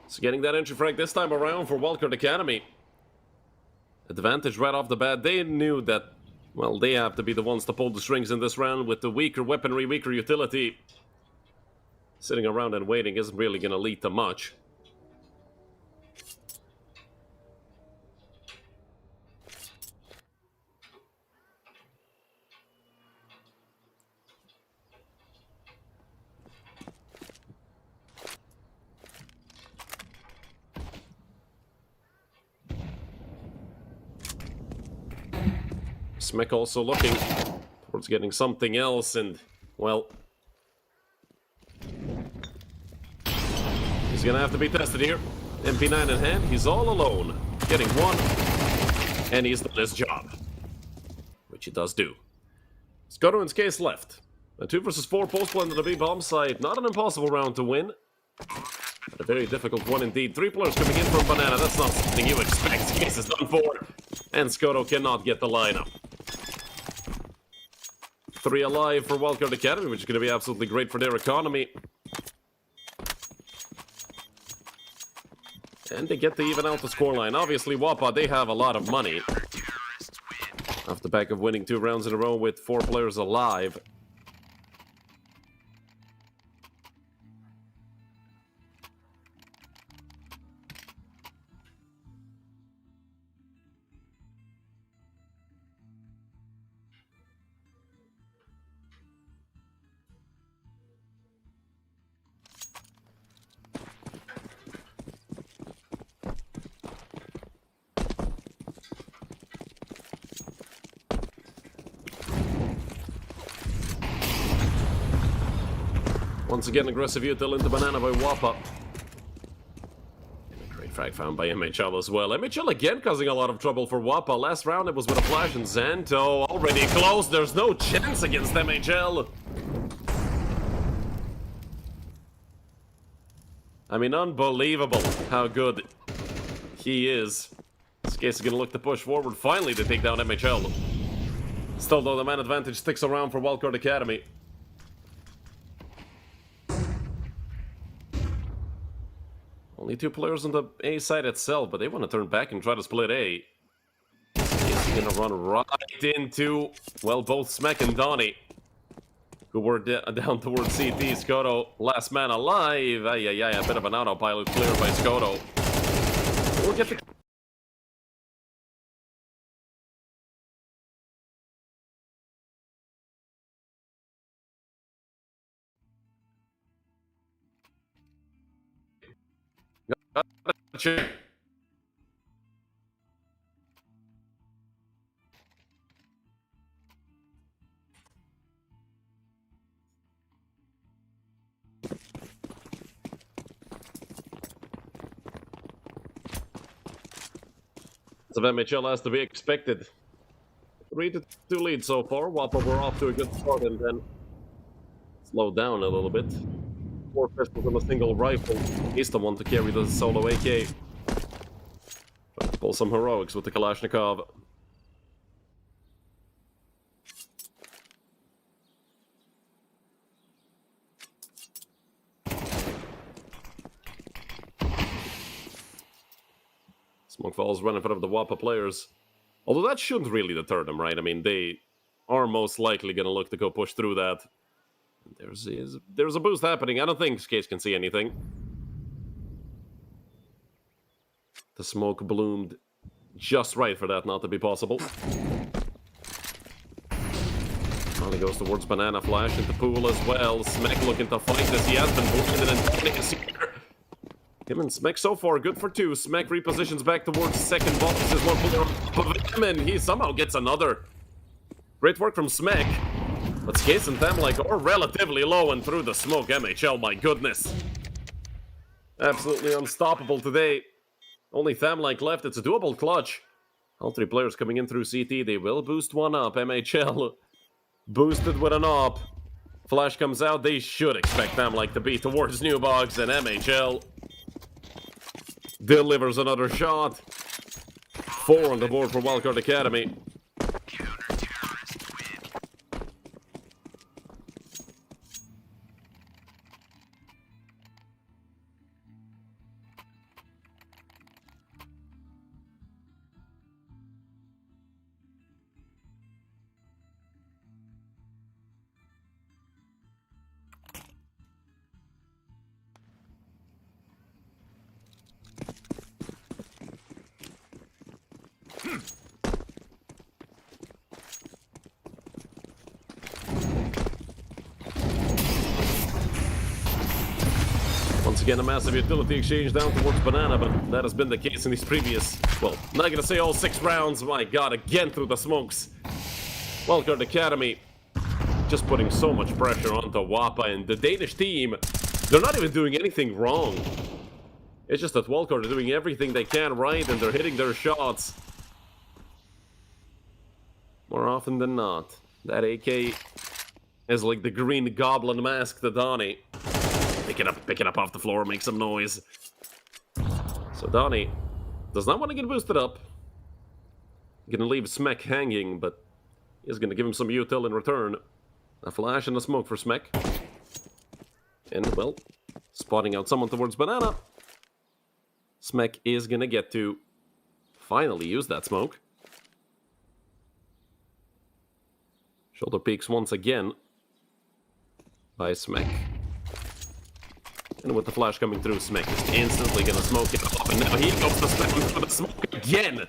So getting that entry frag this time around for Wildcard Academy. Advantage right off the bat. They knew that, well, they have to be the ones to pull the strings in this round with the weaker weaponry, weaker utility. Sitting around and waiting isn't really going to lead to much. Smek also looking towards getting something else, and, well, he's gonna have to be tested here. MP9 in hand, he's all alone. Getting one, and he's done his job. Which he does do. Skotoin's case left. A 2 versus 4 post-plan to the B-bomb site. Not an impossible round to win, but a very difficult one indeed. 3 players coming in from Banana, that's not something you expect. Case is done for, and Skoto cannot get the lineup. 3 alive for Wildcard Academy, which is going to be absolutely great for their economy. And they get to even out the scoreline. Obviously, WOPA, they have a lot of money. Off the back of winning 2 rounds in a row with 4 players alive. Once again, aggressive util into Banana by WOPA. And a great frag found by MHL as well. MHL again causing a lot of trouble for WOPA. Last round it was with a flash, and Zanto already close. There's no chance against MHL. I mean, unbelievable how good he is. This case is going to look to push forward finally to take down MHL. Still, though, the man advantage sticks around for Wildcard Academy. Only 2 players on the A side itself, but they want to turn back and try to split A. He's going to run right into, well, both Smek and Donnie, who were down towards CT. Skoto, last man alive. Ay, a bit of an autopilot clear by Skoto. We'll get the... check. Of MHL as to be expected. 3-2 lead so far. WOPA were off to a good start and then slowed down a little bit. 4 pistols and a single rifle. He's the one to carry the solo AK. Trying to pull some heroics with the Kalashnikov. Smokefall's running in front of the WOPA players. Although that shouldn't really deter them, right? I mean, they are most likely going to look to go push through that. There's a boost happening. I don't think Skates can see anything. The smoke bloomed just right for that not to be possible. Finally goes towards Banana Flash into pool as well. Smek looking to fight this. He has been blinded and Tonic is here. Him and Smek so far good for 2. Smek repositions back towards second box. There's one player on top of him and he somehow gets another. Great work from Smek. But Skates and Thamlike are relatively low and through the smoke. MHL, my goodness. Absolutely unstoppable today. Only Thamlike left. It's a doable clutch. All 3 players coming in through CT. They will boost one up. MHL boosted with an op. Flash comes out. They should expect Thamlike to be towards New Box. And MHL delivers another shot. 4 on the board for Wildcard Academy. Once again, a massive utility exchange down towards Banana, but that has been the case in these previous, well, not gonna say all 6 rounds. My god, again through the smokes. Wildcard Academy just putting so much pressure onto WOPA, and the Danish team, they're not even doing anything wrong. It's just that Wildcard are doing everything they can right, and they're hitting their shots. More often than not. That AK is like the green goblin mask to Donnie. Pick it up off the floor, make some noise. So Donnie does not want to get boosted up. Gonna leave Smek hanging, but he's gonna give him some util in return. A flash and a smoke for Smek. And, well, spotting out someone towards Banana. Smek is gonna get to finally use that smoke. Shoulder peeks once again by Smek. And with the flash coming through, Smek is instantly gonna smoke it off. And now he goes to Smek for the smoke again.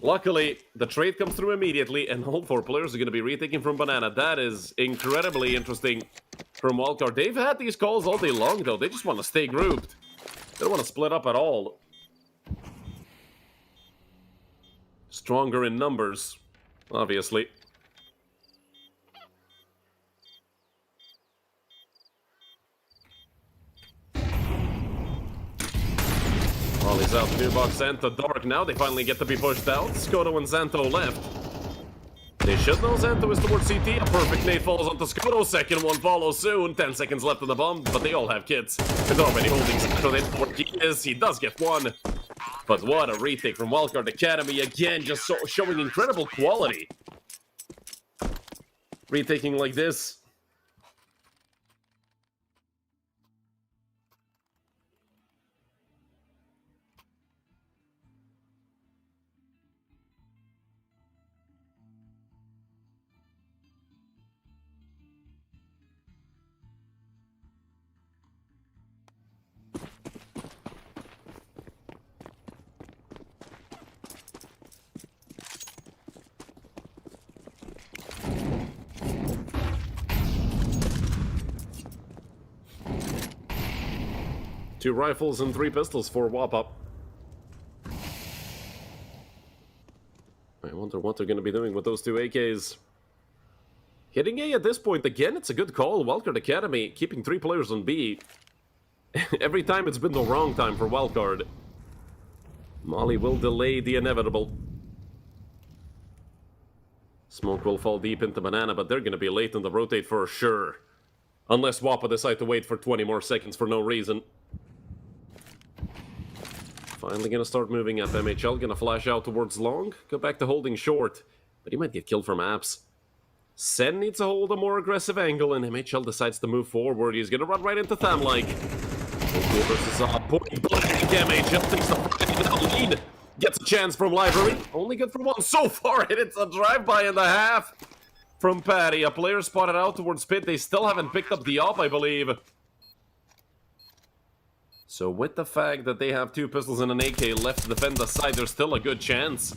Luckily, the trade comes through immediately, and all 4 players are going to be retaking from Banana. That is incredibly interesting from Wildcard. They've had these calls all day long, though. They just want to stay grouped. They don't want to split up at all. Stronger in numbers, obviously. Ollie's out, New Box, Xanto, Dark. Now they finally get to be pushed out. Skoto and Xanto left. They should know Xanto is towards CT. A perfect nade falls onto Skoto. Second one follows soon. 10 seconds left on the bomb, but they all have kits. They're already holding Xanto. They know where he is. He does get one. But what a retake from Wildcard Academy. Again, just showing incredible quality. Retaking like this. 2 rifles and 3 pistols for WOPA. I wonder what they're going to be doing with those 2 AKs. Hitting A at this point, again, it's a good call. Wildcard Academy keeping 3 players on B. Every time it's been the wrong time for Wildcard. Molly will delay the inevitable. Smoke will fall deep into Banana, but they're going to be late in the rotate for sure. Unless WOPA decide to wait for 20 more seconds for no reason. Finally going to start moving up. MHL going to flash out towards long. Go back to holding short. But he might get killed from apps. Sen needs to hold a more aggressive angle, and MHL decides to move forward. He's going to run right into Tham-like. Versus point blank. MHL takes the front lead. Gets a chance from Library. Only good for 1 so far. It's a drive-by and a half from Patty. A player spotted out towards pit. They still haven't picked up the op, I believe. So with the fact that they have 2 pistols and an AK left to defend the side, there's still a good chance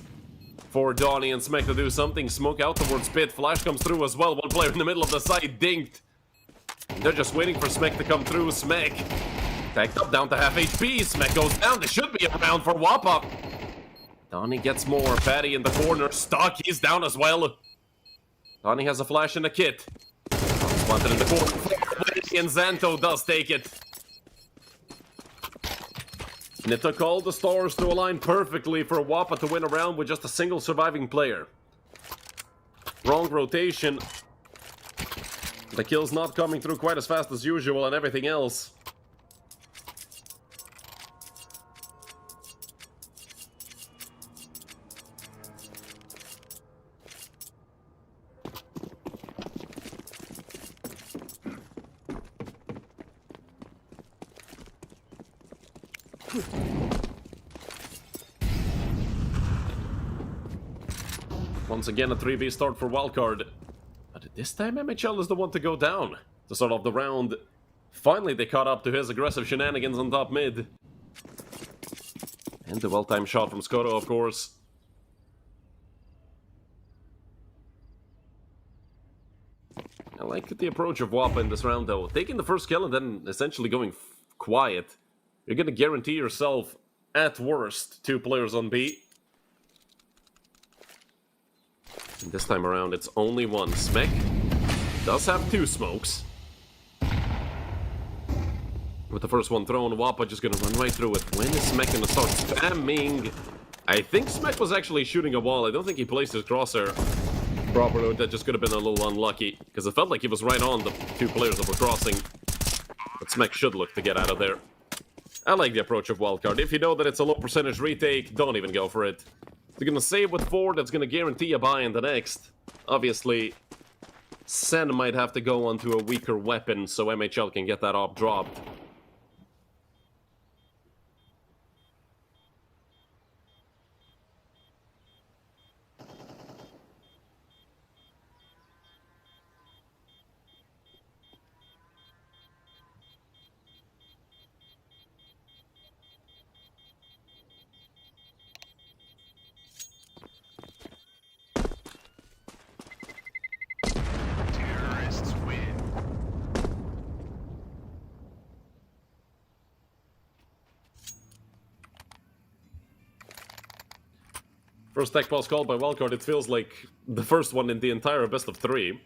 for Donnie and Smek to do something. Smoke out towards pit. Flash comes through as well. 1 player in the middle of the side dinked. They're just waiting for Smek to come through. Smek tagged up down to half HP. Smek goes down. This should be a round for WOPA. Donnie gets more. Patty in the corner. Stock, he's down as well. Donnie has a flash and a kit. Spotted in the corner. And Xanto does take it. And it took all the stars to align perfectly for WOPA to win a round with just a single surviving player. Wrong rotation. The kill's not coming through quite as fast as usual and everything else. Once again, a 3v start for Wildcard. But this time, MHL is the one to go down to start off the round. Finally, they caught up to his aggressive shenanigans on top mid. And the well-timed shot from Skoto, of course. I like the approach of WOPA in this round, though. Taking the first kill and then essentially going quiet. You're going to guarantee yourself, at worst, 2 players on B. And this time around, it's only 1. Smek does have 2 smokes. With the first one thrown, WOPA just going to run right through it. When is Smek going to start spamming? I think Smek was actually shooting a wall. I don't think he placed his crosshair properly. That just could have been a little unlucky, because it felt like he was right on the 2 players that were crossing. But Smek should look to get out of there. I like the approach of Wildcard. If you know that it's a low percentage retake, don't even go for it. They're going to save with 4, that's going to guarantee a buy in the next. Obviously, Sen might have to go onto a weaker weapon so MHL can get that op dropped. Terrorists win. First tech pass called by Wildcard. It feels like the first one in the entire best of 3.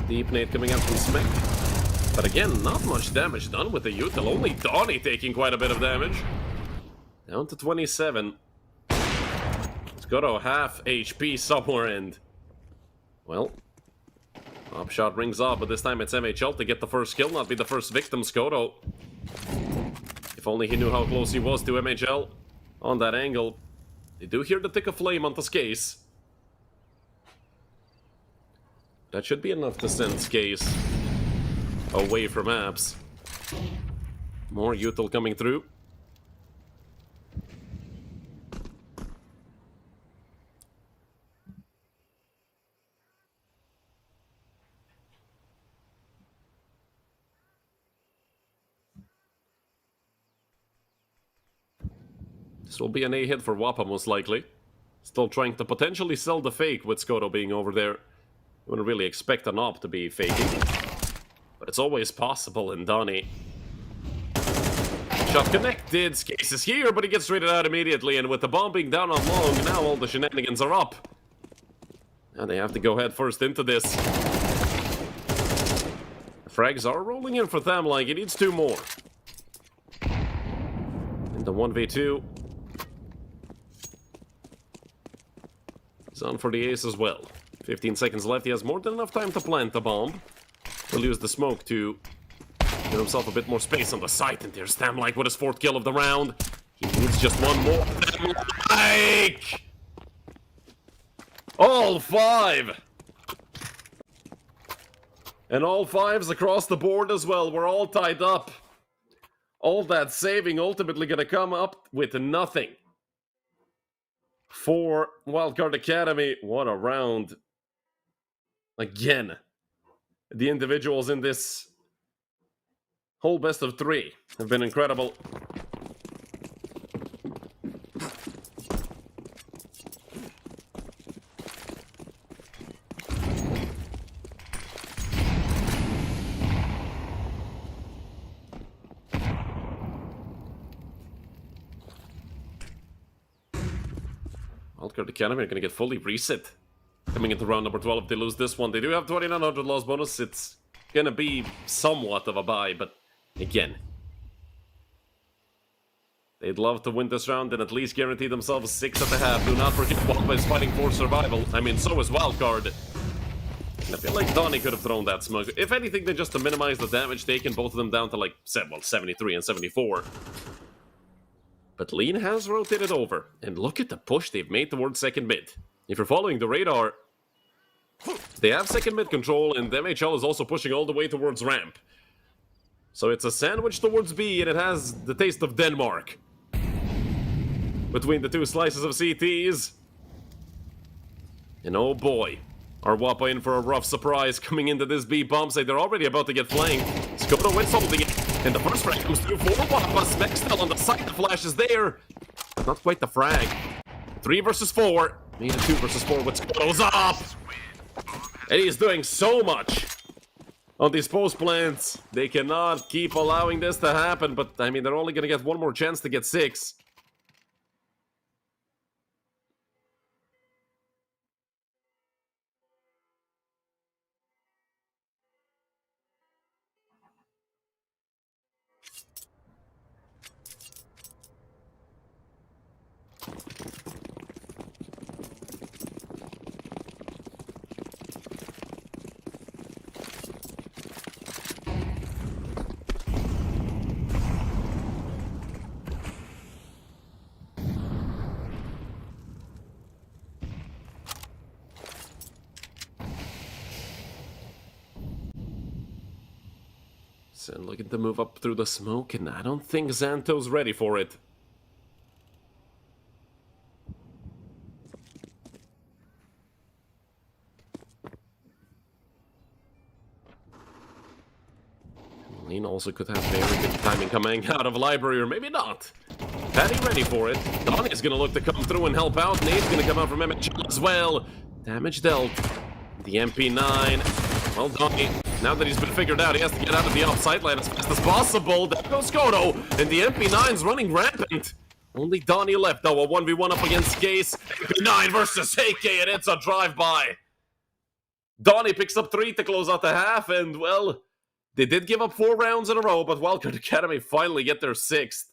Deep nade coming out from Smek. But again, not much damage done with the util. Only Donnie taking quite a bit of damage. Down to 27. Let's go to half HP somewhere, and Well, top shot rings off, but this time it's MHL to get the first kill, not be the first victim, Skoto. If only he knew how close he was to MHL on that angle. They do hear the tick of flame on the Skace. That should be enough to send Skace away from apps. More util coming through. This will be an A hit for WOPA most likely. Still trying to potentially sell the fake with Skoto being over there. You wouldn't really expect an op to be faking. But it's always possible in Donnie. Shot connected, Skace is here, but he gets raided out immediately, and with the bomb being down on long, now all the shenanigans are up. Now they have to go head first into this. The frags are rolling in for them like he needs 2 more. In the 1v2. He's on for the ace as well. 15 seconds left, he has more than enough time to plant the bomb. He'll use the smoke to give himself a bit more space on the site, and there's Damlike with his 4th kill of the round. He needs just 1 more. Damlike! All 5! And all 5s across the board as well. We're all tied up. All that saving ultimately gonna come up with nothing. For Wildcard Academy, what a round. Again, the individuals in this whole best of 3 have been incredible. Wildcard Academy are going to get fully reset. Coming into round number 12, if they lose this one, they do have 2900 loss bonus. It's going to be somewhat of a bye, but again, they'd love to win this round and at least guarantee themselves 6 at the half. Do not forget, WOPA is fighting for survival. I mean, so is Wildcard. And I feel like Donnie could have thrown that smoke. If anything, then just to minimize the damage taken, both of them down to like, 73 and 74. But Lean has rotated over, and look at the push they've made towards second mid. If you're following the radar, they have second mid control, and MHL is also pushing all the way towards ramp. So it's a sandwich towards B, and it has the taste of Denmark. Between the 2 slices of CTs. And oh boy, are WOPA in for a rough surprise coming into this B bomb site. They're already about to get flanked. Skoto wins holding it. And the first frag comes through for WOPA. Smec still on the side. The flash is there. But not quite the frag. 3 versus 4. Made a 2 versus 4 with Skoto's up. And he's doing so much on these post plants. They cannot keep allowing this to happen. But, I mean, they're only going to get 1 more chance to get 6. So looking to move up through the smoke, and I don't think Xanto's ready for it. Lean also could have very good timing coming out of library, or maybe not. Patty ready for it. Donnie's gonna look to come through and help out. Nate's gonna come out from MHL as well. Damage dealt. The MP9. Well, Donnie, now that he's been figured out, he has to get out of the off-site lane as fast as possible. There goes Skoto, and the MP9's running rampant. Only Donnie left, though. A 1v1 up against Skace. MP9 versus AK, and it's a drive-by. Donnie picks up 3 to close out the half, and, well, they did give up 4 rounds in a row, but Wildcard Academy finally get their 6th.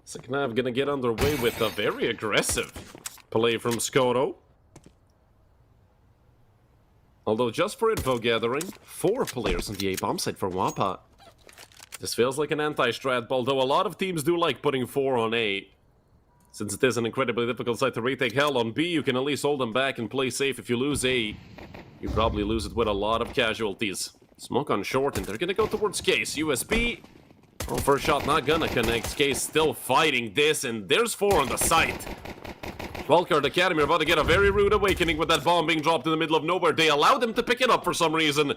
Second half gonna get underway with a very aggressive play from Skoto. Although, just for info gathering, 4 players on the A-bomb side for WOPA. This feels like an anti-strat, although a lot of teams do like putting 4 on A. Since it is an incredibly difficult side to retake, hell, on B you can at least hold them back and play safe. If you lose A, you probably lose it with a lot of casualties. Smoke on short, and they're gonna go towards Case. USB. Oh, first shot not gonna connect. Case still fighting this, and there's 4 on the site. Wildcard Academy are about to get a very rude awakening with that bomb being dropped in the middle of nowhere. They allowed them to pick it up for some reason.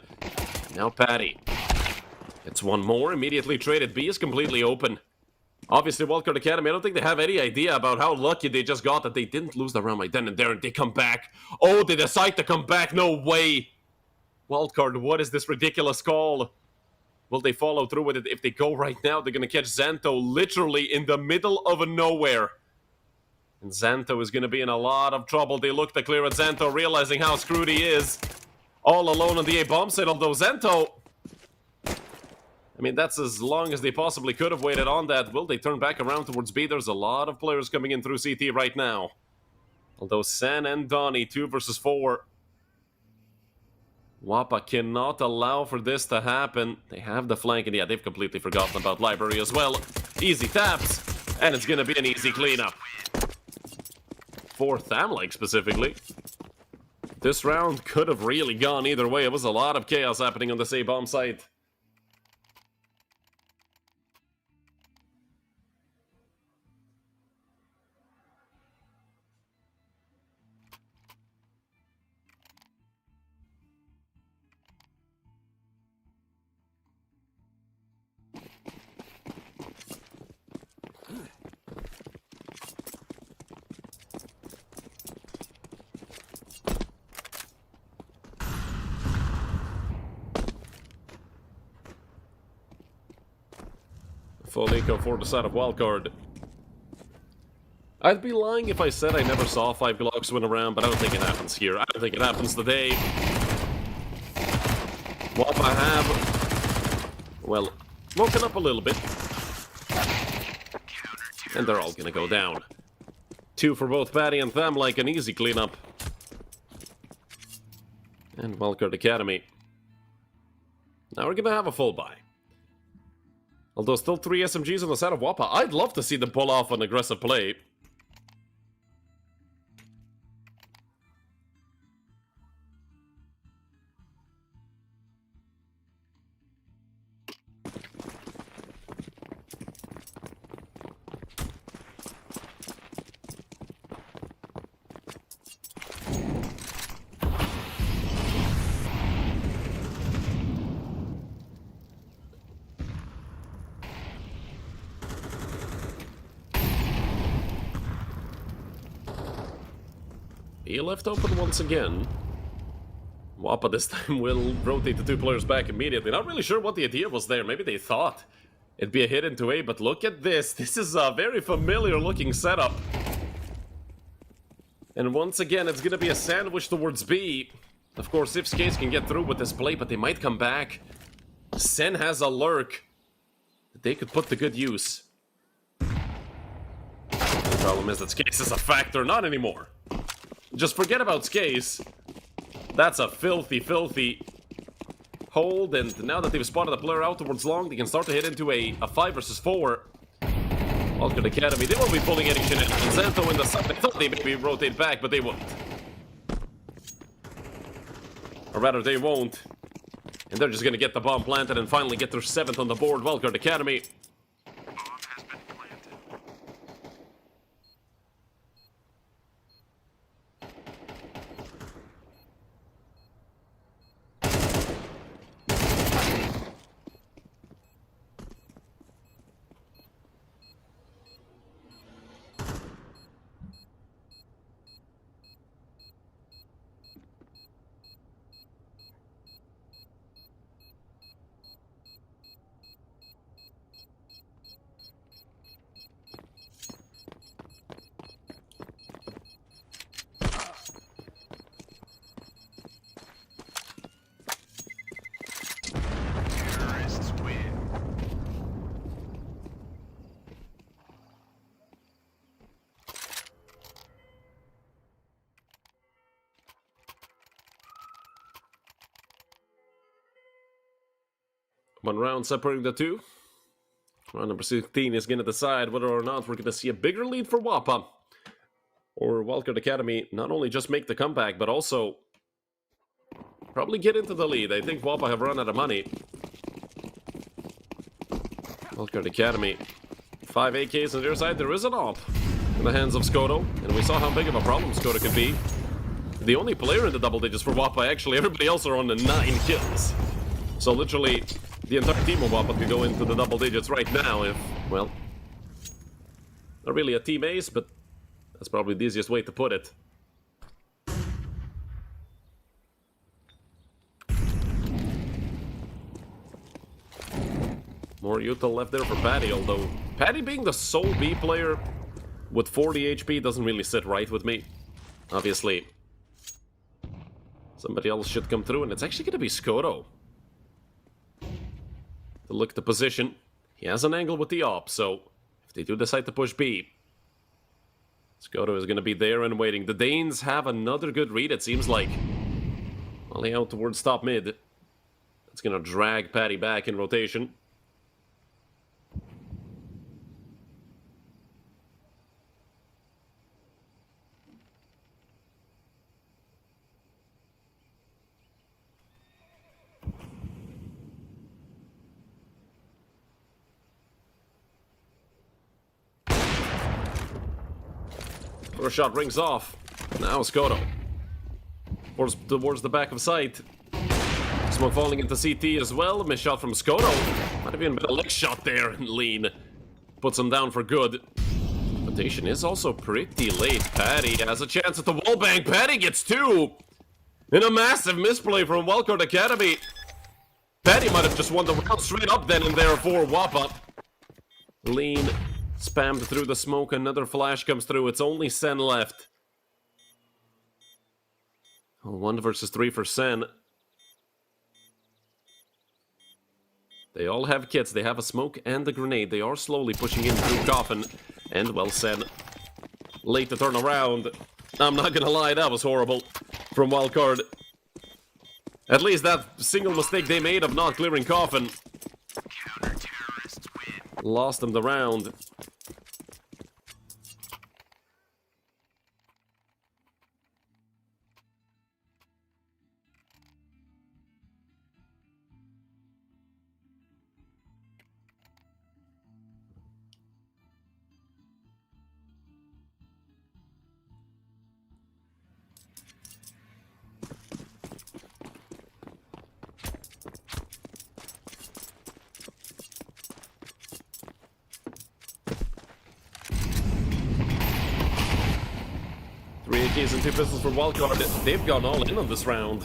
Now Patty. It's one more, immediately traded. B is completely open. Obviously, Wildcard Academy, I don't think they have any idea about how lucky they just got that they didn't lose the round right then and there, and they come back. Oh, they decide to come back? No way! Wildcard, what is this ridiculous call? Will they follow through with it? If they go right now, they're gonna catch Xanto literally in the middle of nowhere. And Xanto is gonna be in a lot of trouble. They look to clear at Xanto, realizing how screwed he is. All alone on the A-bomb site, although Xanto... I mean, that's as long as they possibly could have waited on that. Will they turn back around towards B? There's a lot of players coming in through CT right now. Although Sen and Donnie, 2 versus 4. WOPA cannot allow for this to happen. They have the flank, and yeah, they've completely forgotten about Library as well. Easy taps, and it's gonna be an easy cleanup. For Thamlike specifically. This round could have really gone either way. It was a lot of chaos happening on the A-bomb site. Full eco for the side of Wildcard. I'd be lying if I said I never saw 5 Glocks win around, but I don't think it happens here. I don't think it happens today. WOPA have, well, woken up a little bit. And they're all gonna go down. 2 for both Patty and Tham, like an easy cleanup. And Wildcard Academy. Now we're gonna have a full buy. Although still 3 SMGs on the side of WOPA. I'd love to see them pull off an aggressive play. He left open once again. WOPA this time will rotate the 2 players back immediately. Not really sure what the idea was there. Maybe they thought it'd be a hit into A, but look at this. This is a very familiar looking setup. And once again, it's gonna be a sandwich towards B. Of course, if Skates can get through with this play, but they might come back. Sen has a lurk that they could put to good use. The problem is that Skates is a factor. Not anymore. Just forget about Skates. That's a filthy, filthy hold, and now that they've spotted the player out towards long, they can start to hit into a 5 versus 4. Wildcard Academy, they won't be pulling any shenanigans. Xanto in the side, they thought they maybe rotate back, but they won't. Or rather, they won't. And they're just gonna get the bomb planted and finally get their 7th on the board. Wildcard Academy. One round separating the two. Round number 16 is going to decide whether or not we're going to see a bigger lead for WOPA. Or Wildcard Academy not only just make the comeback, but also probably get into the lead. I think WOPA have run out of money. Wildcard Academy. 5 AKs on their side. There is an AWP in the hands of Skoto. And we saw how big of a problem Skoto could be. The only player in the double digits for WOPA, actually. Everybody else are on the 9 kills. So literally, the entire team of WOPA could go into the double digits right now if, well, not really a team ace, but that's probably the easiest way to put it. More util left there for Patty, although Patty being the sole B player with 40 HP doesn't really sit right with me. Obviously, somebody else should come through, and it's actually going to be Skoto. To look at the position, he has an angle with the AWP, so if they do decide to push B, Skoto is going to be there and waiting. The Danes have another good read, it seems like. Volley out towards top mid. That's going to drag Patty back in rotation. First shot rings off. Now Skoto. Towards the back of sight. Smoke falling into CT as well. Miss shot from Skoto. Might have even been a leg shot there, and Lean puts him down for good. Rotation is also pretty late. Patty has a chance at the wallbang. Patty gets 2. In a massive misplay from Wildcard Academy. Patty might have just won the round straight up then and there for WOPA. Lean spammed through the smoke. Another flash comes through. It's only Sen left. 1 versus 3 for Sen. They all have kits. They have a smoke and a grenade. They are slowly pushing in through Coffin. And, well, Sen late to turn around. I'm not gonna lie, that was horrible from Wildcard. At least that single mistake they made of not clearing Coffin lost them the round. AKs and 2 pistols for Wildcard. They've gone all in on this round.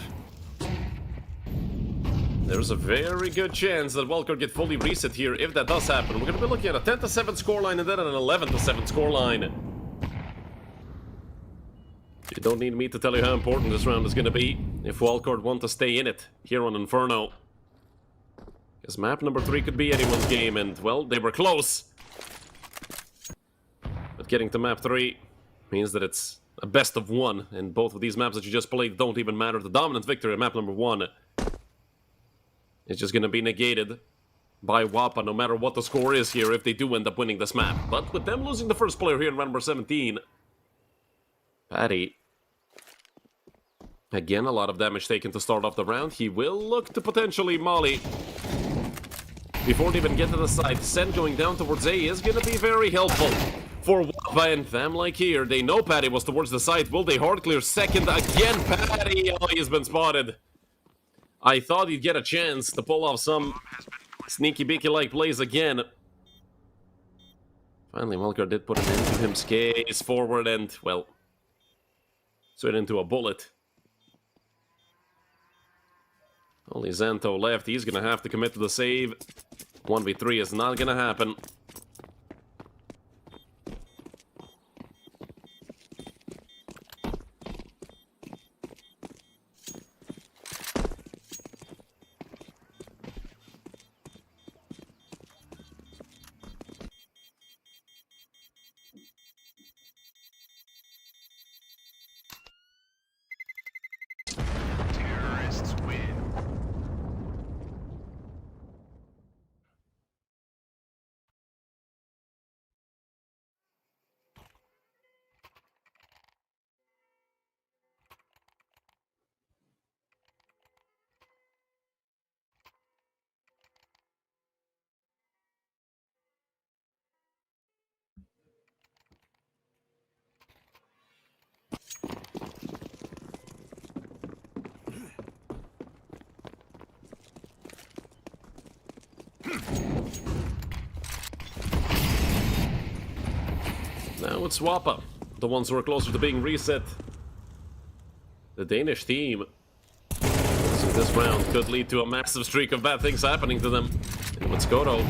There's a very good chance that Wildcard get fully reset here if that does happen. We're going to be looking at a 10-7 scoreline and then an 11-7 scoreline. You don't need me to tell you how important this round is going to be if Wildcard want to stay in it here on Inferno. Because map number 3 could be anyone's game, and, well, they were close. But getting to map 3 means that it's a best of 1, and both of these maps that you just played don't even matter. The dominant victory at map number 1 is just going to be negated by WOPA no matter what the score is here if they do end up winning this map. But with them losing the first player here in round number 17, Patty, again, a lot of damage taken to start off the round. He will look to potentially molly before they even get to the side. Sen going down towards A is going to be very helpful for WOPA and fam like here. They know Patty was towards the side. Will they hard clear second again? Patty! Oh, he's been spotted. I thought he'd get a chance to pull off some sneaky beaky-like plays again. Finally, Wildcard did put it into him. Skates forward and, well, straight into a bullet. Only Zanto left. He's gonna have to commit to the save. 1v3 is not gonna happen. Now it's WOPA, the ones who are closer to being reset. The Danish team. So this round could lead to a massive streak of bad things happening to them. And with Skoto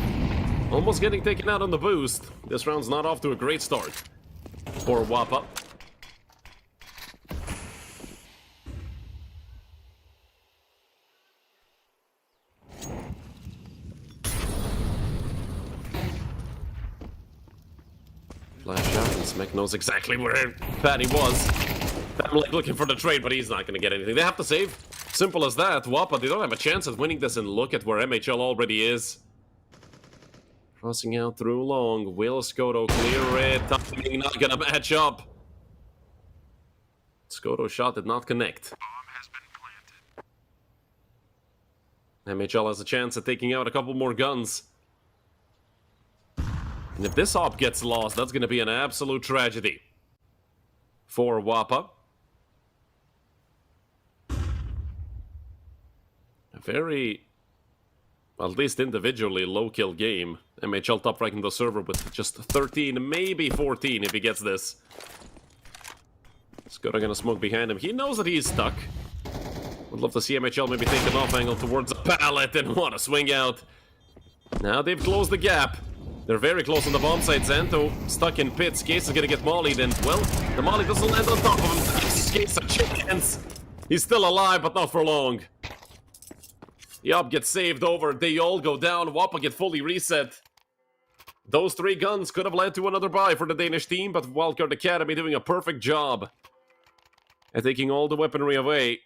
almost getting taken out on the boost, this round's not off to a great start for WOPA. Flash out, and Smek knows exactly where Patty was. I'm like looking for the trade, but he's not going to get anything. They have to save. Simple as that. WOPA, they don't have a chance at winning this, and look at where MHL already is. Crossing out through long. Will Skoto clear it? Timing not going to match up. Skoto's shot did not connect. Bomb has been planted. MHL has a chance at taking out a couple more guns. And if this op gets lost, that's going to be an absolute tragedy for WOPA. A very, well, at least individually, low-kill game. MHL top-ranking the server with just 13, maybe 14 if he gets this. Skoda gonna smoke behind him. He knows that he's stuck. Would love to see MHL maybe take an off angle towards a pallet and want to swing out. Now they've closed the gap. They're very close on the bomb site. Xanto stuck in pits. Case is gonna get mollied, and, well, the molly doesn't land on top of him. Case a chance. He's still alive, but not for long. The op gets saved over. They all go down. WOPA get fully reset. Those 3 guns could have led to another buy for the Danish team, but Wildcard Academy doing a perfect job at taking all the weaponry away.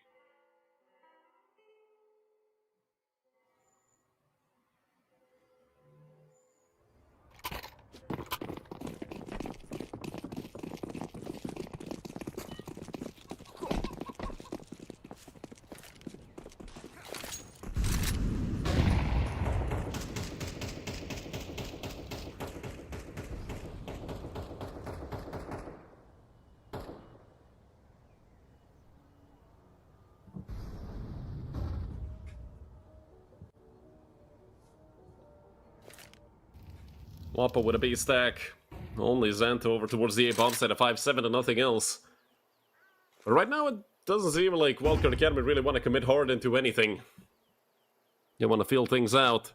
WOPA with a B stack. Only Xanto over towards the A bomb side of 5-7 and nothing else. But right now it doesn't seem like Wildcard Academy really want to commit hard into anything. They want to feel things out.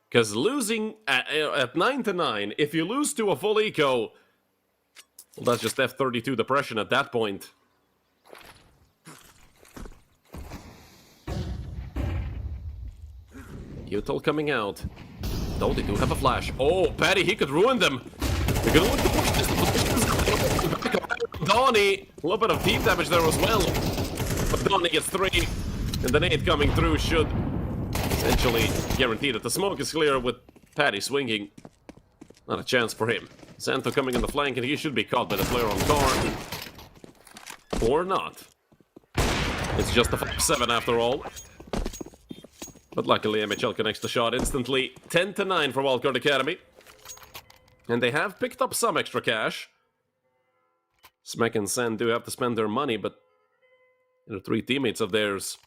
Because losing at 9-9, if you lose to a full eco, well, that's just F32 depression at that point. Util coming out. No, they do have a flash. Oh, Patty, he could ruin them. They're gonna look to push this. Donnie, a little bit of deep damage there as well. But Donnie gets 3, and the nade coming through should essentially guarantee that the smoke is clear with Patty swinging. Not a chance for him. Xanto coming in the flank, and he should be caught by the player on card. Or not. It's just a 5-7 after all. But luckily, MHL connects the shot instantly. 10-9 for Wildcard Academy. And they have picked up some extra cash. Smek and Sen do have to spend their money, but there are 3 teammates of theirs.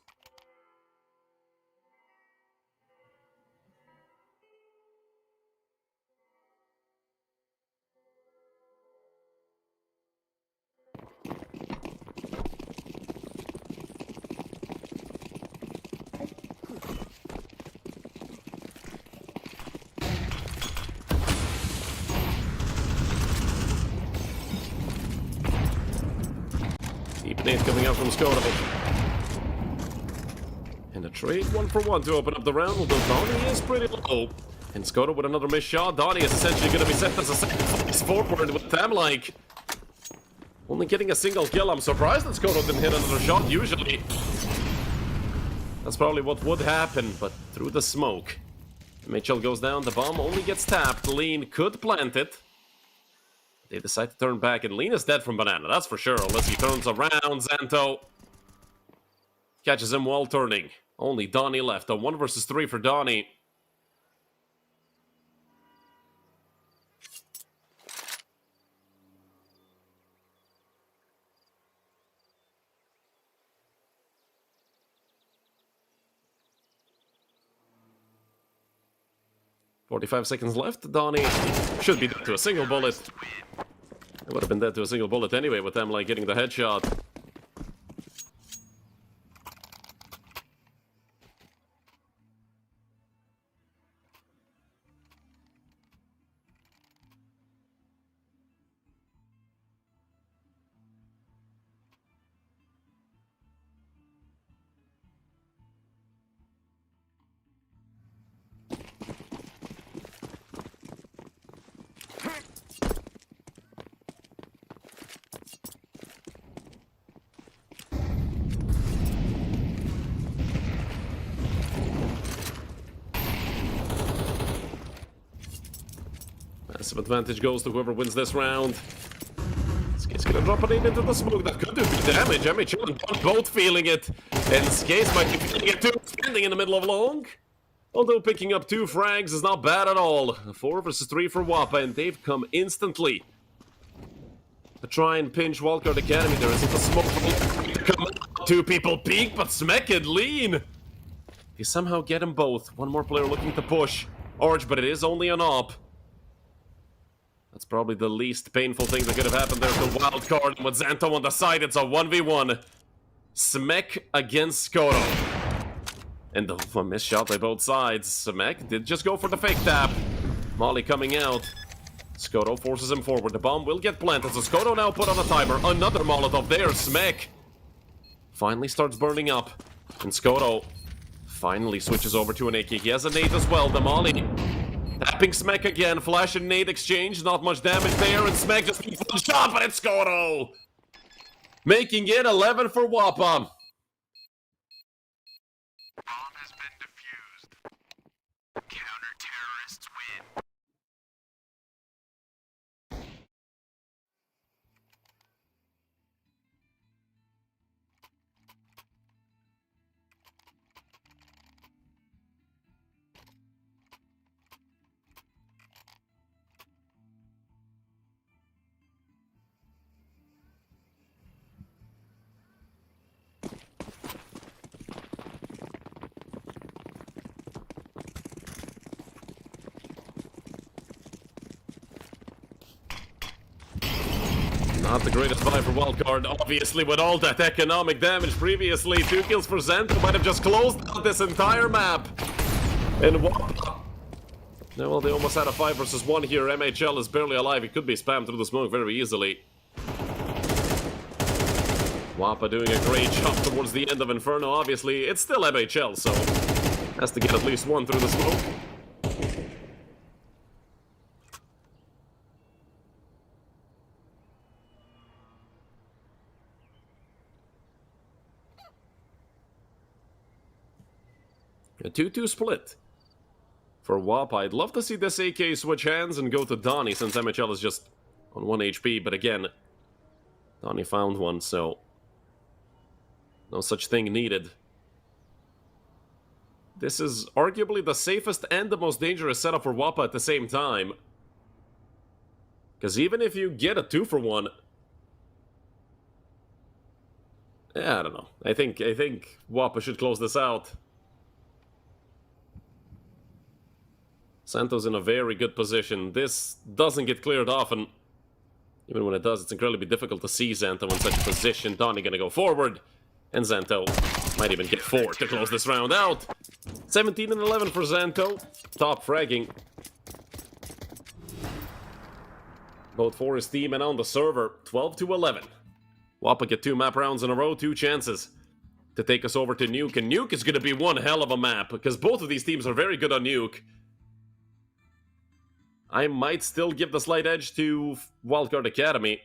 Deep nade coming out from Skoda. And a trade 1-for-1 to open up the round, although Donnie is pretty low. And Skoda with another missed shot. Donnie is essentially going to be set as a sacrifice forward with Tamlike. Only getting a single kill. I'm surprised that Skoda didn't hit another shot, usually. That's probably what would happen, but through the smoke. Mitchell goes down, the bomb only gets tapped. Lean could plant it. They decide to turn back, and Lean is dead from Banana, that's for sure, unless he turns around. Xanto catches him while turning. Only Donnie left, a 1 versus 3 for Donnie. 45 seconds left. Donnie should be dead to a single bullet. It would have been dead to a single bullet anyway with them, like, getting the headshot. Massive advantage goes to whoever wins this round. Skate's gonna drop a nade into the smoke. That could do damage. MHL and Don both feeling it. And Skate might be feeling it too, standing in the middle of long. Although picking up 2 frags is not bad at all. 4 versus 3 for WOPA, and they've come instantly to try and pinch Wildcard Academy. There isn't a smoke to come out. 2 people peek, but Smek and Lean. They somehow get them both. One more player looking to push Arch, but it is only an op. That's probably the least painful thing that could have happened there to Wildcard. And with Xanto on the side, it's a 1v1. Smek against Skoto. And a missed shot by both sides. Smek did just go for the fake tap. Molly coming out. Skoto forces him forward. The bomb will get planted, so Skoto now put on a timer. Another Molotov there. Smek finally starts burning up. And Skoto finally switches over to an AK. He has a nade as well. The Molly tapping Smek again. Flash and nade exchange. Not much damage there. And Smek just needs one shot, but it's Skoto making it 11 for WOPA. Bomb has been defused. Counter-terrorists win. Not the greatest buy for Wildcard, obviously, with all that economic damage previously. 2 kills for Xanto might have just closed out this entire map. And WOPA. No, well, they almost had a 5 versus 1 here. MHL is barely alive. He could be spammed through the smoke very easily. WOPA doing a great job towards the end of Inferno. Obviously, it's still MHL, so has to get at least 1 through the smoke. A 2-2 split for WOPA. I'd love to see this AK switch hands and go to Donnie, since MHL is just on 1 HP, but again, Donnie found one, so no such thing needed. This is arguably the safest and the most dangerous setup for WOPA at the same time. Because even if you get a 2-for-1... yeah, I don't know. I think WOPA should close this out. Santo's in a very good position. This doesn't get cleared often. Even when it does, it's incredibly difficult to see Xanto in such a position. Donnie gonna go forward. And Xanto might even get 4 to close this round out. 17 and 11 for Xanto. Top fragging. Both for his team and on the server. 12 to 11. WOPA get 2 map rounds in a row. 2 chances to take us over to Nuke. And Nuke is gonna be one hell of a map, because both of these teams are very good on Nuke. I might still give the slight edge to Wildcard Academy.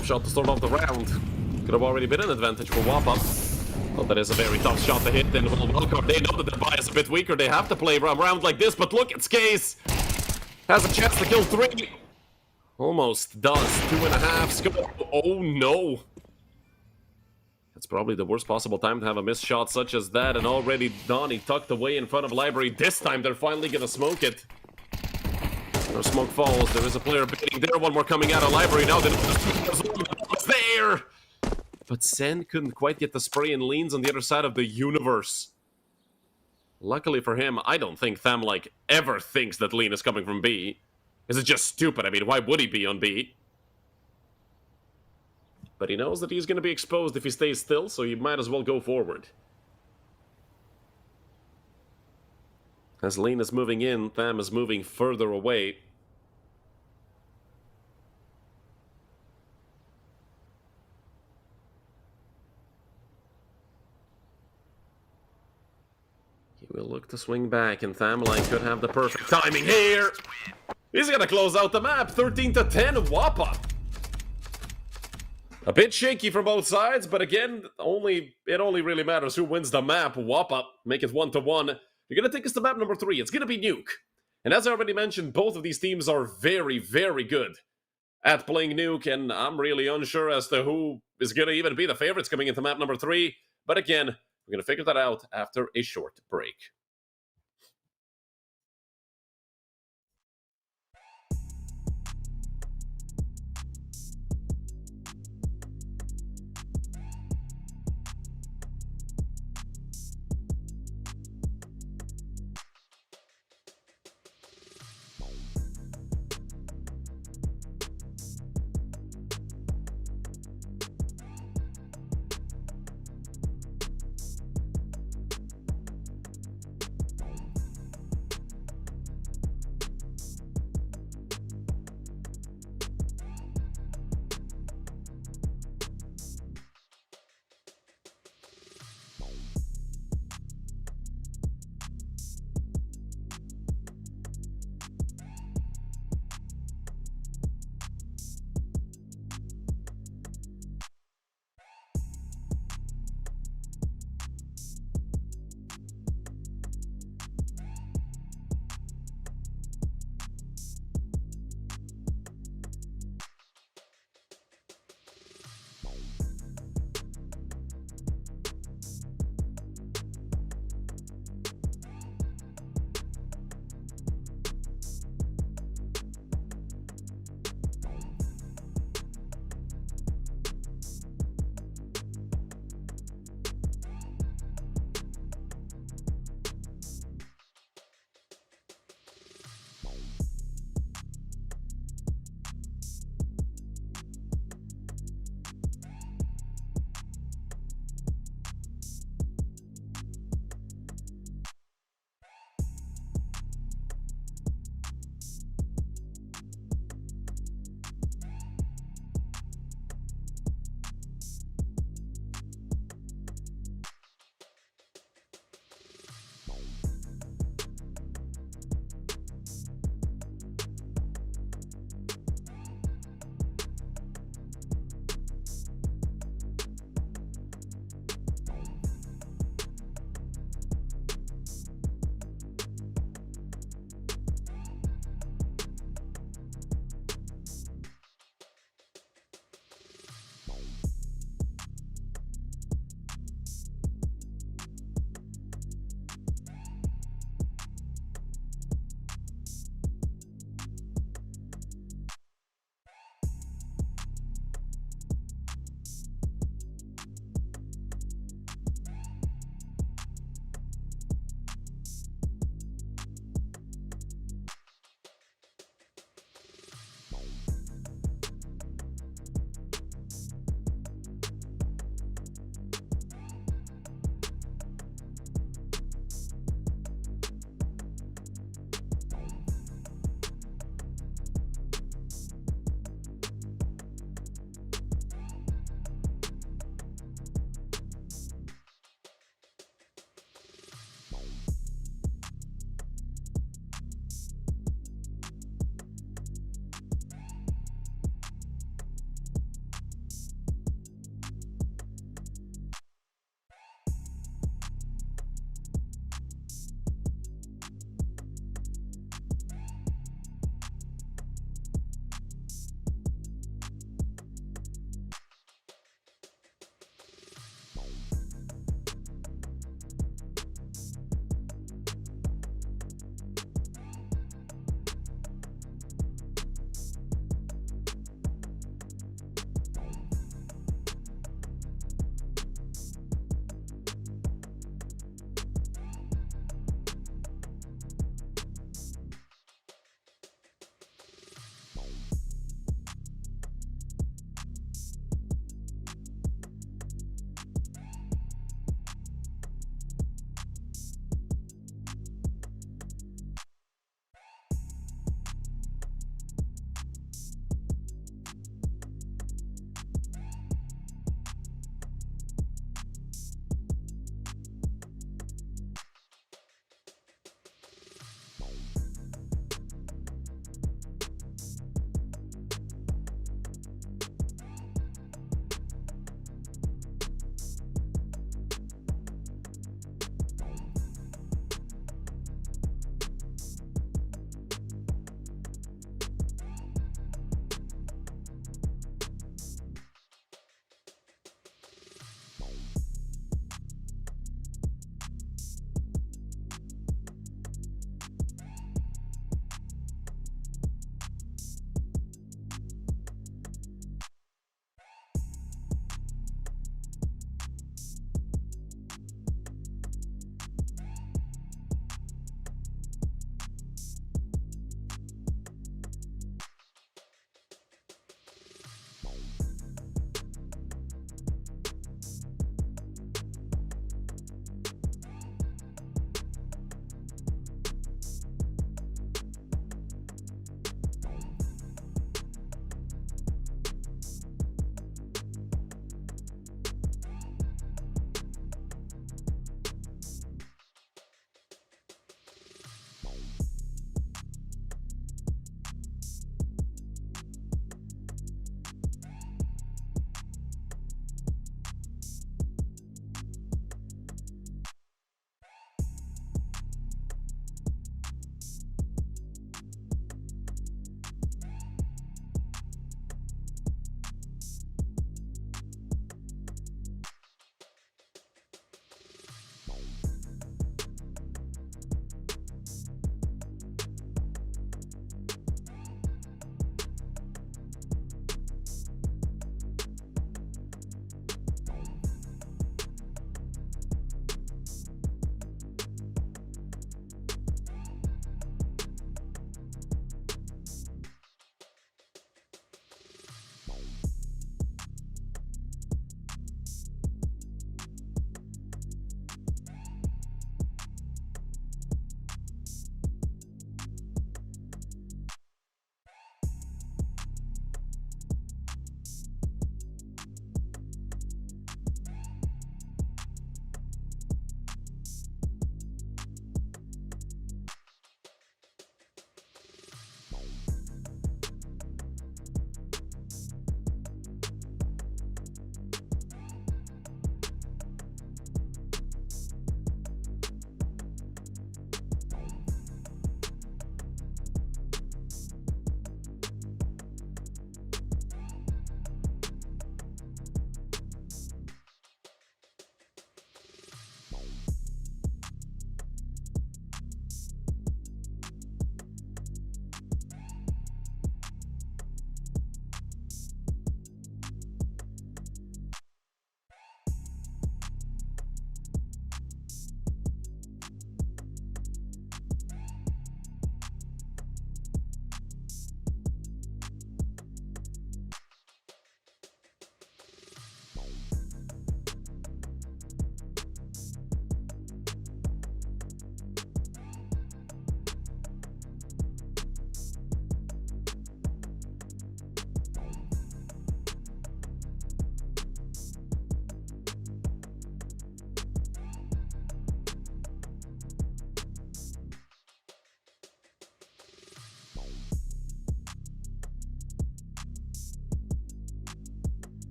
Tough shot to start off the round. Could have already been an advantage for WOPA. But that is a very tough shot to hit. And Wildcard, they know that their buy is a bit weaker. They have to play a round like this. But look, it's Case. Has a chance to kill 3. Almost does. 2.5 scope. Oh no. It's probably the worst possible time to have a missed shot such as that. And already done. He tucked away in front of Library. This time they're finally gonna smoke it. No smoke falls. There is a player baiting there. One more coming out of Library. Now it's there. But Sen couldn't quite get the spray and leans on the other side of the universe. Luckily for him, I don't think Tham like ever thinks that lean is coming from B. Is it just stupid? I mean, why would he be on B? But he knows that he's going to be exposed if he stays still, so you might as well go forward. As lean is moving in, Tham is moving further away. He will look to swing back, and Thamline could have the perfect timing here. He's gonna close out the map, 13-10, WOPA. A bit shaky from both sides, but again, it only really matters who wins the map. WOPA make it 1-1. You're gonna take us to map number 3. It's gonna be Nuke. And as I already mentioned, both of these teams are very, very good at playing Nuke, and I'm really unsure as to who is gonna even be the favorites coming into map number 3. But again, we're gonna figure that out after a short break.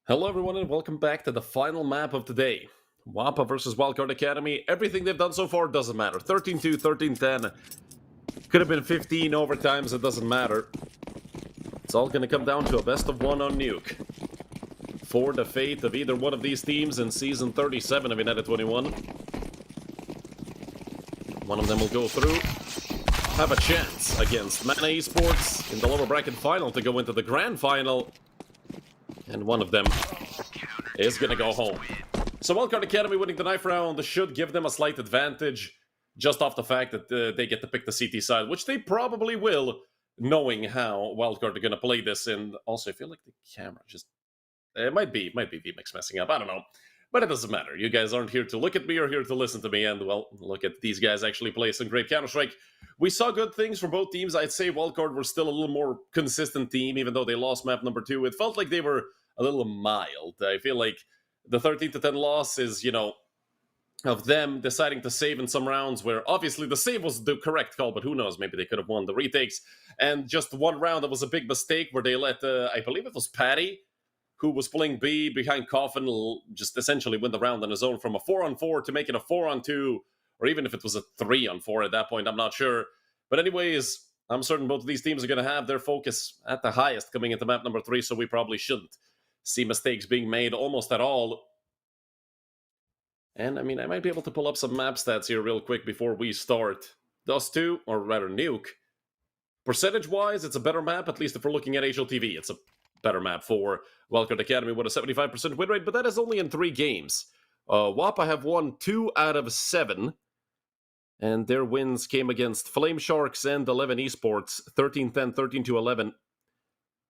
Hello, everyone, and welcome back to the final map of today. WOPA versus Wildcard Academy. Everything they've done so far doesn't matter. 13-2, 13-10. Could have been 15 overtimes, it doesn't matter. It's all going to come down to a best of one on Nuke. For the fate of either one of these teams in Season 37 of United21. One of them will go through, have a chance against Mana Esports in the lower bracket final to go into the grand final. And one of them is going to go home. So Wildcard Academy winning the knife round should give them a slight advantage, just off the fact that they get to pick the CT side, which they probably will, knowing how Wildcard are going to play this. And also, I feel like the camera just... It might be VMix messing up, I don't know. But it doesn't matter. You guys aren't here to look at me or here to listen to me. And, well, look at these guys actually play some great Counter-Strike. We saw good things from both teams. I'd say Wildcard were still a little more consistent team, even though they lost map number 2. It felt like they were a little mild. I feel like the 13-10 loss is, of them deciding to save in some rounds where obviously the save was the correct call, but who knows, maybe they could have won the retakes. And just one round that was a big mistake where they let, I believe it was Patty, who was playing B behind Coffin, just essentially win the round on his own from a 4-on-4 to make it a 4-on-2, or even if it was a 3-on-4 at that point, I'm not sure. But anyways, I'm certain both of these teams are going to have their focus at the highest coming into map number 3, so we probably shouldn't see mistakes being made almost at all. And, I might be able to pull up some map stats here real quick before we start. Dust 2, or rather Nuke, percentage-wise, it's a better map, at least if we're looking at HLTV. It's a better map for Wildcard Academy with a 75% win rate, but that is only in 3 games. WOPA have won 2 out of 7, and their wins came against Flame Sharks and 11 Esports, 13-10, 13-11.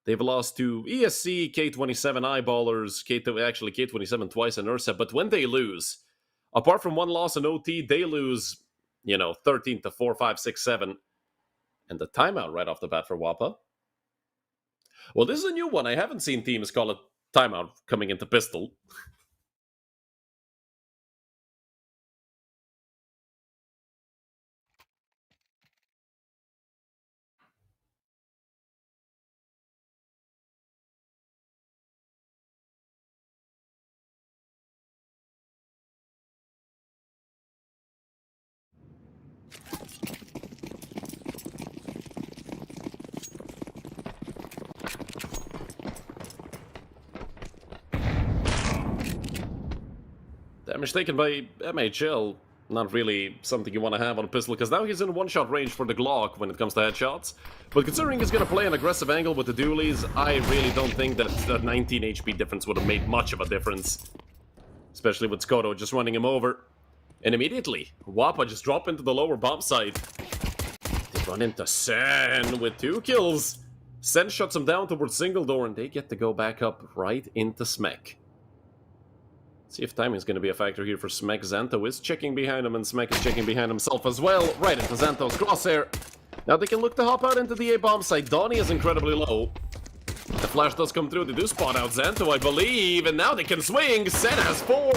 They've lost to ESC, K27 Eyeballers, K27 twice, and Ursa. But when they lose, apart from one loss in OT, they lose, 13-4, 5, 6, 7. And the timeout right off the bat for WOPA. Well, this is a new one. I haven't seen teams call it timeout coming into pistol. Damage taken by MHL, not really something you want to have on a pistol, because now he's in one-shot range for the Glock when it comes to headshots. But considering he's going to play an aggressive angle with the dualies, I really don't think that the 19 HP difference would have made much of a difference. Especially with Skoto just running him over. And immediately, WOPA just drop into the lower bomb site. They run into Sen with 2 kills. Sen shuts him down towards single door, and they get to go back up right into Smek. See if timing is going to be a factor here for Smek. Xanto is checking behind him, and Smek is checking behind himself as well. Right into Xanto's crosshair. Now they can look to hop out into the A-bomb site. Donnie is incredibly low. The flash does come through. They do spot out Xanto, I believe, and now they can swing. Sen has 4.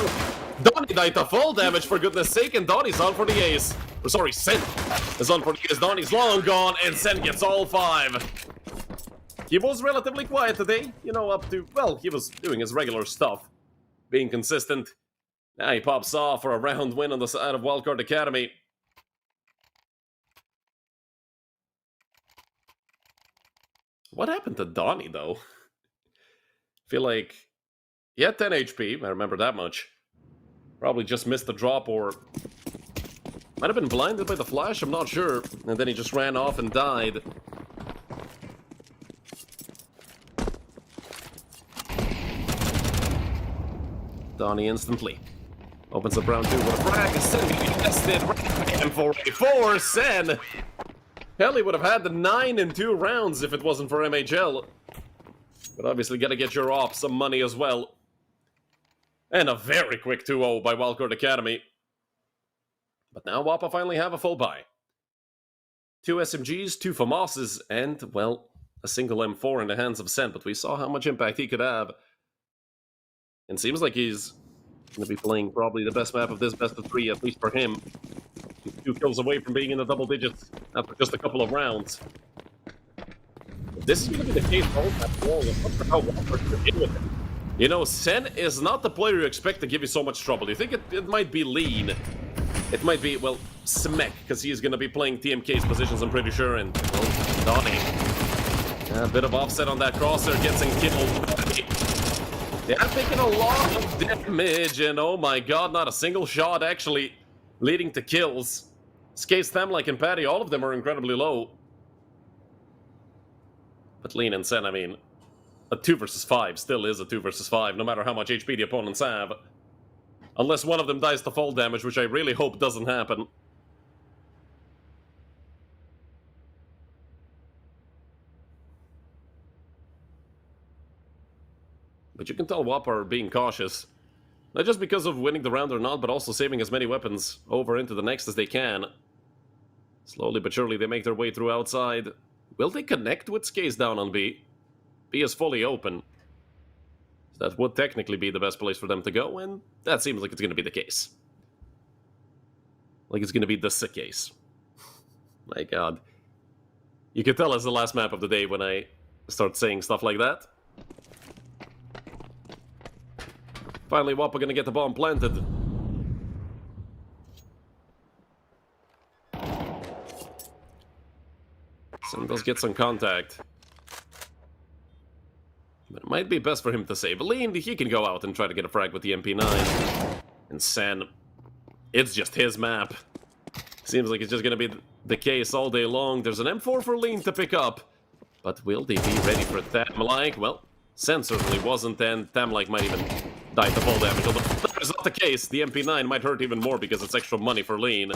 Donnie died to full damage, for goodness sake, and Donnie's on for the ace. Or sorry, Sen is on for the ace. Donnie's long gone, and Sen gets all 5. He was relatively quiet today, up to, well, he was doing his regular stuff. Being consistent. Now he pops off for a round win on the side of Wildcard Academy. What happened to Donnie, though? Feel like he had 10 HP, I remember that much. Probably just missed the drop, or might have been blinded by the flash, I'm not sure. And then he just ran off and died. Donnie instantly opens up round 2 with a frag. Sen getting tested. M4A4. Sen. Hell, he would have had the 9 in 2 rounds if it wasn't for MHL. But obviously, gotta get your off some money as well. And a very quick 2-0 by Wildcard Academy. But now WOPA finally have a full buy. 2 SMGs, 2 FAMASs, and, well, a single M4 in the hands of Sen. But we saw how much impact he could have. And seems like he's going to be playing probably the best map of this best of 3, at least for him. He's 2 kills away from being in the double digits after just a couple of rounds. If this is going to be the case all that long, I'm not sure how Wildcard could in with him. You know, Sen is not the player you expect to give you so much trouble. You think it might be Lean. It might be, well, Smek, because he is going to be playing TMK's positions, I'm pretty sure, and, well, Donnie. A bit of offset on that crosser, gets him killed. They are taking a lot of damage, and oh my god, not a single shot actually leading to kills. Skase, Thamlike, and Patty, all of them are incredibly low. But Lean and Sen, I mean, a 2 versus 5 still is a 2 versus 5, no matter how much HP the opponents have. Unless one of them dies to fall damage, which I really hope doesn't happen. But you can tell WOPA are being cautious. Not just because of winning the round or not, but also saving as many weapons over into the next as they can. Slowly but surely they make their way through outside. Will they connect with Skase down on B? B is fully open. That would technically be the best place for them to go, and that seems like it's going to be the case. Like it's going to be the case. My god. You can tell it's the last map of the day when I start saying stuff like that. Finally, WOPA gonna get the bomb planted. Sen does get some contact. But it might be best for him to save. Lean, he can go out and try to get a frag with the MP9. And Sen, it's just his map. Seems like it's just gonna be the case all day long. There's an M4 for Lean to pick up. But will they be ready for Thamlike? Well, Sen certainly wasn't, and Thamlike might even die to fall damage. Although that is not the case. The MP9 might hurt even more because it's extra money for Lean.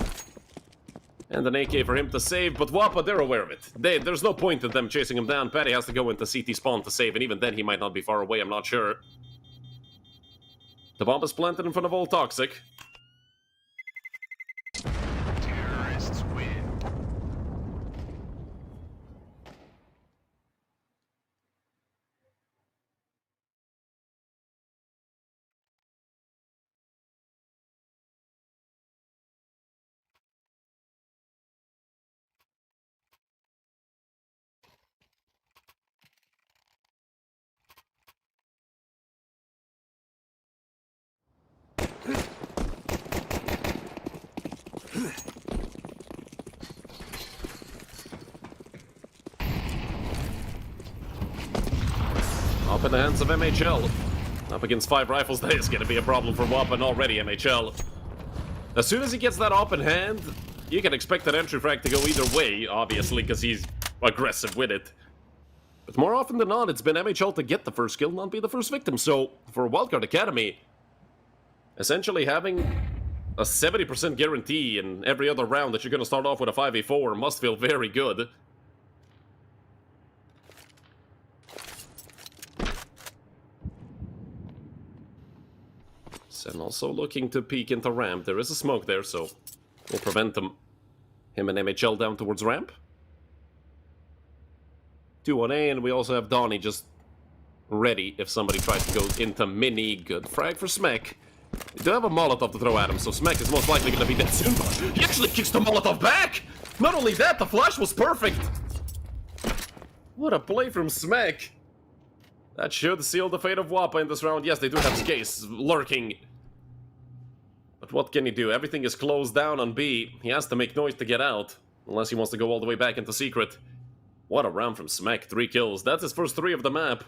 And an AK for him to save, but WOPA, they're aware of it. There's no point in them chasing him down. Patty has to go into CT spawn to save, and even then he might not be far away, I'm not sure. The bomb is planted in front of Old Toxic. Terrorists win. Up in the hands of MHL. Up against 5 rifles, that is going to be a problem for WOPA and already MHL. As soon as he gets that op in hand, you can expect that entry frag to go either way, obviously, because he's aggressive with it. But more often than not, it's been MHL to get the first kill, not be the first victim. So, for Wildcard Academy, essentially having a 70% guarantee in every other round that you're going to start off with a 5v4 must feel very good. Sen also looking to peek into ramp. There is a smoke there, so we'll prevent him and MHL down towards ramp. 2 on A, and we also have Donnie just ready if somebody tries to go into mini. Good frag for Smek. We do have a Molotov to throw at him, so Smek is most likely going to be dead soon. He actually kicks the Molotov back! Not only that, the flash was perfect! What a play from Smek! That should seal the fate of WOPA in this round. Yes, they do have Skase lurking. But what can he do? Everything is closed down on B. He has to make noise to get out. Unless he wants to go all the way back into secret. What a round from Smek. 3 kills. That's his first 3 of the map.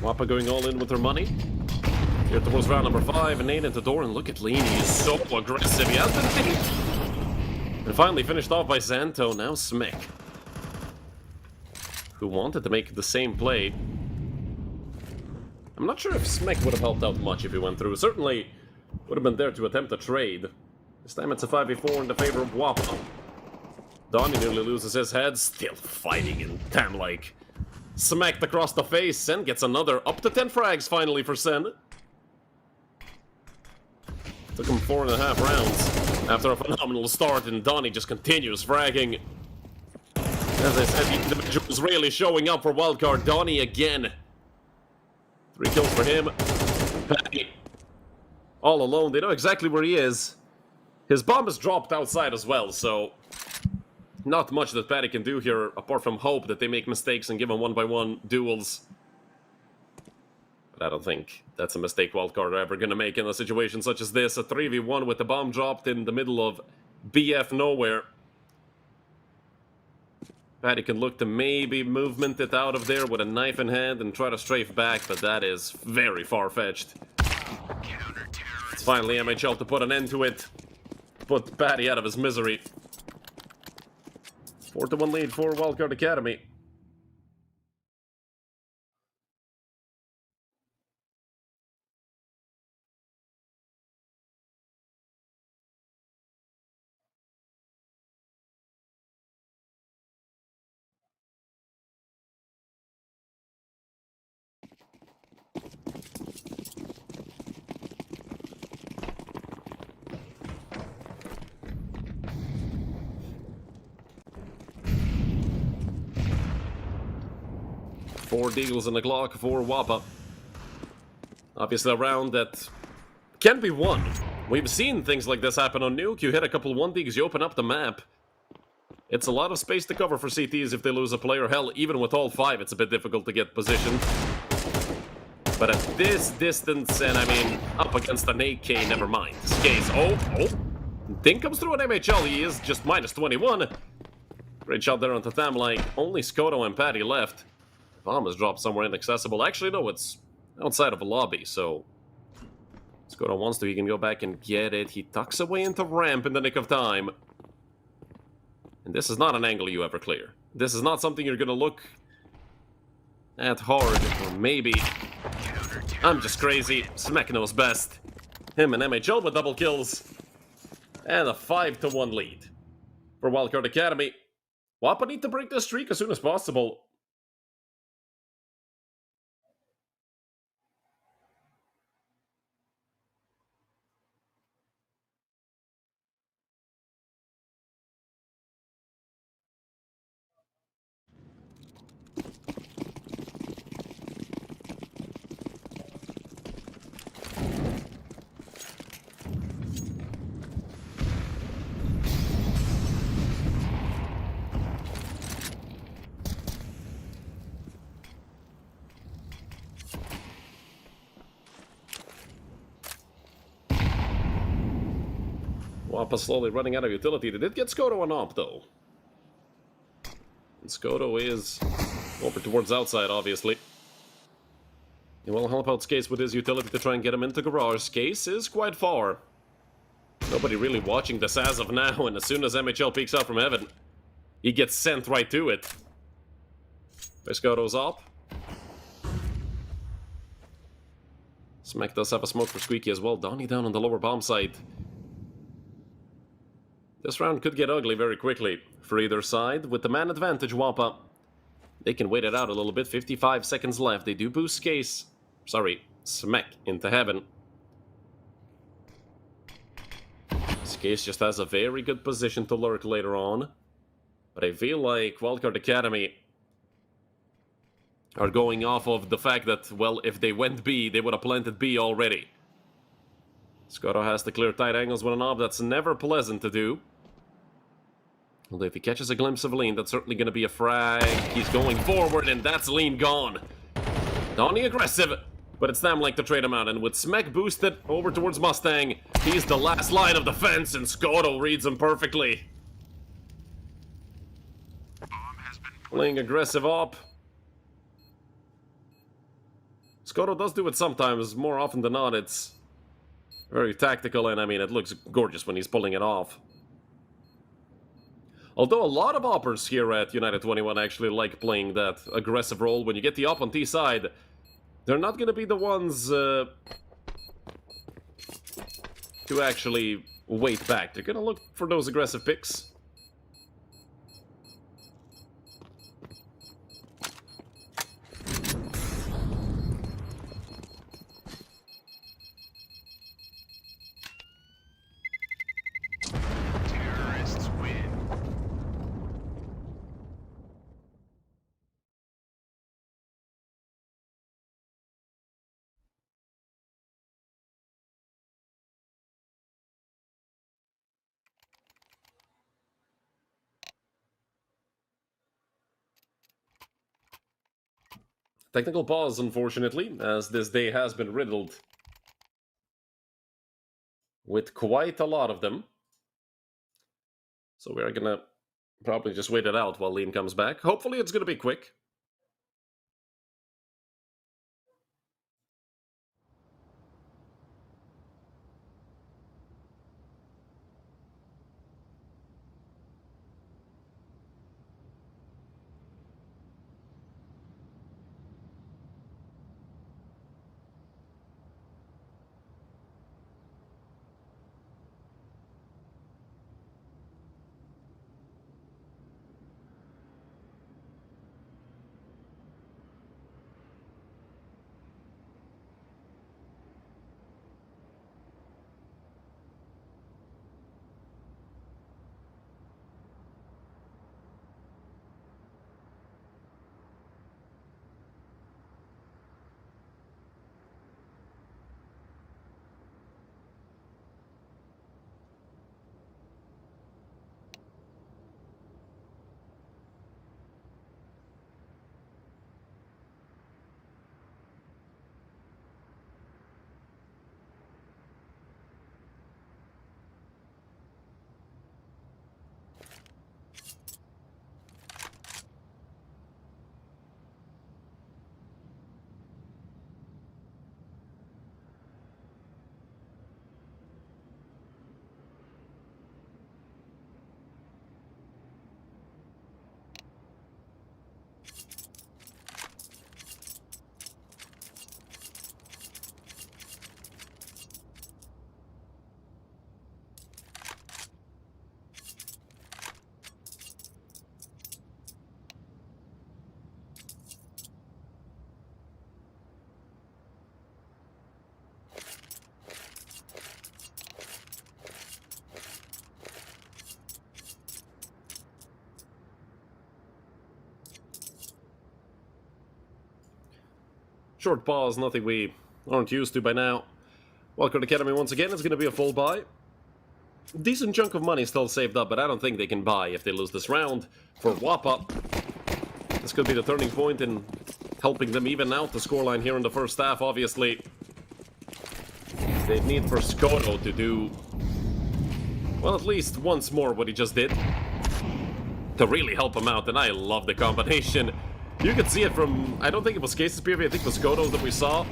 WOPA going all in with their money. Here towards round number 5, and Nate into door, and look at Lean, he's so aggressive, he has been deep. And finally finished off by Zanto, now Smek, who wanted to make the same play. I'm not sure if Smek would have helped out much if he went through. Certainly would have been there to attempt a trade. This time it's a 5v4 in the favor of WOPA. Donnie nearly loses his head, still fighting, and damn, like, smacked across the face. Sen gets another up to 10 frags finally for Sen. Took him 4.5 rounds after a phenomenal start, and Donnie just continues fragging. As I said, the individual's really showing up for Wildcard. Donnie again. 3 kills for him. Patty all alone. They know exactly where he is. His bomb is dropped outside as well, so not much that Patty can do here apart from hope that they make mistakes and give him 1v1 duels. But I don't think that's a mistake Wildcard are ever going to make in a situation such as this. A 3v1 with the bomb dropped in the middle of BF nowhere. Patty can look to maybe movement it out of there with a knife in hand and try to strafe back, but that is very far-fetched. It's finally MHL to put an end to it. Put Patty out of his misery. 4-1 lead for Wildcard Academy. Four deagles in the clock for WOPA. Obviously a round that can be won. We've seen things like this happen on Nuke. You hit a couple 1-deags, you open up the map. It's a lot of space to cover for CTs if they lose a player. Hell, even with all 5, it's a bit difficult to get positioned. But at this distance, and I mean, up against an AK, never mind. Skaze, oh. Ding comes through an MHL, he is just minus 21. Great shot there on Tatam, like, only Skoto and Patty left. Bomb is dropped somewhere inaccessible. Actually, no, it's outside of a lobby, so Skoto wants to, he can go back and get it. He tucks away into ramp in the nick of time. And this is not an angle you ever clear. This is not something you're gonna look at hard, or maybe I'm just crazy. Smek knows best. Him and MHL with double kills. And a 5-1 lead for Wildcard Academy. WOPA need to break this streak as soon as possible. WOPA slowly running out of utility. They did get Skoto an op, though. And Skoto is over towards outside, obviously. He will help out Skaze with his utility to try and get him into garage. Skaze is quite far. Nobody really watching this as of now, and as soon as MHL peeks out from heaven, he gets sent right to it. Skoto's op. Smek does have a smoke for Squeaky as well. Donnie down on the lower bomb site. This round could get ugly very quickly for either side. With the man advantage, WOPA, they can wait it out a little bit. 55 seconds left. They do boost Skaze. Sorry, Smek into heaven. Skaze just has a very good position to lurk later on. But I feel like Wildcard Academy are going off of the fact that, well, if they went B, they would have planted B already. Skoto has to clear tight angles with an op. That's never pleasant to do. Although if he catches a glimpse of Lean, that's certainly going to be a frag. He's going forward, and that's Lean gone. Donnie aggressive, but it's them like to trade him out. And with Smek boosted over towards Mustang, he's the last line of defense, and Skoto reads him perfectly. Playing aggressive op. Skoto does do it sometimes. More often than not, it's very tactical, and I mean, it looks gorgeous when he's pulling it off. Although a lot of oppers here at United21 actually like playing that aggressive role. When you get the op on T side, they're not going to be the ones to actually wait back. They're going to look for those aggressive picks. Terrorists win. Technical pause, unfortunately, as this day has been riddled with quite a lot of them. So we're gonna probably just wait it out while Lean comes back. Hopefully it's gonna be quick. Short pause, nothing we aren't used to by now. Wildcard Academy once again is going to be a full buy. Decent chunk of money still saved up, but I don't think they can buy if they lose this round. For WOPA, this could be the turning point in helping them even out the scoreline here in the first half, obviously. They need for Skoto to do, well, at least once more what he just did, to really help him out, and I love the combination. You could see it from, I don't think it was Case's POV, I think it was Skoto's that we saw.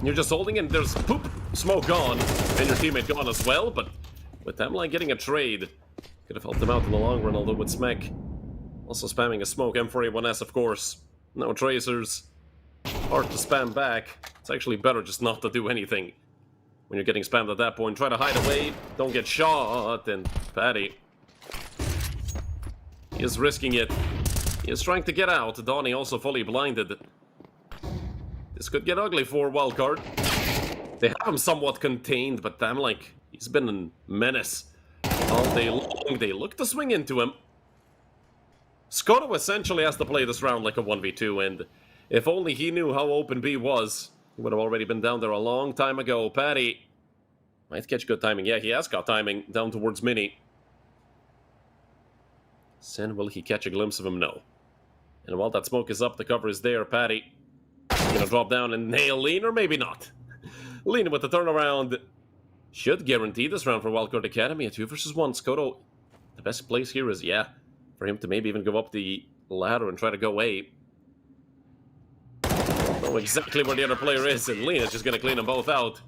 You're just holding it, there's poop, smoke gone, and your teammate gone as well, but with Tamline getting a trade, could have helped him out in the long run, although with Smek also spamming a smoke, M4A1S of course, no tracers, hard to spam back. It's actually better just not to do anything when you're getting spammed at that point. Try to hide away, don't get shot, and Patty, he is risking it. He is trying to get out. Donnie also fully blinded. This could get ugly for Wildcard. They have him somewhat contained, but damn, like, he's been a menace all day long. They look to swing into him. Skoto essentially has to play this round like a 1v2, and if only he knew how open B was, he would have already been down there a long time ago. Patty might catch good timing. Yeah, he has got timing down towards Mini. Sen, will he catch a glimpse of him? No. And while that smoke is up, the cover is there. Patty gonna drop down and nail Lean, or maybe not. Lean with the turnaround should guarantee this round for Wildcard Academy. A 2 versus 1. Skoto, the best place here is, yeah, for him to maybe even go up the ladder and try to go A. Although Know exactly where the other player is, and Lean is just gonna clean them both out.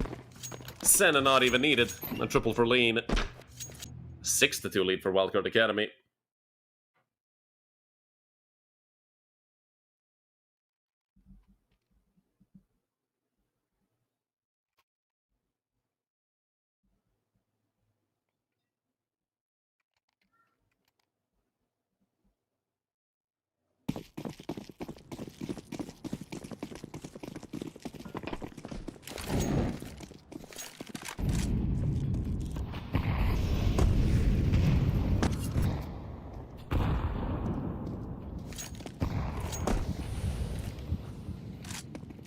Senna not even needed. A triple for Lean. 6-2 lead for Wildcard Academy.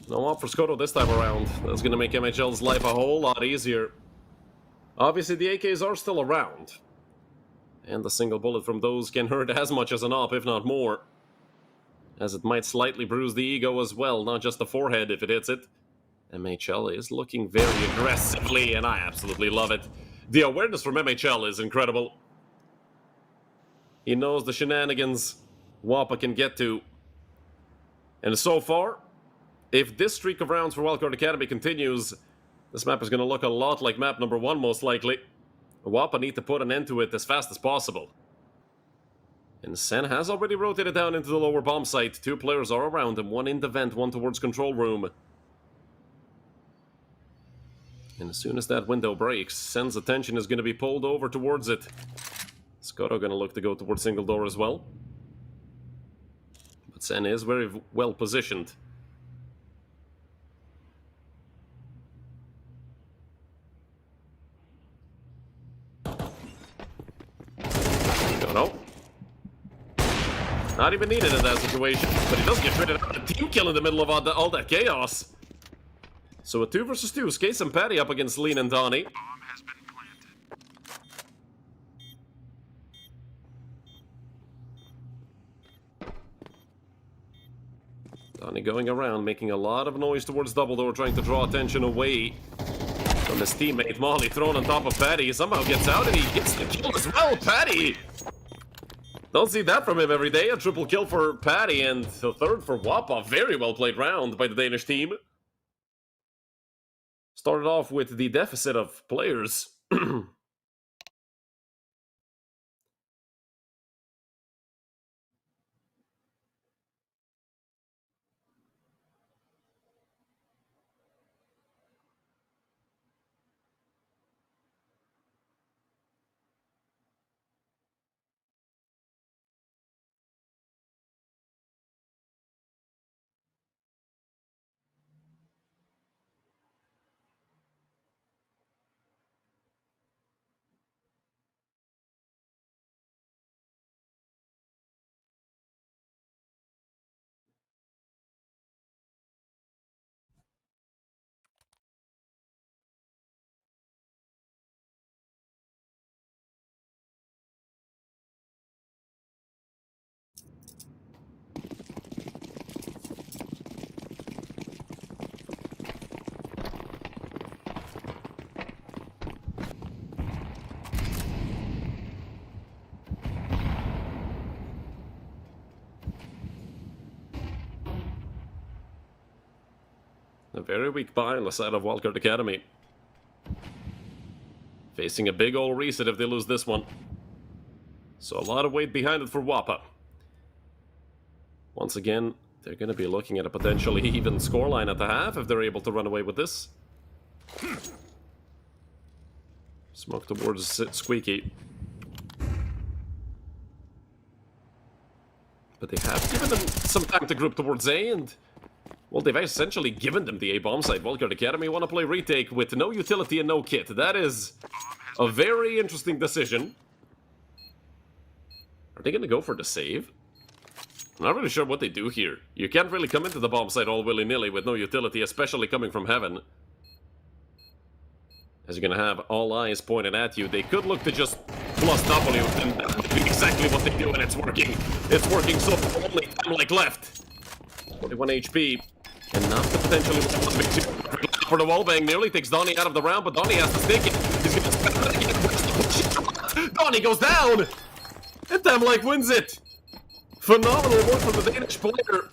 No op for Skoto this time around. That's gonna make MHL's life a whole lot easier. Obviously, the AKs are still around. And the single bullet from those can hurt as much as an op, if not more. As it might slightly bruise the ego as well, not just the forehead if it hits it. MHL is looking very aggressively, and I absolutely love it. The awareness from MHL is incredible. He knows the shenanigans WOPA can get to. And so far, if this streak of rounds for Wildcard Academy continues, this map is going to look a lot like map number 1, most likely. WOPA need to put an end to it as fast as possible. And Sen has already rotated down into the lower bomb site. 2 players are around him, one in the vent, one towards control room. And as soon as that window breaks, Sen's attention is going to be pulled over towards it. Skoto going to look to go towards single door as well. But Sen is very well positioned. No. Not even needed in that situation, but he does get rid of a team kill in the middle of all that chaos. So a 2 versus 2, Skase and Patty up against Lean and Donnie. Bomb has been planted. Donnie going around, making a lot of noise towards double door, trying to draw attention away from his teammate. Molly thrown on top of Patty, somehow gets out and he gets the kill as well. Patty! Don't see that from him every day. A triple kill for Patty and a third for WOPA. Very well played round by the Danish team. Started off with the deficit of players. A very weak buy on the side of Wildcard Academy. Facing a big ol' reset if they lose this one. So a lot of weight behind it for WOPA. Once again, they're going to be looking at a potentially even scoreline at the half if they're able to run away with this. Smoke towards Squeaky. But they have given them some time to group towards A, and well, they've essentially given them the A bomb site. Wildcard Academy want to play retake with no utility and no kit. That is a very interesting decision. Are they going to go for the save? I'm not really sure what they do here. You can't really come into the bomb site all willy-nilly with no utility, especially coming from heaven. As you're going to have all eyes pointed at you. They could look to just plus W, and that would be exactly what they do, and it's working. It's working, so only time like left. 41 HP. Enough to potentially for the wallbang. Nearly takes Donnie out of the round, but Donnie has to stick it. He's going to Donnie goes down! And Damn Like wins it! Phenomenal work from the Danish player.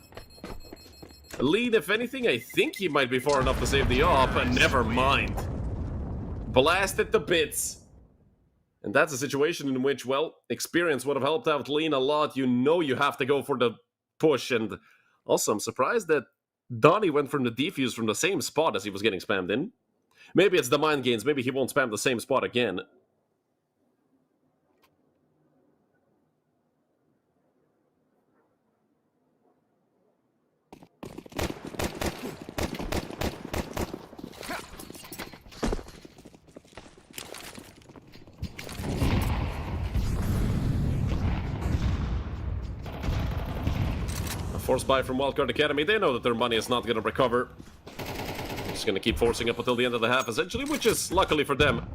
Lead, if anything, I think he might be far enough to save the op, and never mind. Blasted to bits. And that's a situation in which, well, experience would have helped out Lean a lot. You know you have to go for the push, and also I'm surprised that Donnie went from the defuse from the same spot as he was getting spammed in. Maybe it's the mind gains, maybe he won't spam the same spot again. Force buy from Wildcard Academy. They know that their money is not going to recover. Just going to keep forcing up until the end of the half, essentially, which is, luckily for them,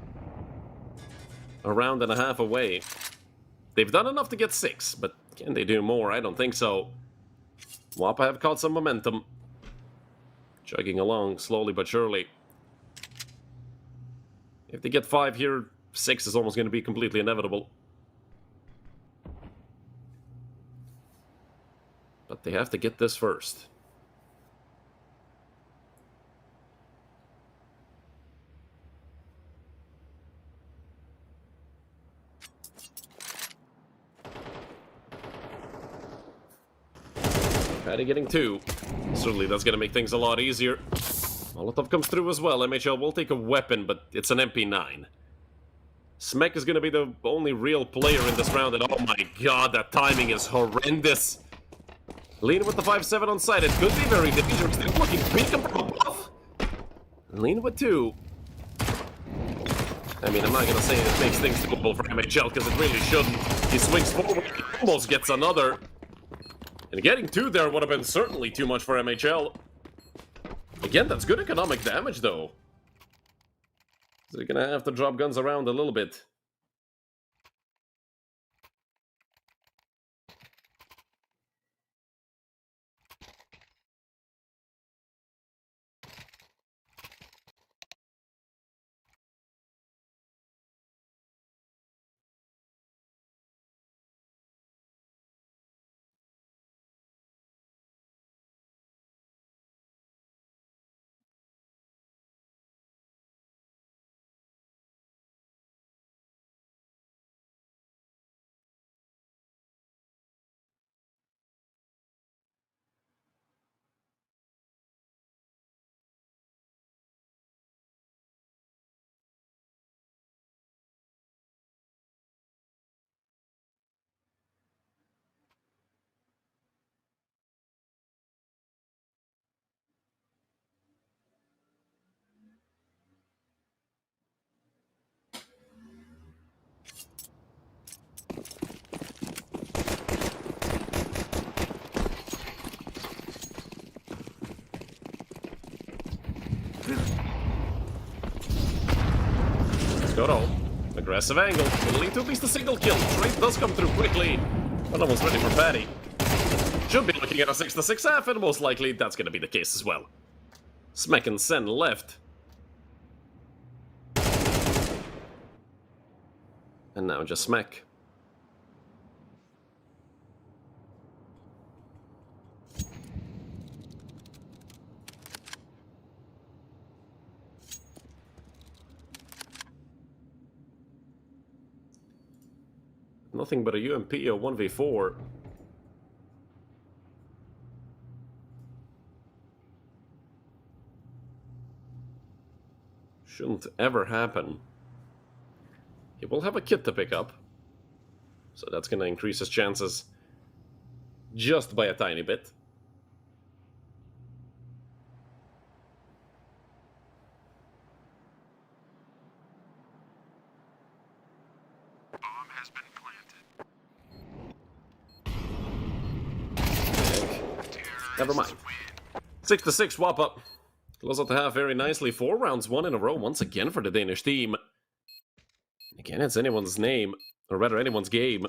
a round and a half away. They've done enough to get 6, but can they do more? I don't think so. WOPA have caught some momentum. Chugging along, slowly but surely. If they get 5 here, 6 is almost going to be completely inevitable. But they have to get this first. Patty getting 2. Certainly that's going to make things a lot easier. Molotov comes through as well. MHL will take a weapon, but it's an MP9. Smek is going to be the only real player in this round, and oh my god, that timing is horrendous. Lean with the 5-7 on site. It could be very dangerous. They're looking beacon from above. Lean with 2. I mean, I'm not going to say it makes things doable for MHL, because it really shouldn't. He swings forward, almost gets another. And getting 2 there would have been certainly too much for MHL. Again, that's good economic damage, though. So they're going to have to drop guns around a little bit. Goto. Aggressive angle. Will lead to at least a single kill. Trade does come through quickly. But almost ready for Patty. Should be looking at a 6-6 half, and most likely that's going to be the case as well. Smek and Sen left. And now just Smek. Nothing but a UMP or 1v4. Shouldn't ever happen. He will have a kit to pick up. So that's going to increase his chances just by a tiny bit. Bomb has been planted. Never mind. 6-6 WOPA. Close out the half very nicely. 4 rounds, 1 in a row once again for the Danish team. Again, it's anyone's name, or rather anyone's game.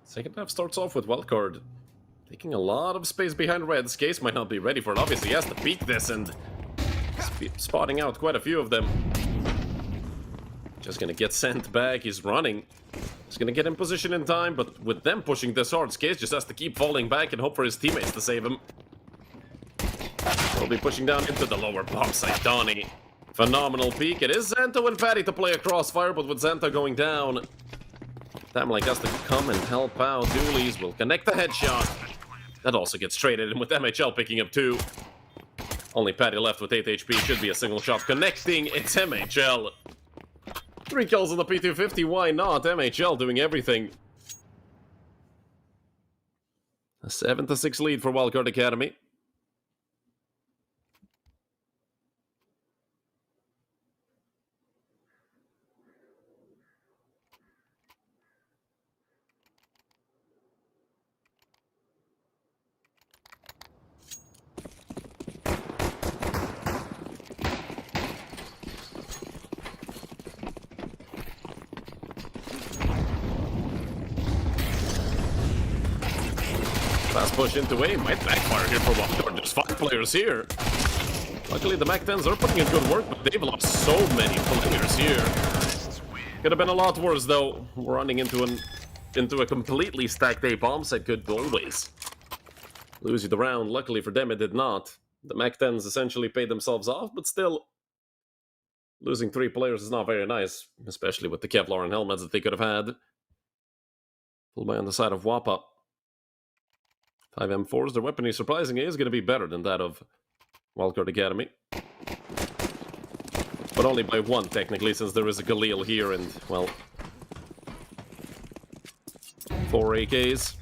Second half starts off with Wildcard taking a lot of space behind Red's. Case might not be ready for it. Obviously, he has to peek this and spotting out quite a few of them. Just gonna get sent back. He's running. He's gonna get in position in time, but with them pushing this hard, Case just has to keep falling back and hope for his teammates to save him. He'll be pushing down into the lower bomb site. Donnie. Phenomenal peek. It is Xanto and Patty to play a crossfire, but with Xanto going down, Tamlike has to come and help out. Doolies will connect the headshot. That also gets traded in with MHL picking up 2. Only Patty left with 8 HP. Should be a single shot connecting. It's MHL. 3 kills on the P250. Why not? MHL doing everything. A 7-6 lead for Wildcard Academy. Fast push into A, might backfire here for Wildcard. There's 5 players here. Luckily the Mac-10s are putting in good work, but they've lost so many players here. Could have been a lot worse though. We're running into a completely stacked A bomb site. Could always lose you the round. Luckily for them it did not. The Mac-10s essentially paid themselves off, but still losing 3 players is not very nice, especially with the Kevlar and helmets that they could have had. Full buy on the side of WOPA. 5 M4s, their weaponry surprisingly is going to be better than that of Wildcard Academy. But only by 1 technically, since there is a Galil here and, well, 4 AKs.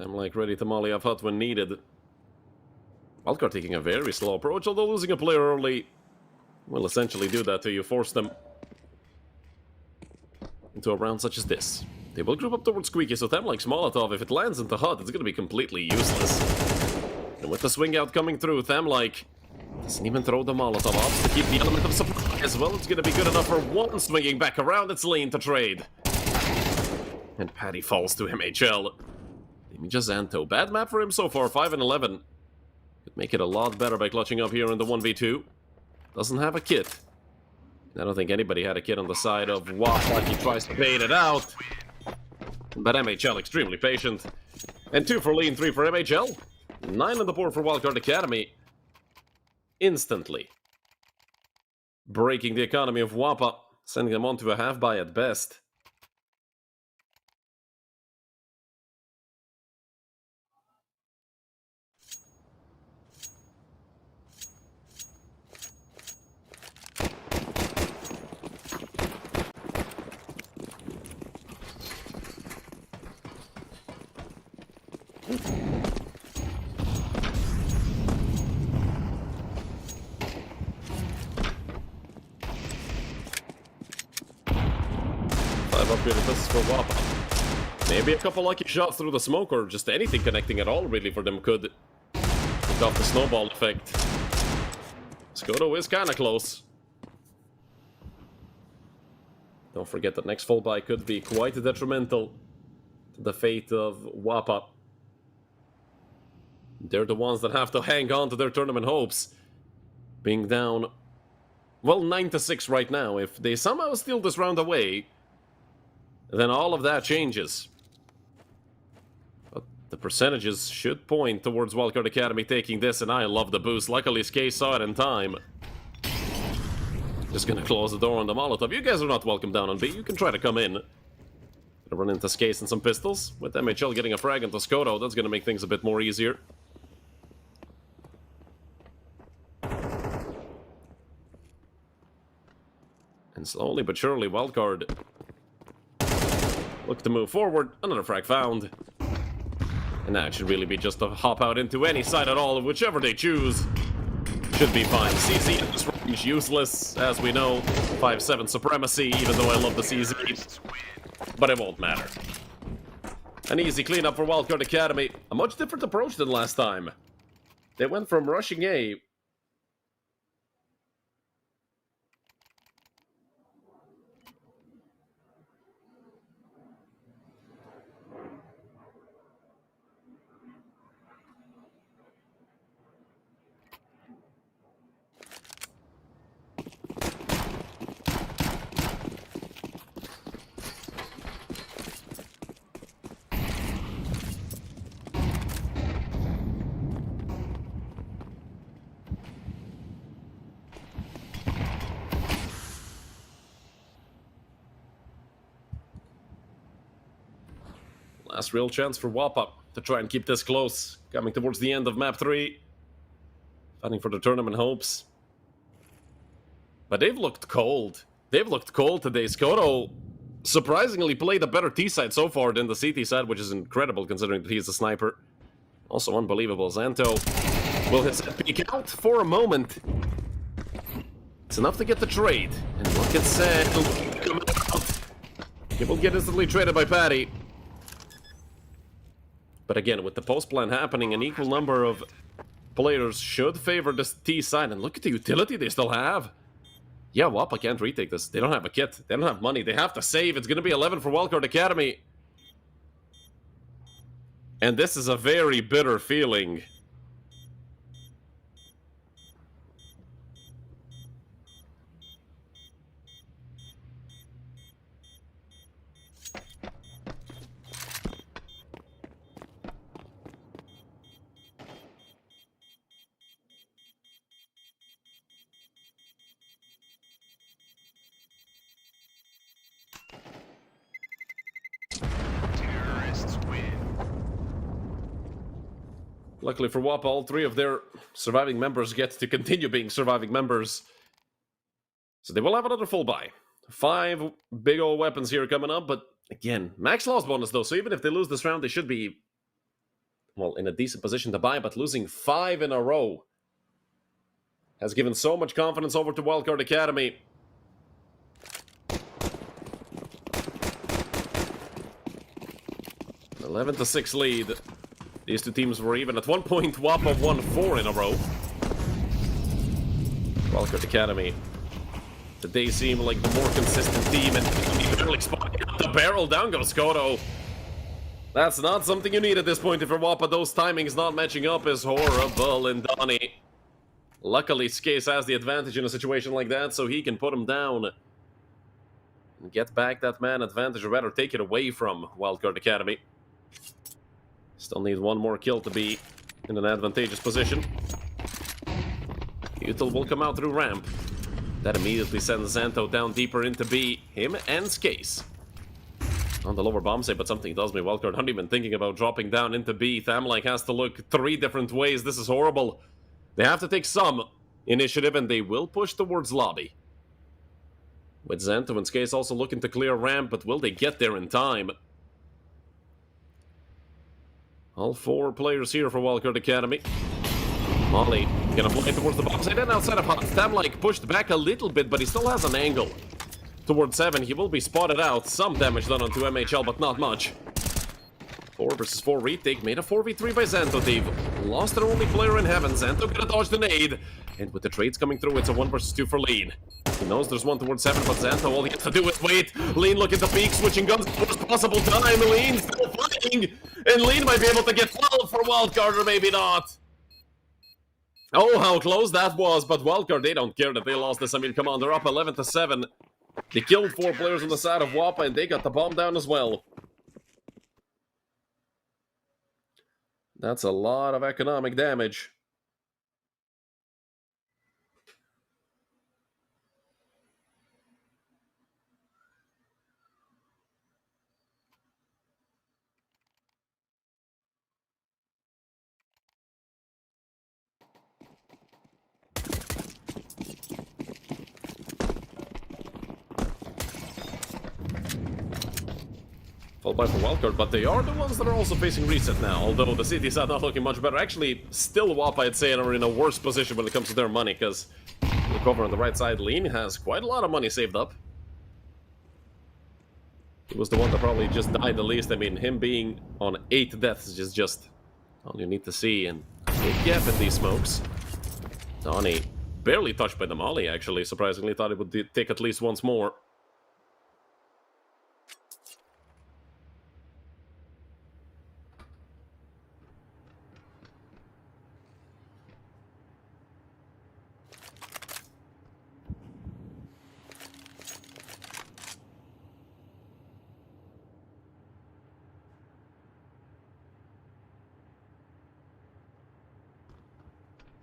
I'm like ready to molly off hut when needed. Wildcard taking a very slow approach, although losing a player early will essentially do that to you, force them into a round such as this. They will group up towards Squeaky, so Tamlike's Molotov, if it lands into hut, it's going to be completely useless. And with the swing out coming through, Tamlike doesn't even throw the Molotov off to keep the element of surprise. Well, it's going to be good enough for 1 swinging back around its lane to trade. And Patty falls to MHL. Just Xanto. Bad map for him so far, 5 and 11. Could make it a lot better by clutching up here in the 1v2. Doesn't have a kit. I don't think anybody had a kit on the side of WOPA. He tries to bait it out. But MHL extremely patient. And 2 for Lean, 3 for MHL. 9 on the board for Wildcard Academy. Instantly breaking the economy of WOPA. Sending them on to a half-buy at best. Upgraded this for WOPA. Maybe a couple lucky shots through the smoke or just anything connecting at all really for them could pick off the snowball effect. Skoto is kinda close. Don't forget that next full buy could be quite detrimental to the fate of WOPA. They're the ones that have to hang on to their tournament hopes. Being down, well, 9-6 right now. If they somehow steal this round away, then all of that changes. But the percentages should point towards Wildcard Academy taking this, and I love the boost. Luckily, Skay saw it in time. Just gonna close the door on the Molotov. You guys are not welcome down on B. You can try to come in. Gonna run into Skase and some pistols. With MHL getting a frag into Skoto, that's gonna make things a bit more easier. And slowly but surely, Wildcard look to move forward. Another frag found. And that should really be just a hop out into any side at all, whichever they choose. Should be fine. CZ at this range, useless, as we know. 5-7 supremacy, even though I love the CZ. But it won't matter. An easy cleanup for Wildcard Academy. A much different approach than last time. They went from rushing A. Last real chance for WOPA to try and keep this close. Coming towards the end of map 3. Fighting for the tournament hopes. But they've looked cold. They've looked cold today. Skoto surprisingly played a better T side so far than the CT side, which is incredible considering that he's a sniper. Also unbelievable. Xanto will his head peek out for a moment. It's enough to get the trade. And look at Xanto coming out. He will get instantly traded by Patty. But again, with the post plan happening, an equal number of players should favor this T side. And look at the utility they still have. Yeah, WOPA can't retake this. They don't have a kit. They don't have money. They have to save. It's going to be 11 for Wildcard Academy. And this is a very bitter feeling. Terrorists win. Luckily for WOPA, all 3 of their surviving members get to continue being surviving members. So they will have another full buy. 5 big old weapons here coming up, but again, max loss bonus though, so even if they lose this round, they should be, well, in a decent position to buy, but losing 5 in a row has given so much confidence over to Wildcard Academy. An 11-6 lead. These 2 teams were even at one point. WOPA won 4 in a row. Wildcard Academy. They seem like the more consistent team, and really spotting the barrel. Down goes Skoto. That's not something you need at this point if you're WOPA. Those timings not matching up is horrible. And Donnie, luckily, Skase has the advantage in a situation like that, so he can put him down and get back that man advantage, or rather take it away from Wildcard Academy. Still need 1 more kill to be in an advantageous position. Util will come out through ramp. That immediately sends Xanto down deeper into B. Him and Skase on the lower bomb save, but something tells me Wildcard aren't even thinking about dropping down into B. Thamlike has to look 3 different ways. This is horrible. They have to take some initiative, and they will push towards lobby. With Xanto and Skase also looking to clear ramp, but will they get there in time? All 4 players here for Wildcard Academy. Molly gonna fly towards the box, and then outside of Hot. Thamlike pushed back a little bit, but he still has an angle towards 7. He will be spotted out. Some damage done onto MHL, but not much. 4 versus 4 retake, made a 4v3 by Xanto. They've lost their only player in heaven. Xanto gonna dodge the nade. And with the trades coming through, it's a 1 versus 2 for Lean. He knows there's 1 towards 7, but Xanto, all he has to do is wait. Lean looking to peek, switching guns at the worst possible time. Lean still fighting. And Lean might be able to get 12 for Wildcard, or maybe not. Oh, how close that was, but Wildcard, they don't care that they lost this. I mean, come on, they're up 11-7. They killed 4 players on the side of WOPA, and they got the bomb down as well. That's a lot of economic damage. Fall by for Wildcard, but they are the ones that are also facing reset now, although the cities are not looking much better. Actually, still WOPA, I'd say, are in a worse position when it comes to their money, because look over on the right side, Lean has quite a lot of money saved up. He was the one that probably just died the least. I mean, him being on 8 deaths is just all you need to see, and big gap in these smokes. Donnie barely touched by the molly, actually, surprisingly. Thought it would take at least once more.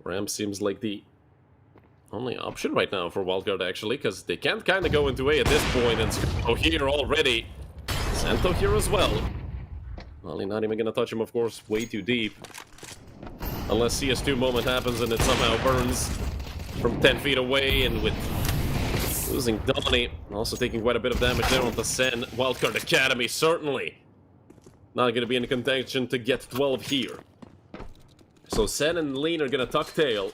Ram seems like the only option right now for Wildcard, actually, because they can't kind of go into A at this point, and Santo here already. Santo here as well. Well, he's not even going to touch him, of course, way too deep. Unless CS2 moment happens and it somehow burns from 10 feet away, and with losing Donnie, also taking quite a bit of damage there on the Sen. Wildcard Academy, certainly not going to be in contention to get 12 here. So Sen and Lean are gonna tuck tail.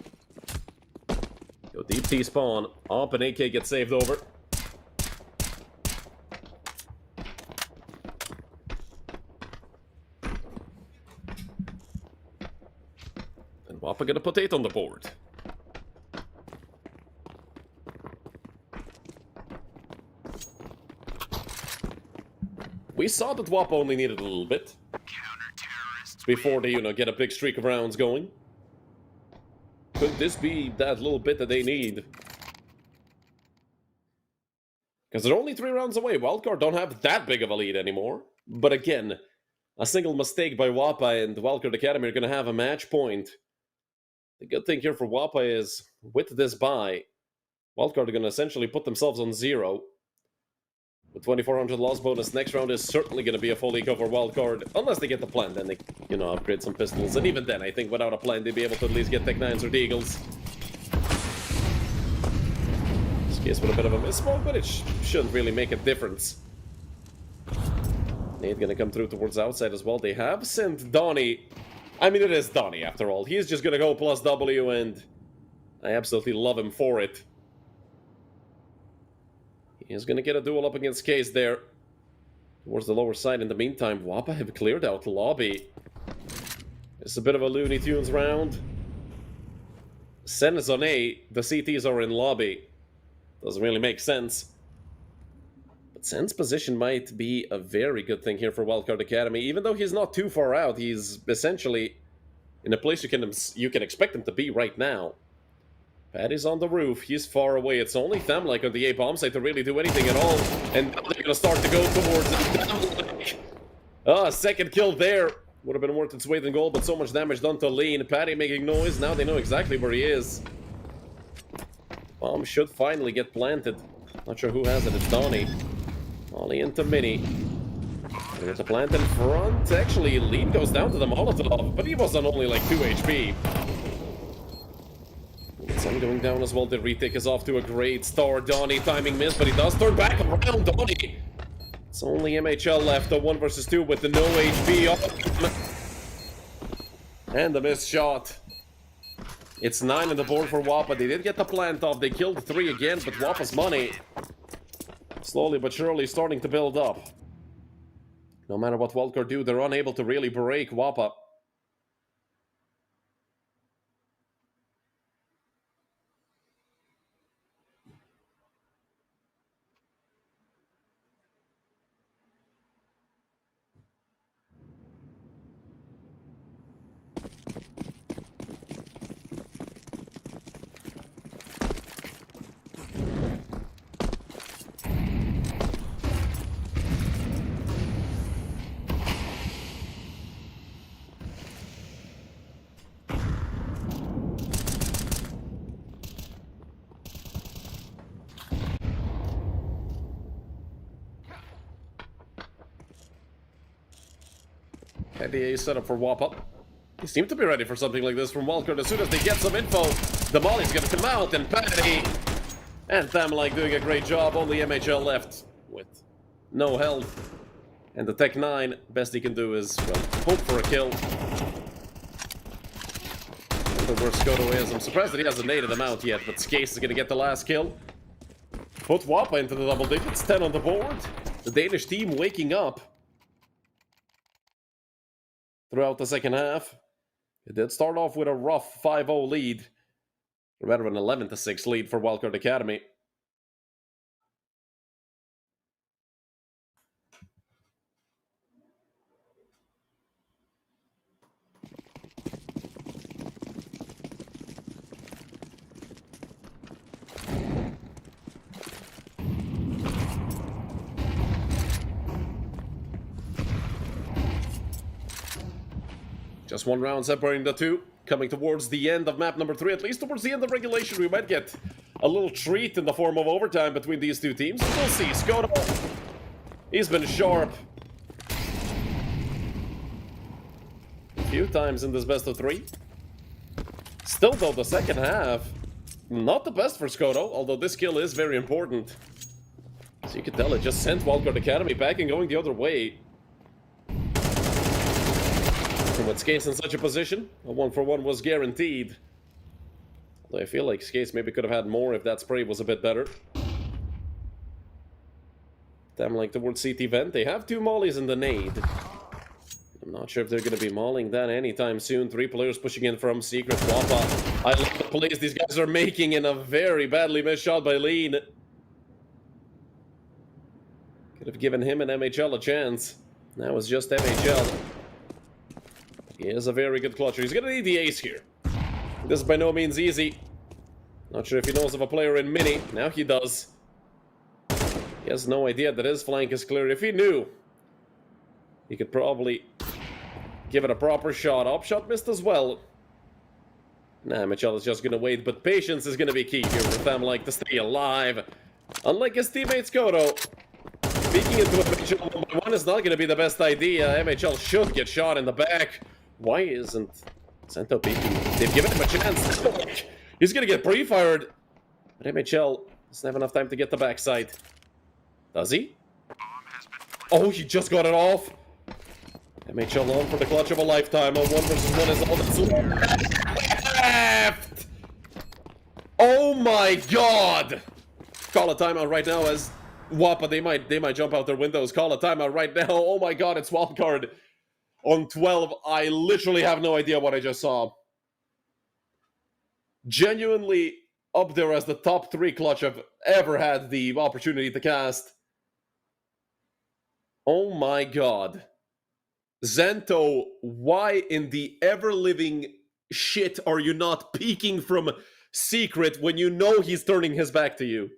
Go deep T spawn. Op and AK get saved over. And WOPA gonna put 8 on the board. We saw that WOPA only needed a little bit before they, get a big streak of rounds going. Could this be that little bit that they need? Because they're only 3 rounds away. Wildcard don't have that big of a lead anymore. But again, a single mistake by WOPA and Wildcard Academy are going to have a match point. The good thing here for WOPA is, with this bye, Wildcard are going to essentially put themselves on 0. With 2400 loss bonus, next round is certainly going to be a full eco for Wildcard. Unless they get the plan, then they, upgrade some pistols. And even then, I think without a plan, they'd be able to at least get Tech 9s or Deagles. This case with a bit of a missmoke, but it shouldn't really make a difference. Nade going to come through towards the outside as well. They have sent Donnie. I mean, it is Donnie, after all. He's just going to go plus W, and I absolutely love him for it. He's going to get a duel up against Case there. Towards the lower side. In the meantime, WOPA have cleared out lobby. It's a bit of a Looney Tunes round. Sen is on A. The CTs are in lobby. Doesn't really make sense. But Sen's position might be a very good thing here for Wildcard Academy. Even though he's not too far out, he's essentially in a place you can expect him to be right now. Patty's on the roof. He's far away. It's only Thamlike on the A bomb site to really do anything at all. And they're going to start to go towards it. Ah, second kill there. Would have been worth its weight in gold, but so much damage done to Lean. Patty making noise. Now they know exactly where he is. Bomb should finally get planted. Not sure who has it. It's Donnie. Ollie into Mini. There's a plant in front. Actually, Lean goes down to the Molotov, but he was on only like 2 HP. Sun going down as well. The retake is off to a great start. Donnie timing miss, but he does turn back around. Donnie. It's only MHL left. A 1 versus 2 with the no HP. And the missed shot. It's 9 on the board for WOPA. They did get the plant off. They killed 3 again, but WOPA's money slowly but surely starting to build up. No matter what Wildcard do, they're unable to really break WOPA. NDA set up for WOPA. They seem to be ready for something like this from Wildcard. As soon as they get some info, the molly's gonna come out, and Patty and Thamlike doing a great job. Only MHL left with no health. And the Tech 9, best he can do is, well, hope for a kill. Where Skoto is. I'm surprised that he hasn't naded him out yet, but Skase is going to get the last kill. Put WOPA into the double digits, 10 on the board. The Danish team waking up throughout the second half. It did start off with a rough 5-0 lead, or rather an 11-6 lead for Wildcard Academy. Just one round separating the two. Coming towards the end of map number 3, at least towards the end of regulation, we might get a little treat in the form of overtime between these two teams. We'll see. Skoto, he's been sharp a few times in this best of 3. Still, though, the second half, not the best for Skoto, although this kill is very important. So you can tell it just sent Wildcard Academy back and going the other way. And with Skase in such a position, a 1-for-1 was guaranteed. Although I feel like Skase maybe could have had more if that spray was a bit better. Damn, like towards CT vent, they have 2 mollies in the nade. I'm not sure if they're going to be mauling that anytime soon. 3 players pushing in from Secret. WOPA. I love the plays these guys are making in a very badly missed shot by Lean. Could have given him and MHL a chance. Now it's just MHL. He is a very good clutcher. He's gonna need the ace here. This is by no means easy. Not sure if he knows of a player in mini. Now he does. He has no idea that his flank is clear. If he knew, he could probably give it a proper shot. Up shot missed as well. Nah, Mitchell is just gonna wait, but patience is gonna be key here for them, like to stay alive. Unlike his teammate Skoto, peeking into MHL 1-by-1 is not gonna be the best idea. MHL should get shot in the back. Why isn't Sento peeking? They've given him a chance. He's gonna get pre-fired. But MHL doesn't have enough time to get the backside. Does he? Oh, he just got it off. MHL on for the clutch of a lifetime. A 1 versus 1 is all that's left. Oh my god! Call a timeout right now as WOPA, they might jump out their windows. Call a timeout right now. Oh my god, it's Wildcard on 12. I literally have no idea what I just saw. Genuinely up there as the top 3 clutch I've ever had the opportunity to cast. Oh my god. Zento, why in the ever-living shit are you not peeking from Secret when you know he's turning his back to you?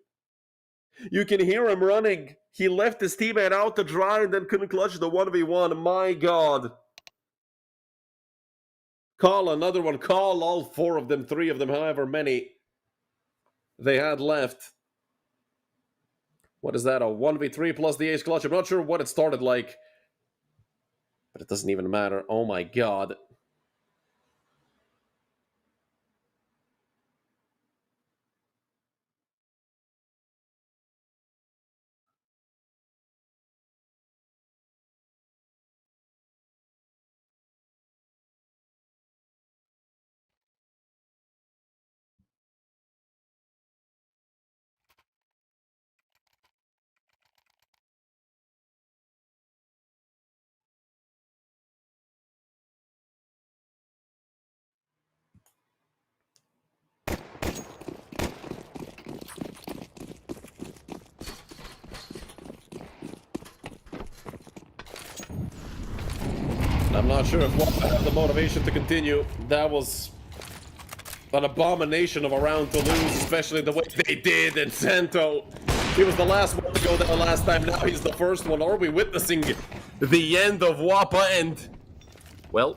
You can hear him running. He left his teammate out to dry and then couldn't clutch the 1v1. My god. Call another one. Call all 4 of them, 3 of them, however many they had left. What is that? A 1v3 plus the ace clutch? I'm not sure what it started like. But it doesn't even matter. Oh my god. I'm not sure if WOPA had the motivation to continue. That was an abomination of a round to lose, especially the way they did. And Zento, he was the last one to go down last time. Now he's the first one. Are we witnessing the end of WOPA? And, well,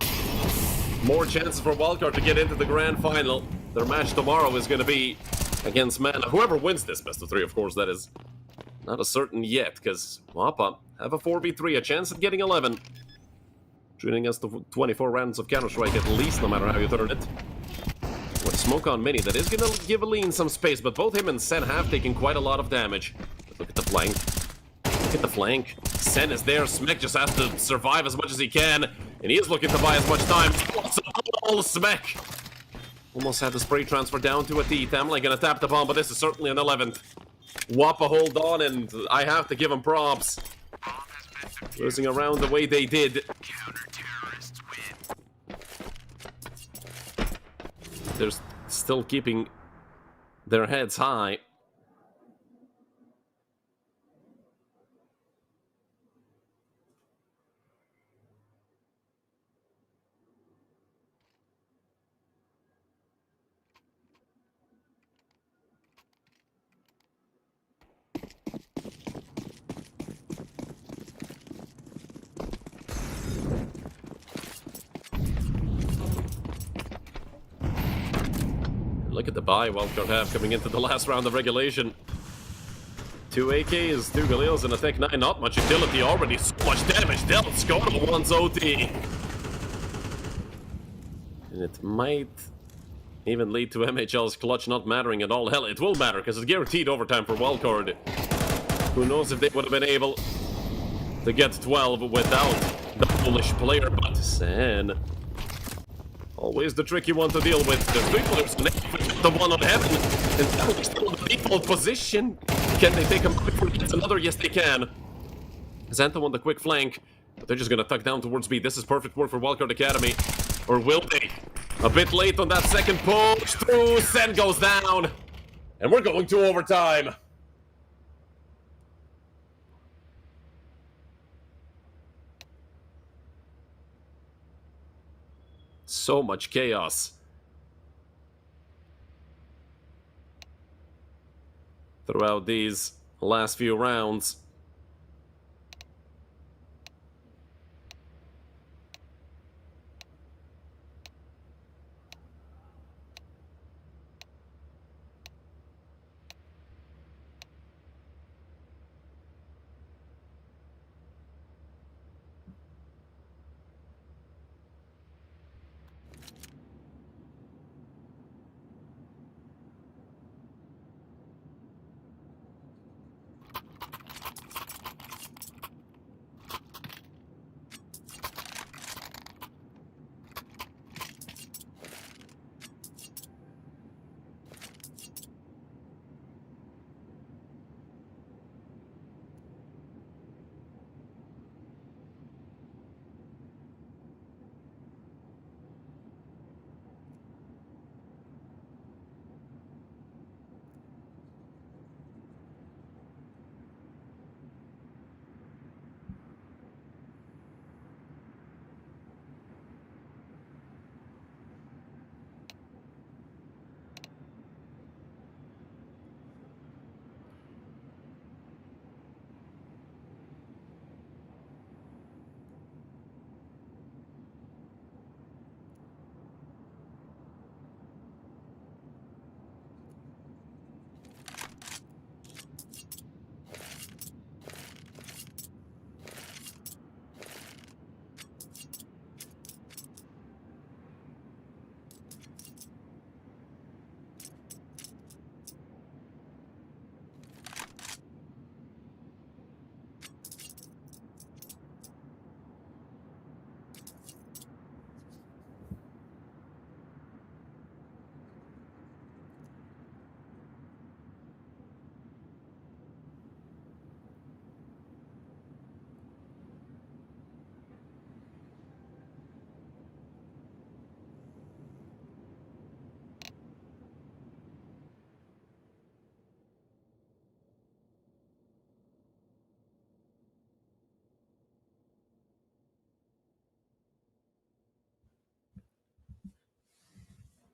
more chances for Wildcard to get into the grand final. Their match tomorrow is going to be against Mana. Whoever wins this best of 3, of course, that is not a certain yet, because WOPA have a 4v3, a chance at getting 11. Treating us to 24 rounds of Counter-Strike at least, no matter how you turn it. With Smoke on Mini, that is going to give Lean some space, but both him and Sen have taken quite a lot of damage. But look at the flank. Look at the flank. Sen is there. Smek just has to survive as much as he can. And he is looking to buy as much time. All Smek. Almost had the spray transfer down to a T. Tamlin gonna tap the bomb, but this is certainly an 11th. WOPA hold on, and I have to give him props. Losing around the way they did. They're still keeping their heads high. Look at the buy Wildcard have coming into the last round of regulation. 2 AKs, 2 Galils, and a Tech 9. Not much utility already. So much damage dealt. Skoda wants OT. And it might even lead to MHL's clutch not mattering at all. Hell, it will matter because it's guaranteed overtime for Wildcard. Who knows if they would have been able to get 12 without the Polish player, but Sen. Always the tricky one to deal with. The 3 players connect the one on heaven. And now still in the default position. Can they take him before he gets another? Yes, they can. Xantha on the quick flank. But they're just going to tuck down towards B. This is perfect work for Wildcard Academy. Or will they? A bit late on that second push through. Sen goes down. And we're going to overtime. So much chaos. Throughout these last few rounds.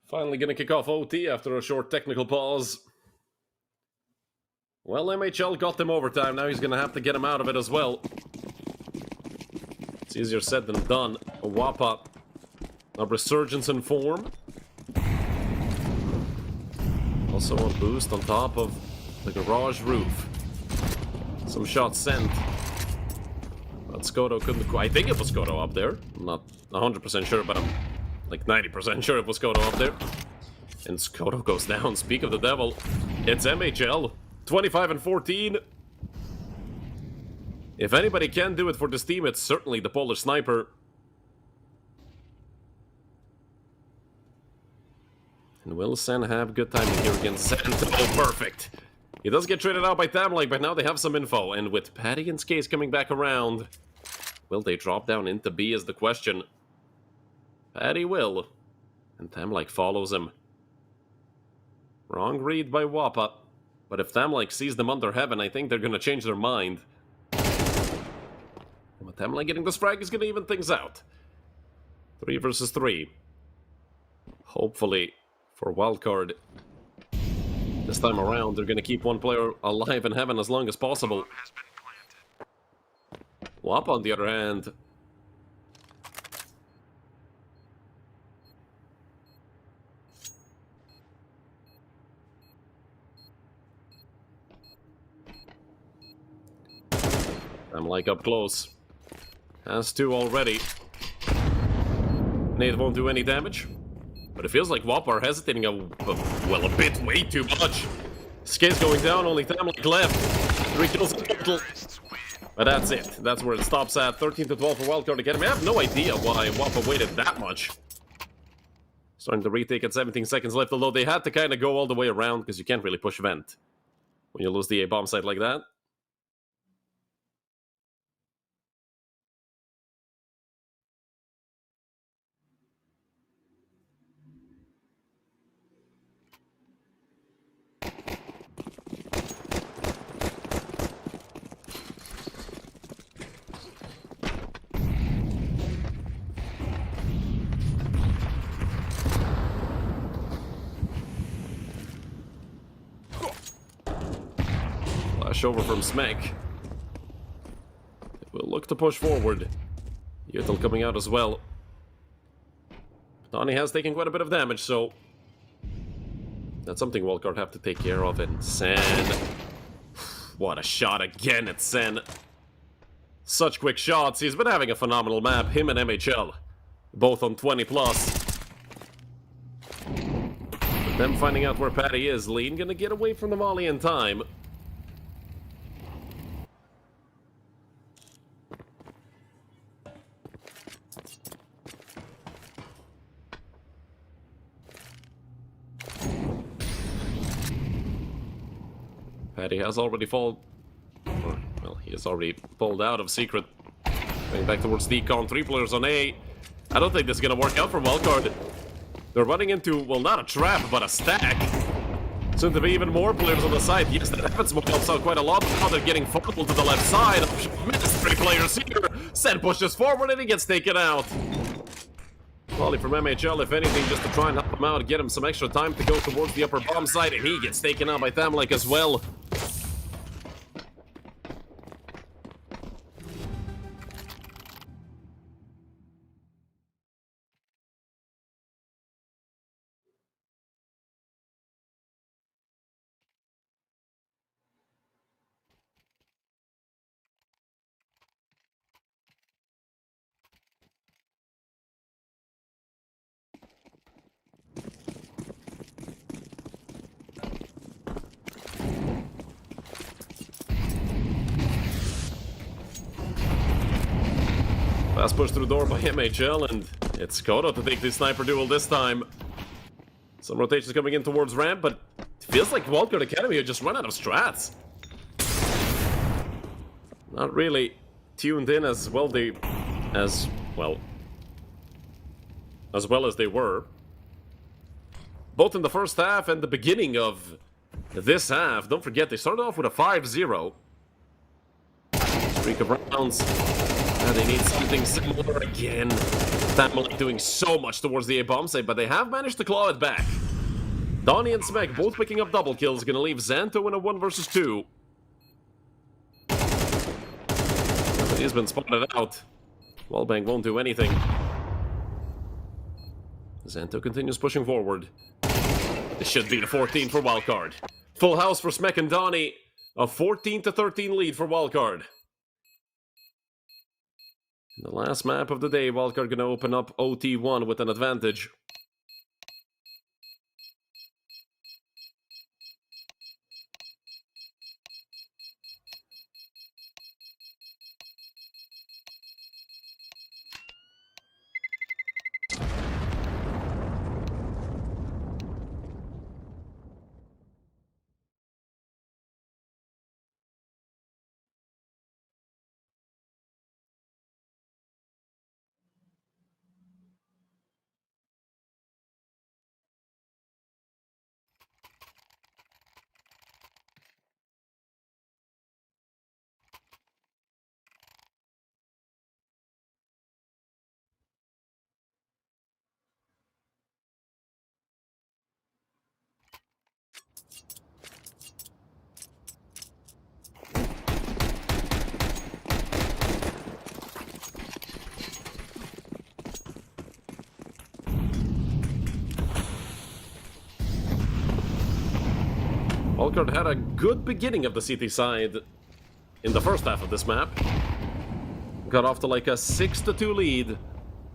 Finally gonna kick off OT after a short technical pause. Well, MHL got them overtime. Now he's gonna have to get him out of it as well. It's easier said than done. WOPA, a resurgence in form. Also a boost on top of the garage roof. Some shots sent. But Skoda couldn't... I think it was Skoda up there. I'm not 100% sure, but I'm like 90% sure it was Skoda up there. And Skoda goes down. Speak of the devil. It's MHL. 25 and 14. If anybody can do it for this team, it's certainly the Polish sniper. And will Sen have good timing here against Santo? Oh, perfect. He does get traded out by Tamlike, but now they have some info. And with Patty and Case coming back around, will they drop down into B is the question. Patty will. And Tamlike follows him. Wrong read by WOPA. But if Tamlike sees them under heaven, I think they're going to change their mind. And with Tamlike getting this frag is going to even things out. 3 versus 3. Hopefully, for Wildcard, this time around, they're going to keep one player alive in heaven as long as possible. Has been planted. WOPA, on the other hand, I'm like up close. Has 2 already. Nate won't do any damage. But it feels like WOPA are hesitating well, a bit way too much. Skate's going down, only Tamlike left. 3 kills in total. But that's it. That's where it stops at. 13 to 12 for Wildcard Academy. I have no idea why WOPA waited that much. Starting to retake at 17 seconds left, although they had to kind of go all the way around because you can't really push vent when you lose the A bomb site like that. Flash over from Smek. We'll look to push forward. Yutel coming out as well. Donnie has taken quite a bit of damage, so that's something Wildcard have to take care of. And Sen, what a shot again at Sen. Such quick shots. He's been having a phenomenal map. Him and MHL, both on 20 plus. With them finding out where Patty is, Lean gonna get away from the molly in time. Patty has already well, he has already pulled out of Secret. Going back towards Decon, 3 players on A. I don't think this is going to work out for Wildcard. They're running into, well, not a trap, but a stack. Soon to be even more players on the side. Yes, that happens helps out quite a lot, but now they're getting funneled to the left side. Missed 3 players here. Sen pushes forward and he gets taken out. Volley from MHL, if anything, just to try and help him out, get him some extra time to go towards the upper bomb side, and he gets taken out by Tamlike as well. Fast push through the door by MHL, and it's Kodo to take the sniper duel this time. Some rotations coming in towards ramp, but it feels like Wildcard Academy just run out of strats. Not really tuned in as well as they were. Both in the first half and the beginning of this half. Don't forget, they started off with a 5-0. Streak of rounds. And they need something similar again. Tamlike doing so much towards the A-bomb site, but they have managed to claw it back. Donnie and Smek both picking up double kills, gonna leave Xanto in a 1 versus 2. He's been spotted out. Wallbang won't do anything. Xanto continues pushing forward. This should be the 14 for Wildcard. Full house for Smek and Donnie. A 14-13 lead for Wildcard. The last map of the day, Wildcard gonna open up OT1 with an advantage. Wildcard had a good beginning of the CT side in the first half of this map. Got off to like a 6-2 lead.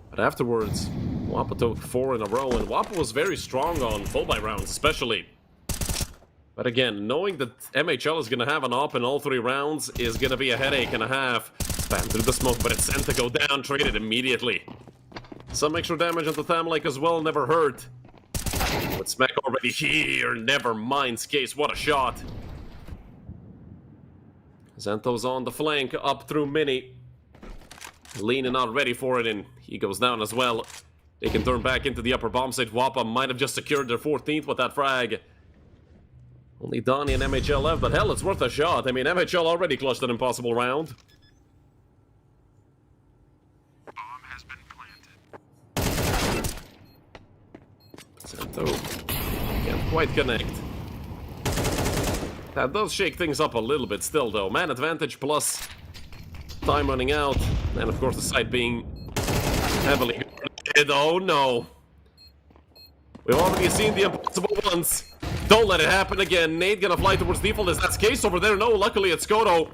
But afterwards, WOPA took 4 in a row, and WOPA was very strong on full-buy rounds, especially. But again, knowing that MHL is going to have an op in all 3 rounds is going to be a headache and a half. Spam through the smoke, but it's sent to go down, traded immediately. Some extra damage on the Thamlike as well, never hurt. With Smack already here, never mind, Skase, what a shot. Zento's on the flank, up through Mini. Leaning out ready for it, and he goes down as well. They can turn back into the upper bomb site. WOPA might have just secured their 14th with that frag. Only Donnie and MHL left, but hell, it's worth a shot. I mean, MHL already clutched an impossible round. Bomb has been planted. Zento can't quite connect. That does shake things up a little bit still, though. Man advantage plus time running out. And of course the site being heavily guarded. Oh no. We've already seen the impossible once. Don't let it happen again. Nate gonna fly towards default. Is that Skase over there? No, luckily it's Skoto.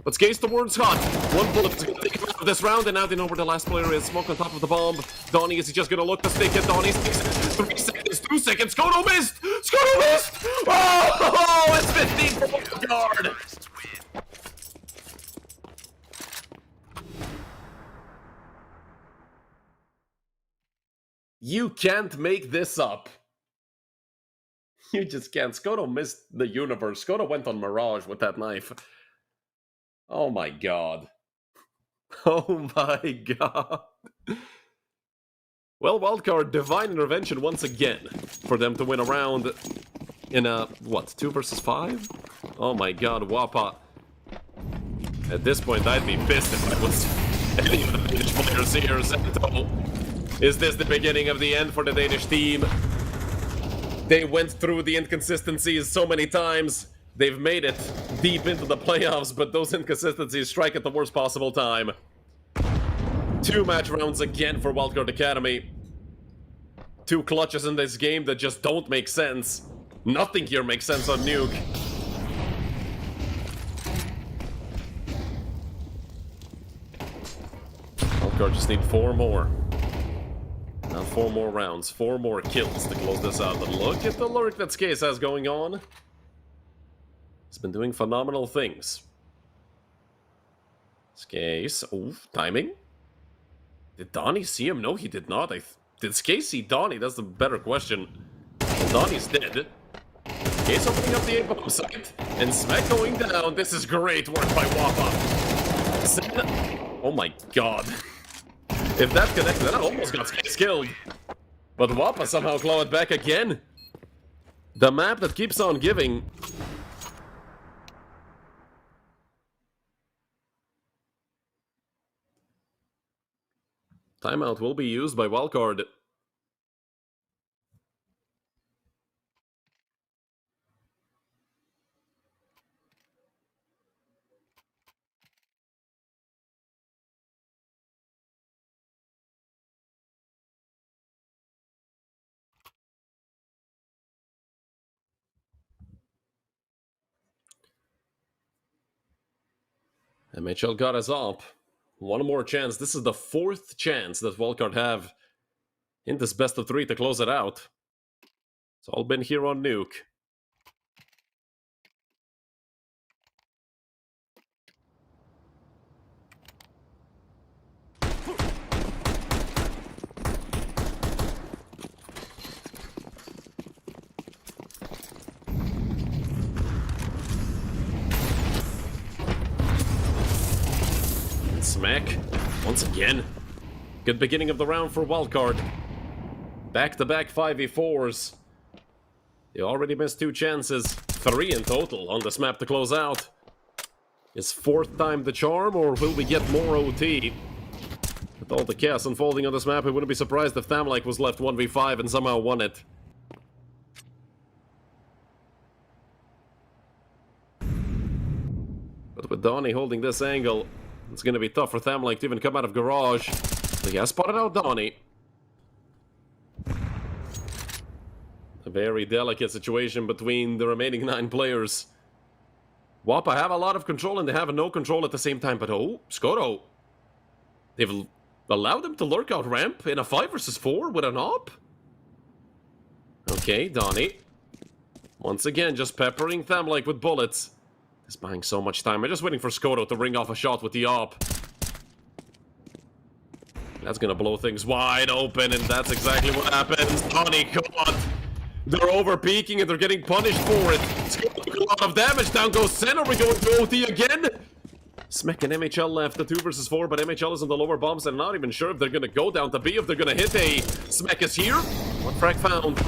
But Skase towards Hot. One bullet is gonna take him out of this round, and now they know where the last player is. Smoke on top of the bomb. Donnie, is he just gonna look to stick it? Donnie sticks it. 3 seconds, 2 seconds. Skoto missed! Skoto missed! Oh, it's 15 for Wildcard. You can't make this up. You just can't. Skoto missed the universe. Skoto went on Mirage with that knife. Oh my god. Oh my god. Well, Wildcard, divine intervention once again for them to win a round in a, what, 2 versus 5? Oh my god, WOPA. At this point, I'd be pissed if I was any of the Danish players here. Zento. Is this the beginning of the end for the Danish team? They went through the inconsistencies so many times. They've made it deep into the playoffs, but those inconsistencies strike at the worst possible time. 2 match rounds again for Wildcard Academy. 2 clutches in this game that just don't make sense. Nothing here makes sense on Nuke. Wildcard just need 4 more. Now 4 more rounds, 4 more kills to close this out. But look at the lurk that Skase has going on. He's been doing phenomenal things. Skase, oof, timing. Did Donnie see him? No, he did not. Did Skase see Donnie? That's the better question. Well, Donnie's dead. Skase opening up the A-bomb site. And Smack going down. This is great work by WOPA. Zen, oh my god. If that connected, that almost got Skase killed. But WOPA somehow claw it back again. The map that keeps on giving. Timeout will be used by Wildcard. MHL got us up. 1 more chance. This is the 4th chance that Wildcard have in this best of 3 to close it out. It's all been here on Nuke. Smack, once again. Good beginning of the round for Wildcard. Back-to-back 5v4s. They already missed 2 chances. 3 in total on this map to close out. Is 4th time the charm, or will we get more OT? With all the chaos unfolding on this map, I wouldn't be surprised if Thamlike was left 1v5 and somehow won it. But with Donnie holding this angle, it's going to be tough for Thamlike to even come out of garage. But he has spotted out Donnie. A very delicate situation between the remaining 9 players. WOPA have a lot of control and they have no control at the same time, but oh, Skoto. They've allowed them to lurk out ramp in a 5 versus 4 with an op? Okay, Donnie. Once again, just peppering them like with bullets. He's buying so much time. I'm just waiting for Skoto to ring off a shot with the op. That's gonna blow things wide open, and that's exactly what happens. Donnie, come on. They're over-peaking and they're getting punished for it. Skoto took a lot of damage. Down goes Sen. Are we going to OT again? Smek and MHL left the 2 versus 4, but MHL is on the lower bombs. I'm not even sure if they're gonna go down to B, if they're gonna hit A. Smek is here. One frag found.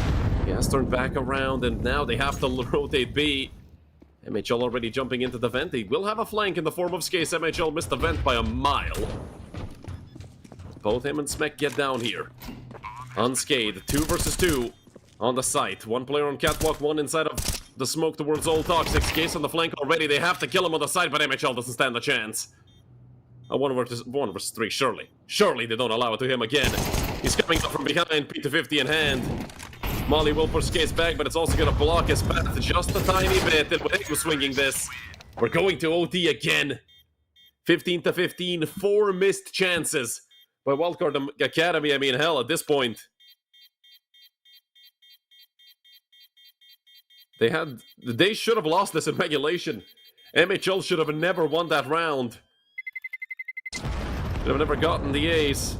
He has turned back around, and now they have to rotate B. MHL already jumping into the vent. They will have a flank in the form of Skace. MHL missed the vent by a mile. Both him and Smek get down here. Unscathed. 2 versus 2 on the site. 1 player on catwalk, 1 inside of the smoke towards Old Toxic. Skace on the flank already. They have to kill him on the side, but MHL doesn't stand a chance. A 1 versus 3, surely. Surely they don't allow it to him again. He's coming up from behind, P250 in hand. Molly will push Skace back, but it's also going to block his path just a tiny bit. And when he was swinging this, we're going to OT again. 15 to 15, 4 missed chances by Wildcard Academy. I mean, hell, at this point, they should have lost this in regulation. MHL should have never won that round. Should have never gotten the ace.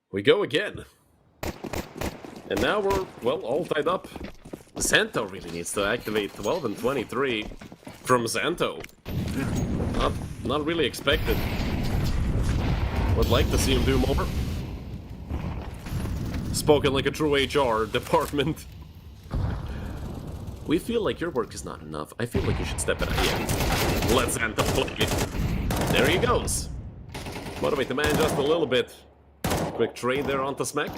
We go again. And now we're, well, all tied up. Xanto really needs to activate 12 and 23 from Xanto. Not really expected. Would like to see him do more. Spoken like a true HR department. We feel like your work is not enough. I feel like you should step it up. Yeah. Let Xanto play. There he goes. Motivate the man just a little bit. Quick trade there onto Smek.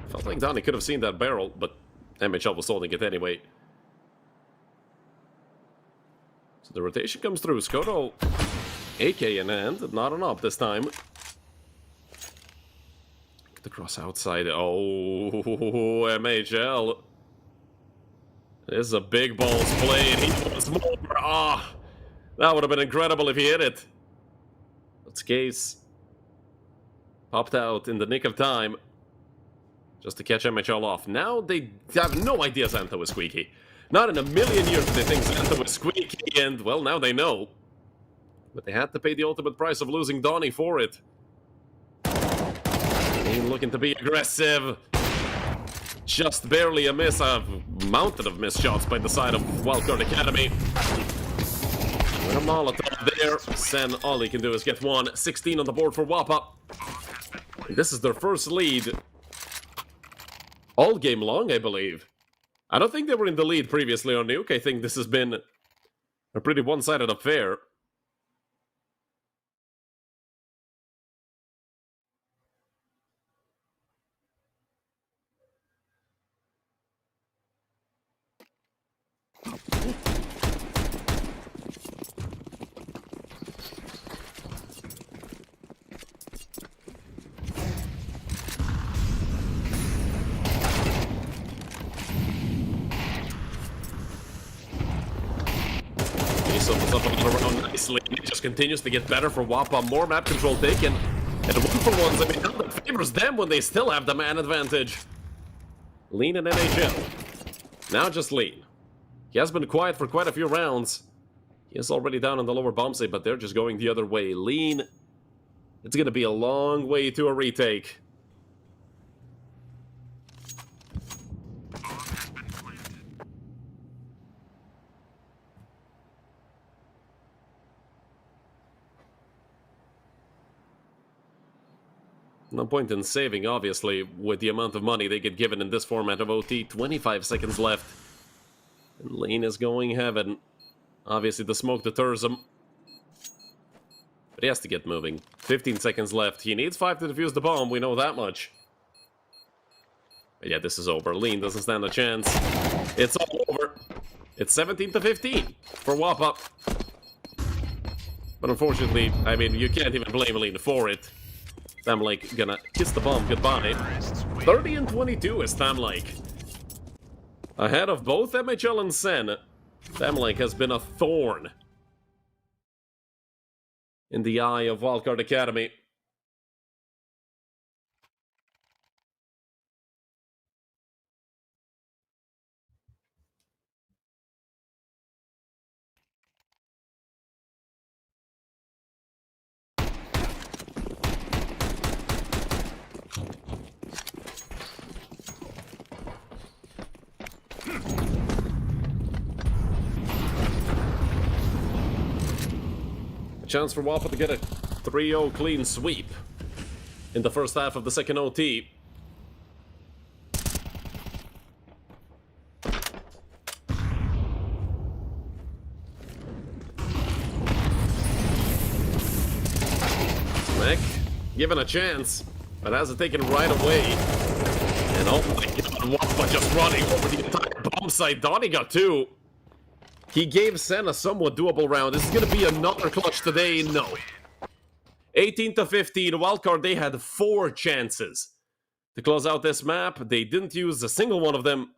Felt like Donnie could have seen that barrel, but MHL was holding it anyway. So the rotation comes through. Skoto, AK in hand, not an op this time. The cross outside. Oh, MHL. This is a big balls play, and he wants more. Ah, that would have been incredible if he hit it. But Skace popped out in the nick of time just to catch MHL off. Now they have no idea Xanto is squeaky. Not in a million years did they think Xanto was squeaky, and, well, now they know. But they had to pay the ultimate price of losing Donnie for it. Looking to be aggressive. Just barely a miss. A mountain of missed shots by the side of Wildcard Academy. With a Molotov there. Sen, all he can do is get one. 16 on the board for WOPA. This is their first lead. All game long, I believe. I don't think they were in the lead previously on Nuke. I think this has been a pretty one-sided affair. opens up around nicely. It just continues to get better for WOPA. More map control taken. And 1-for-1s, I mean, how that favors them when they still have the man advantage. Lean and NHL. Now just Lean. He has been quiet for quite a few rounds. He is already down on the lower bomb site, but they're just going the other way. Lean. It's going to be a long way to a retake. No point in saving, obviously, with the amount of money they get given in this format of OT. 25 seconds left. And Lane is going heaven. Obviously, the smoke deters him. But he has to get moving. 15 seconds left. He needs 5 to defuse the bomb, we know that much. But yeah, this is over. Lean doesn't stand a chance. It's all over. It's 17-15 for WOPA. But unfortunately, I mean, you can't even blame Lean for it. Thamlake gonna kiss the bomb goodbye. 30-22 is Thamlake. Ahead of both MHL and Sen, Thamlake has been a thorn in the eye of Wildcard Academy. Chance for WOPA to get a 3-0 clean sweep in the first half of the second OT. Mac, given a chance, but has it taken right away. And oh my god, WOPA just running over the entire bomb site. Donnie got 2. He gave Sen a somewhat doable round. This is going to be another clutch today. No. 18-15. Wildcard, they had 4 chances to close out this map. They didn't use a single one of them.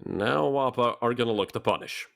Now WOPA are going to look to punish.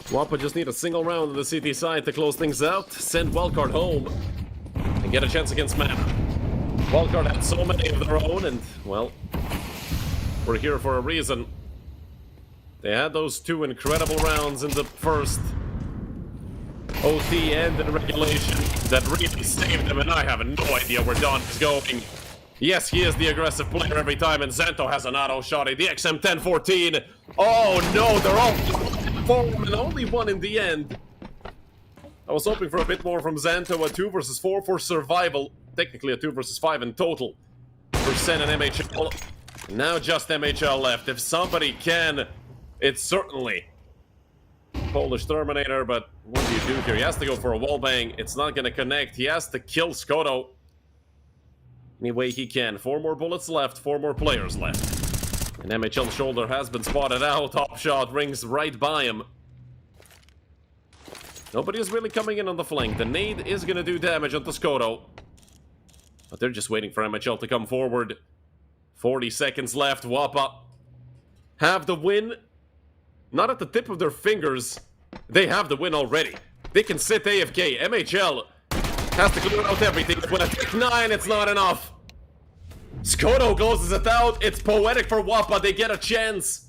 WOPA just need a single round on the CT side to close things out, send Wildcard home, and get a chance against Mana. Wildcard had so many of their own, and, well, we're here for a reason. They had those 2 incredible rounds in the first OT and in regulation that really saved them, and I have no idea where Don is going. Yes, he is the aggressive player every time, and Zento has an auto shot. The XM1014. Oh no, they're all form and only one in the end. I was hoping for a bit more from Zento. A 2 versus 4 for survival. Technically a 2 versus 5 in total for Sen and MHL. Now just MHL left. If somebody can, it's certainly Polish Terminator, but what do you do here? He has to go for a wallbang. It's not going to connect. He has to kill Skoto any way he can. 4 more bullets left, 4 more players left. And MHL shoulder has been spotted out. Top shot rings right by him. Nobody is really coming in on the flank. The nade is going to do damage onto Skoto. But they're just waiting for MHL to come forward. 40 seconds left. WOPA have the win. Not at the tip of their fingers. They have the win already. They can sit AFK. MHL has to clear out everything. With a tick 9, it's not enough. Skoto closes it out. It's poetic for WOPA. They get a chance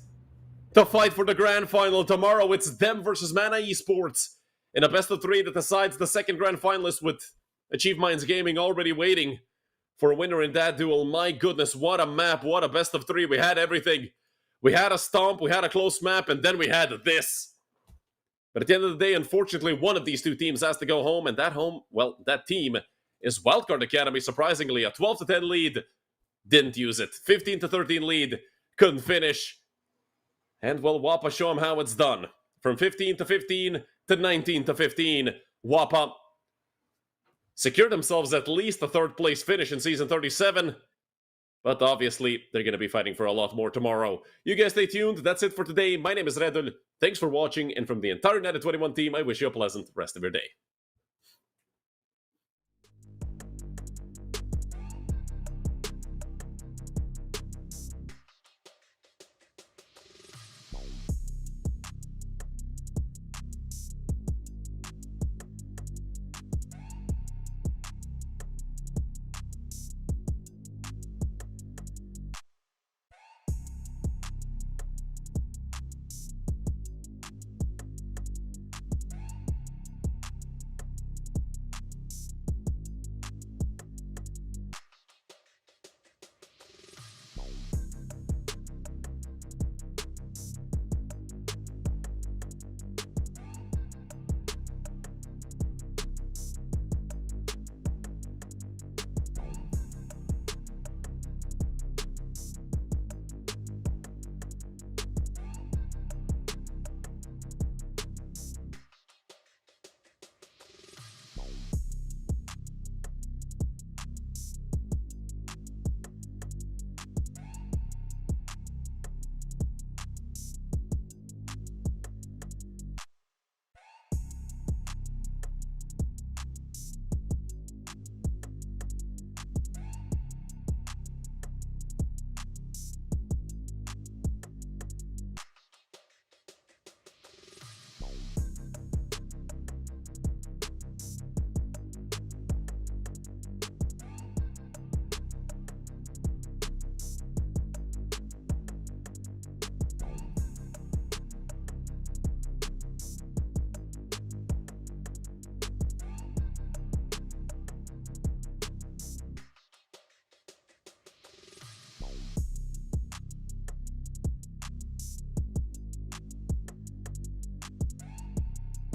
to fight for the grand final. Tomorrow, it's them versus Mana Esports in a best of 3 that decides the second grand finalist, with Achieve Minds Gaming already waiting for a winner in that duel. My goodness, what a map, what a best of 3. We had everything. We had a stomp, we had a close map, and then we had this. But at the end of the day, unfortunately, one of these two teams has to go home, and that team is Wildcard Academy. Surprisingly, a 12-10 lead, didn't use it. 15-13 lead, couldn't finish. And, well, WOPA show them how it's done. From 15-15 to 19-15, WOPA secured themselves at least a 3rd place finish in Season 37. But obviously, they're going to be fighting for a lot more tomorrow. You guys stay tuned. That's it for today. My name is Redul. Thanks for watching. And from the entire United21 team, I wish you a pleasant rest of your day.